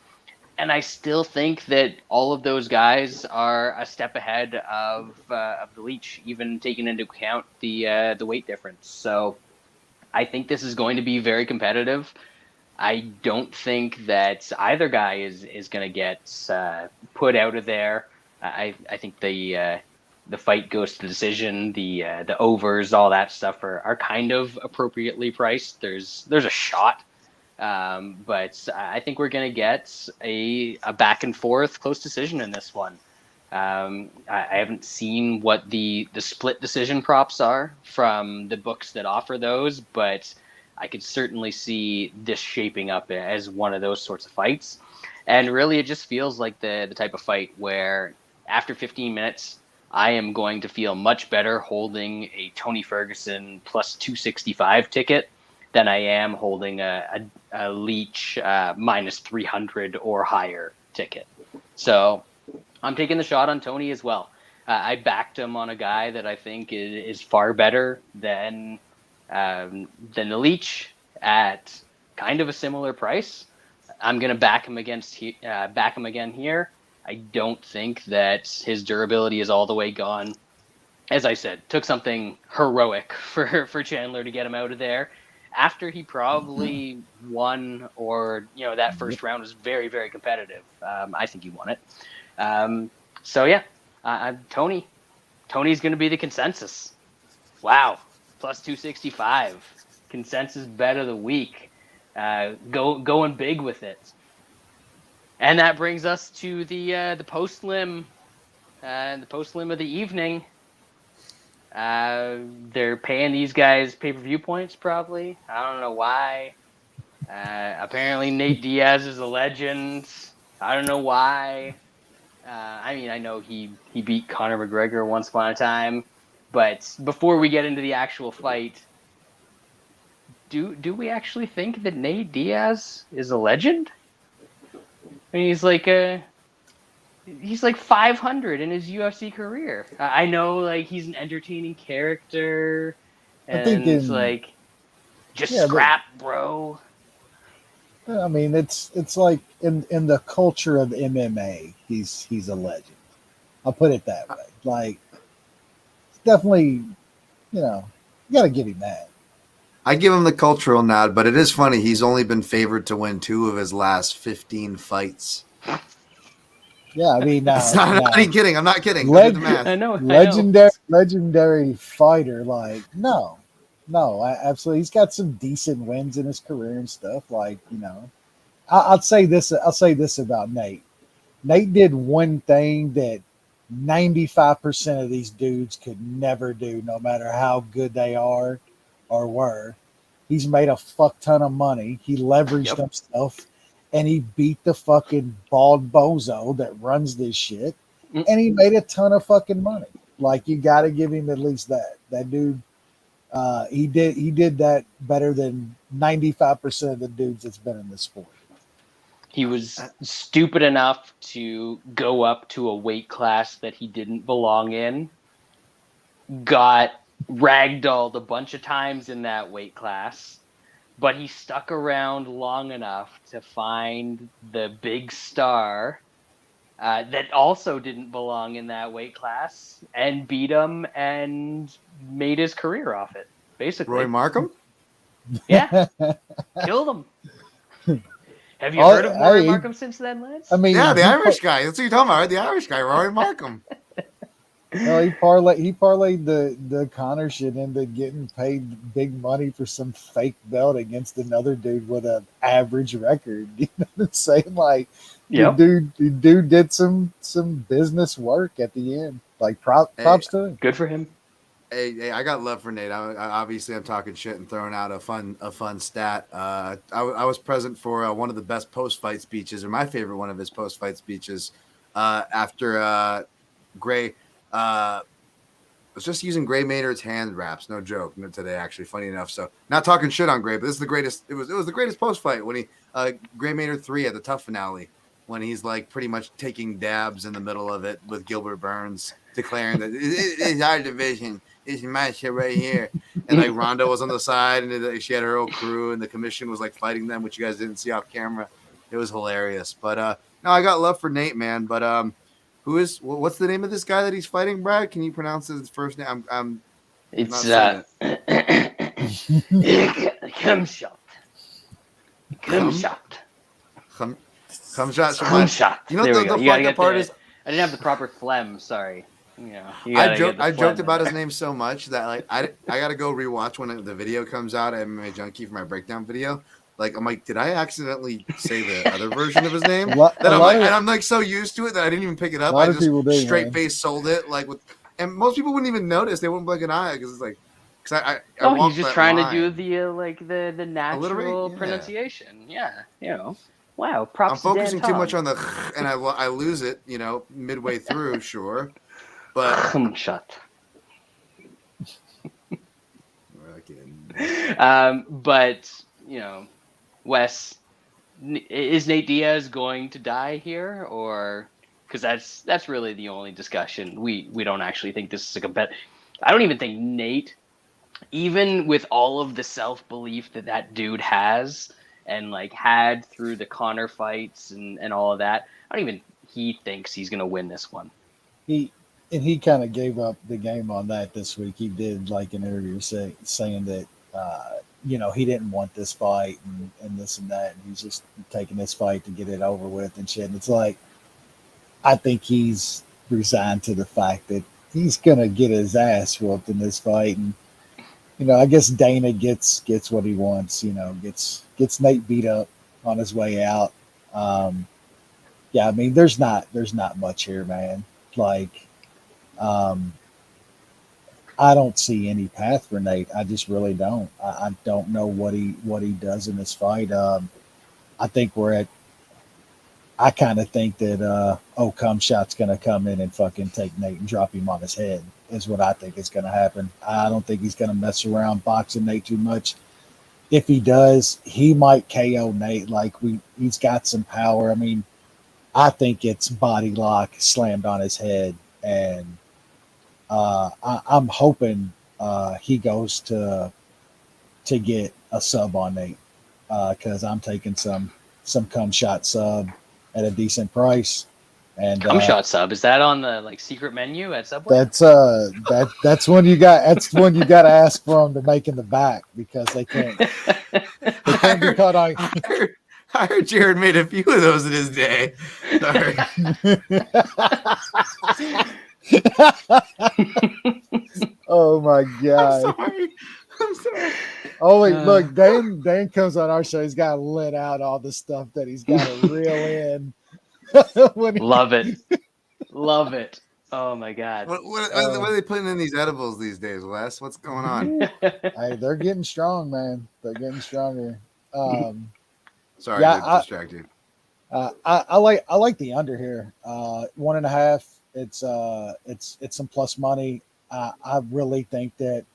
and I still think that all of those guys are a step ahead of the Leach, even taking into account the weight difference. So I think this is going to be very competitive. I don't think that either guy is going to get put out of there. I think the fight goes to decision. The overs, all that stuff are kind of appropriately priced. There's a shot, but I think we're going to get a back and forth close decision in this one. I haven't seen what the split decision props are from the books that offer those, but I could certainly see this shaping up as one of those sorts of fights. And really, it just feels like the type of fight where after 15 minutes, I am going to feel much better holding a Tony Ferguson plus 265 ticket than I am holding a Leach minus 300 or higher ticket. So I'm taking the shot on Tony as well. I backed him on a guy that I think is far better than the Leach at kind of a similar price. I'm going to back him again here. I don't think that his durability is all the way gone. As I said, took something heroic for Chandler to get him out of there after he probably won, or that first round was very, very competitive. I think he won it. So yeah, Tony's going to be the consensus. Wow, plus 265, consensus bet of the week. Going big with it. And that brings us to the post lim of the evening. They're paying these guys pay-per-view points probably. I don't know why. Apparently Nate Diaz is a legend. I don't know why. I know he beat Conor McGregor once upon a time, but before we get into the actual fight, do we actually think that Nate Diaz is a legend? I mean, he's like 500 in his UFC career. I know, like, he's an entertaining character, and I think scrap, bro. I mean, it's like in the culture of MMA, he's a legend. I'll put it that way. Like, definitely, you got to give him that. I give him the cultural nod, but it is funny. He's only been favored to win 2 of his last 15 fights. Yeah, I mean, I'm not kidding. I'm not kidding. I know. Legendary fighter. Like, no, absolutely. He's got some decent wins in his career and stuff. Like, I'll say this. I'll say this about Nate. Nate did one thing that 95% of these dudes could never do, no matter how good they are or were. He's made a fuck ton of money. He leveraged himself, and he beat the fucking bald bozo that runs this shit, and he made a ton of fucking money. Like, you got to give him at least that. That dude, he did that better than 95% of the dudes that's been in this sport. He was stupid enough to go up to a weight class that he didn't belong in, got ragdolled a bunch of times in that weight class, but he stuck around long enough to find the big star that also didn't belong in that weight class and beat him and made his career off it, basically. Roy Markham? Yeah. Killed him. Have you heard of Roy Markham since then, Lance? I mean, yeah, the Irish guy. That's what you're talking about, right? The Irish guy, Roy Markham. No, he parlayed the Conor shit into getting paid big money for some fake belt against another dude with an average record. You know what I'm saying? Like, the dude did some business work at the end. Like, props to him. Good for him. Hey, I got love for Nate. Obviously, I'm talking shit and throwing out a fun stat. I was present for one of the best post-fight speeches, or my favorite one of his post-fight speeches, after Gray. I was just using Gray Maynard's hand wraps, no joke, today, actually, funny enough. So, not talking shit on Gray, but this is the greatest. It was the greatest post-fight when he Gray Maynard 3 at the Tough finale, when he's like pretty much taking dabs in the middle of it with Gilbert Burns, declaring that it's our division. It's my shit right here. And like Ronda was on the side, and she had her whole crew, and the commission was like fighting them, which you guys didn't see off camera. It was hilarious. But no, I got love for Nate, man. But what's the name of this guy that he's fighting, Brad? Can you pronounce his first name? It's Khamzat Khamzat. Khamzat Chimaev. Khamzat. You know There we the go. You gotta fucked up get part the. is I didn't have the proper phlegm. Sorry. You know, you I gotta get the phlegm joked in about his there. name so much that like I gotta go rewatch when the video comes out at MMA Junkie for my breakdown video. Like I'm like, did I accidentally say the other version of his name? A lot of I'm like so used to it that I didn't even pick it up. lot I of just people do, straight man. face sold it like with, and most people wouldn't even notice. They wouldn't blink an eye because it's like, because I Oh, he's walked just that trying to do line. the Alliterate, natural yeah. pronunciation. Yeah, you know. Wow, I'm props to Dan focusing too much Tom. on the and I lose it, you know, midway through, sure, but Khamzat. fucking. But you know, Wes, is Nate Diaz going to die here, or because that's really the only discussion. We don't actually think this is a compet. I don't even think Nate, even with all of the self belief that dude has and like had through the Connor fights and all of that, I don't even he thinks he's gonna win this one. He kind of gave up the game on that this week. He did like an interview saying that he didn't want this fight and this and that, and he's just taking this fight to get it over with and shit. And it's like I think he's resigned to the fact that he's gonna get his ass whooped in this fight, and I guess Dana gets what he wants. Gets Nate beat up on his way out. Yeah, I mean, there's not much here, man. Like, I don't see any path for Nate. I just really don't. I don't know what he does in this fight. I think I kind of think that Khamzat's going to come in and fucking take Nate and drop him on his head is what I think is going to happen. I don't think he's going to mess around boxing Nate too much. If he does, he might KO Nate. Like he's got some power. I mean, I think it's body lock slammed on his head, and I'm hoping he goes to get a sub on Nate because I'm taking some Khamzat sub at a decent price. And Shot sub, is that on the like secret menu at Subway? that's one you got. That's one you got to ask for them to make in the back because they can't be caught on. I heard Jared made a few of those in his day. Sorry. Oh my god! I'm sorry. Oh wait, look, Dan comes on our show. He's got to let out all the stuff that he's got to reel in. Love it. Oh my god! What are they putting in these edibles these days, Wes? What's going on? Hey, they're getting strong, man. They're getting stronger. Sorry to distract you. I like the under here. 1.5. It's some plus money. I really think that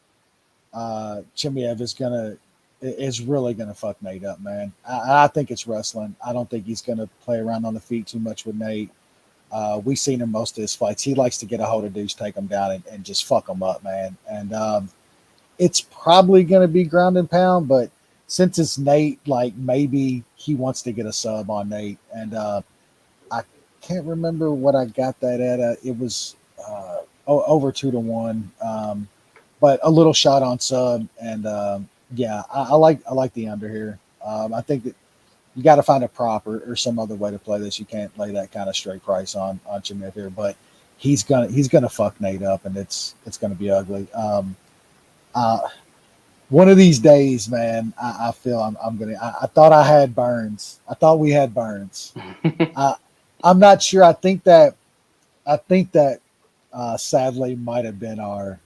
Chimaev is really gonna fuck Nate up, man. I think it's wrestling. I don't think he's gonna play around on the feet too much with Nate. We've seen him most of his fights. He likes to get a hold of dudes, take them down, and just fuck them up, man. And it's probably gonna be ground and pound, but since it's Nate, like maybe he wants to get a sub on Nate, and I can't remember what I got that at. It was over 2-1, but a little shot on sub, and yeah, I like the under here. I think that you got to find a prop or some other way to play this. You can't lay that kind of straight price on Chimaev here, but he's gonna fuck Nate up, and it's gonna be ugly. One of these days, man, I feel I'm gonna. I thought I had Burns. I thought we had Burns. I'm not sure. I think that sadly might have been our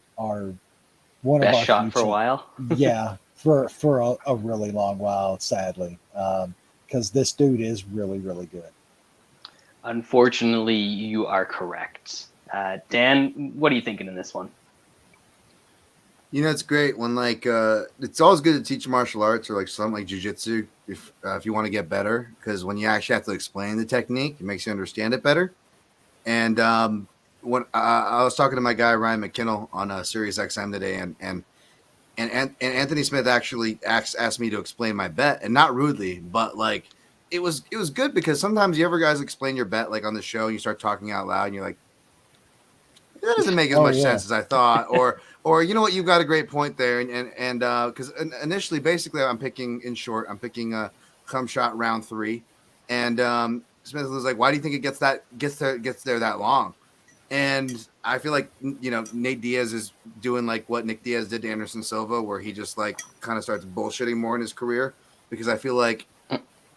one best of our shot future. for a while. Yeah, for a really long while, sadly, because this dude is really, really good. Unfortunately, you are correct. Dan, what are you thinking in this one? It's great when it's always good to teach martial arts or like something like jiu-jitsu if you want to get better, because when you actually have to explain the technique, it makes you understand it better. And when I was talking to my guy Ryan McKinnell on Sirius XM today, and Anthony Smith actually asked me to explain my bet, and not rudely, but like it was good, because sometimes you ever guys explain your bet like on the show and you start talking out loud and you're like, that doesn't make as much sense as I thought, or you know what, you've got a great point there, and because initially, basically, I'm picking shot round 3, and Smith was like, "Why do you think it gets there that long?" And I feel like, you know, Nate Diaz is doing like what Nick Diaz did to Anderson Silva, where he just like kind of starts bullshitting more in his career, because I feel like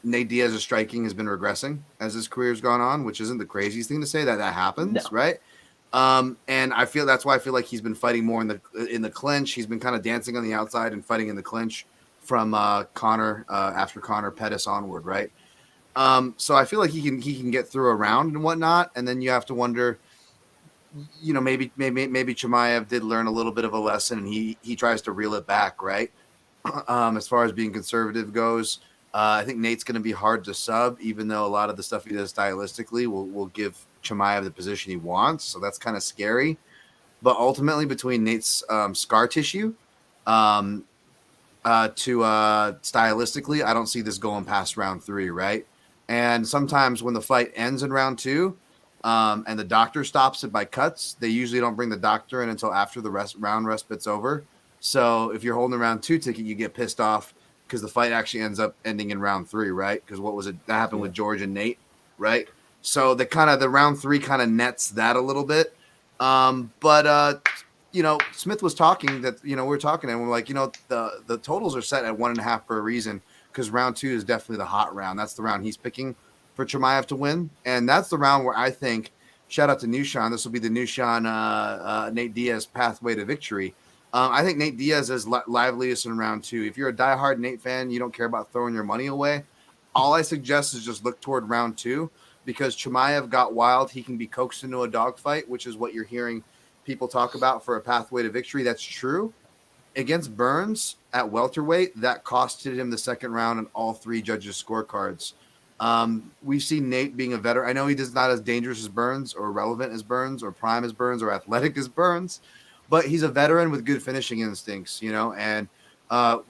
Nate Diaz's striking has been regressing as his career's gone on, which isn't the craziest thing to say that happens, No. right? And I feel that's why I feel like he's been fighting more in the clinch. He's been kind of dancing on the outside and fighting in the clinch from Connor after Connor Pettis onward, right? So I feel like he can get through a round and whatnot, and then you have to wonder, you know, maybe Chimaev did learn a little bit of a lesson, and he tries to reel it back, right? As far as being conservative goes, I think Nate's going to be hard to sub, even though a lot of the stuff he does stylistically will give Chimaev the position he wants. So that's kind of scary. But ultimately, between Nate's scar tissue to stylistically, I don't see this going past round 3, right? And sometimes when the fight ends in round 2, and the doctor stops it by cuts, they usually don't bring the doctor in until after the round respite's over. So if you're holding a round 2 ticket, you get pissed off because the fight actually ends up ending in round 3, right? Because what was it that happened with George and Nate, right? So the round 3 kind of nets that a little bit. But you know, Smith was talking that, you know, we're talking and we're like, you know, the totals are set at 1.5 for a reason, because round 2 is definitely the hot round. That's the round he's picking for Chimaev to win. And that's the round where I think, shout out to new Shaun, this will be the new Shaun Nate Diaz pathway to victory. I think Nate Diaz is liveliest in round 2. If you're a diehard Nate fan, you don't care about throwing your money away, all I suggest is just look toward round 2, because Chimaev got wild. He can be coaxed into a dogfight, which is what you're hearing people talk about for a pathway to victory. That's true. Against Burns at welterweight, that costed him the second round in all 3 judges' scorecards. We've seen Nate being a veteran. I know he's not as dangerous as Burns, or relevant as Burns, or prime as Burns, or athletic as Burns, but he's a veteran with good finishing instincts, you know. And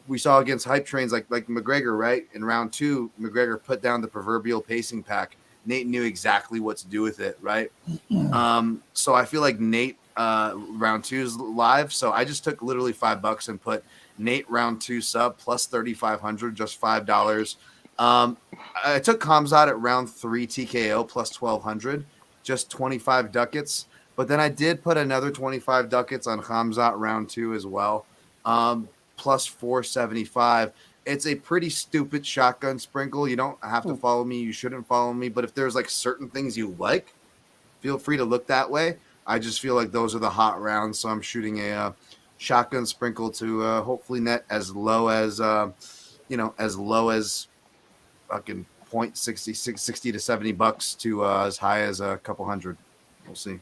we saw against hype trains like McGregor, right? In round 2, McGregor put down the proverbial pacing pack. Nate knew exactly what to do with it, right? So I feel like Nate round 2 is live. So I just took literally $5 and put Nate round 2 sub plus 3,500, just $5. I took Khamzat at round 3 TKO plus 1,200, just 25 ducats. But then I did put another 25 ducats on Khamzat round 2 as well, plus 475. It's a pretty stupid shotgun sprinkle. You don't have to follow me. You shouldn't follow me. But if there's like certain things you like, feel free to look that way. I just feel like those are the hot rounds. So I'm shooting a shotgun sprinkle to hopefully net as low as, as low as fucking $60 to $70 to as high as a couple hundred. We'll see.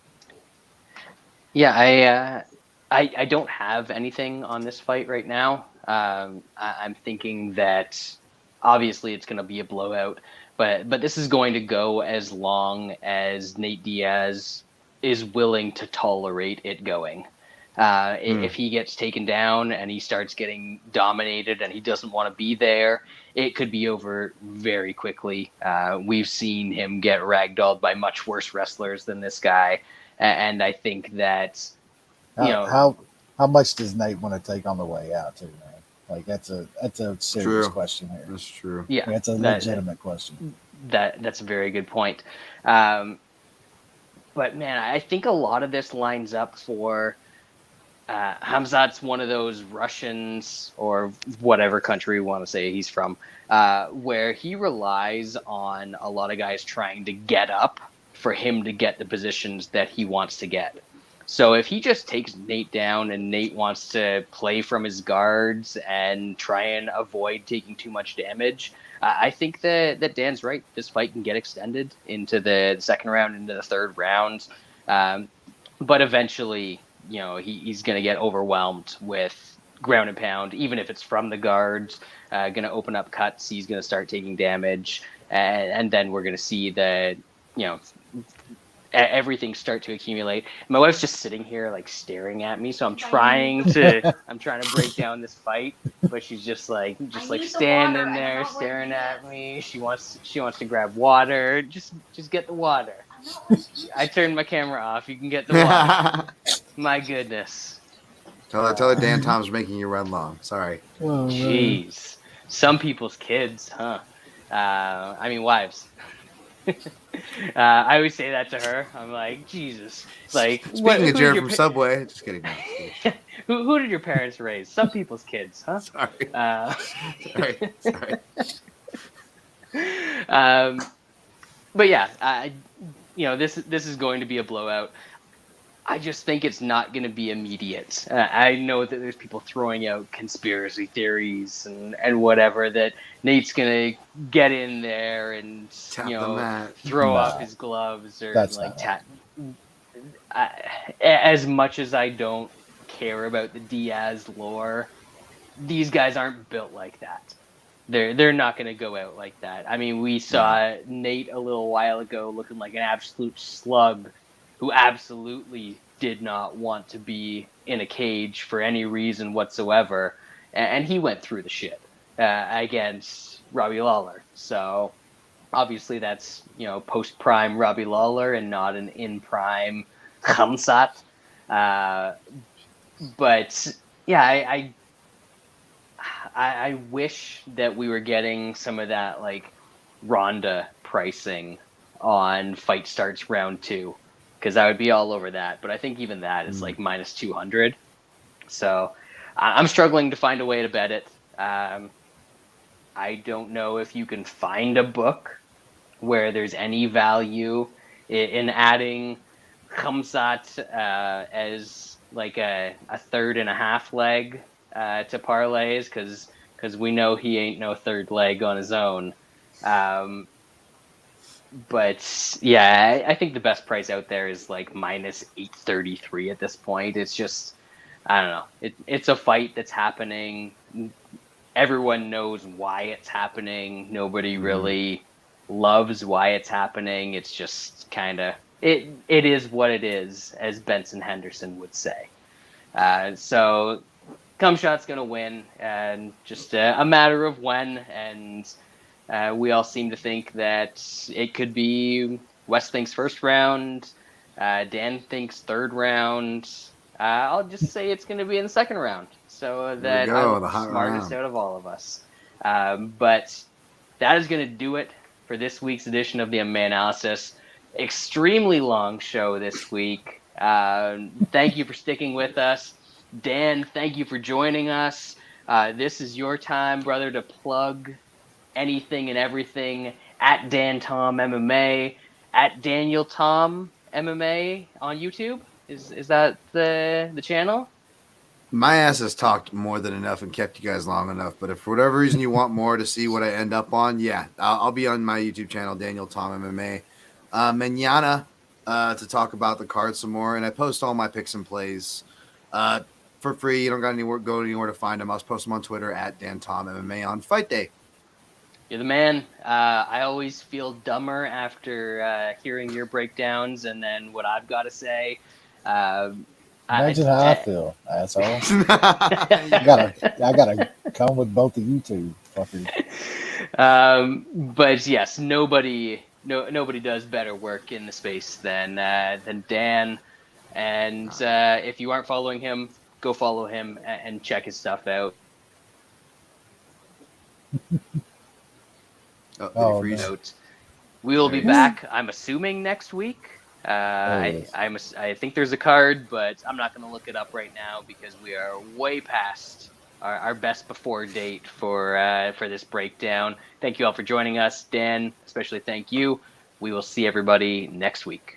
Yeah, I don't have anything on this fight right now. I'm thinking that obviously it's going to be a blowout, but this is going to go as long as Nate Diaz is willing to tolerate it going. If he gets taken down and he starts getting dominated and he doesn't want to be there, it could be over very quickly. We've seen him get ragdolled by much worse wrestlers than this guy. And I think that, how much does Nate want to take on the way out too, man? Like that's a serious question here. That's true. Yeah, that's a legitimate question. That's a very good point. But man, I think a lot of this lines up for Khamzat's one of those Russians or whatever country we want to say he's from, where he relies on a lot of guys trying to get up for him to get the positions that he wants to get. So if he just takes Nate down and Nate wants to play from his guards and try and avoid taking too much damage, I think that Dan's right. This fight can get extended into the second round, into the third round. But eventually, he's going to get overwhelmed with ground and pound, even if it's from the guards, going to open up cuts. He's going to start taking damage. And then we're going to see everything start to accumulate. My wife's just sitting here like staring at me, so I'm trying to break down this fight, but she's just standing there staring at me. She wants to grab water. Just get the water. I turned my camera off. You can get the water. My goodness. Tell her Dan Tom's making you run long. Sorry. Jeez. Some people's kids, huh? I mean, wives. I always say that to her. I'm like, Jesus. Like, Speaking of who did Jared your from Subway, just kidding. No, just kidding. who did your parents raise? Some people's kids, huh? Sorry. Uh, Sorry. but yeah, this is going to be a blowout. I just think it's not going to be immediate. I know that there's people throwing out conspiracy theories and whatever, that Nate's going to get in there and Tap the mat. throw Nah, off his gloves or that's like not tap. As much as I don't care about the Diaz lore, these guys aren't built like that. They're not going to go out like that. I mean, we saw Nate a little while ago looking like an absolute slug who absolutely did not want to be in a cage for any reason whatsoever, and he went through the shit against Robbie Lawler. So obviously that's post prime Robbie Lawler and not an in prime Khamzat. But yeah, I wish that we were getting some of that like Ronda pricing on Fight Starts Round 2, because I would be all over that. But I think even that is like minus 200. So I'm struggling to find a way to bet it. I don't know if you can find a book where there's any value in adding Khamzat as like a third and a half leg to parlays, because we know he ain't no third leg on his own. But yeah, I think the best price out there is like minus 833 at this point. It's just, I don't know. It's a fight that's happening. Everyone knows why it's happening. Nobody really loves why it's happening. It's just kind of, it is what it is, as Benson Henderson would say. So Cumshot's going to win, and just a matter of when. And we all seem to think that it could be West thinks first round, Dan thinks third round. I'll just say it's going to be in the second round, so that I look the smartest out of all of us. But that is going to do it for this week's edition of the MMA Analysis. Extremely long show this week. Thank you for sticking with us. Dan, thank you for joining us. This is your time, brother, to plug anything and everything at Dan Tom MMA, at Daniel Tom MMA on YouTube. Is that the channel? My ass has talked more than enough and kept you guys long enough. But if for whatever reason you want more to see what I end up on, yeah, I'll be on my YouTube channel, Daniel Tom MMA, mañana, to talk about the card some more. And I post all my picks and plays for free. You don't got go anywhere to find them. I'll post them on Twitter at Dan Tom MMA on Fight Day. You're the man. I always feel dumber after hearing your breakdowns and then what I've got to say. Imagine how I feel, asshole. I gotta come with both of you two fuckers. But yes, nobody does better work in the space than Dan. And if you aren't following him, go follow him and check his stuff out. We will be back, I'm assuming, next week. I think there's a card, but I'm not going to look it up right now because we are way past our best before date for this breakdown. Thank you all for joining us. Dan, especially thank you. We will see everybody next week.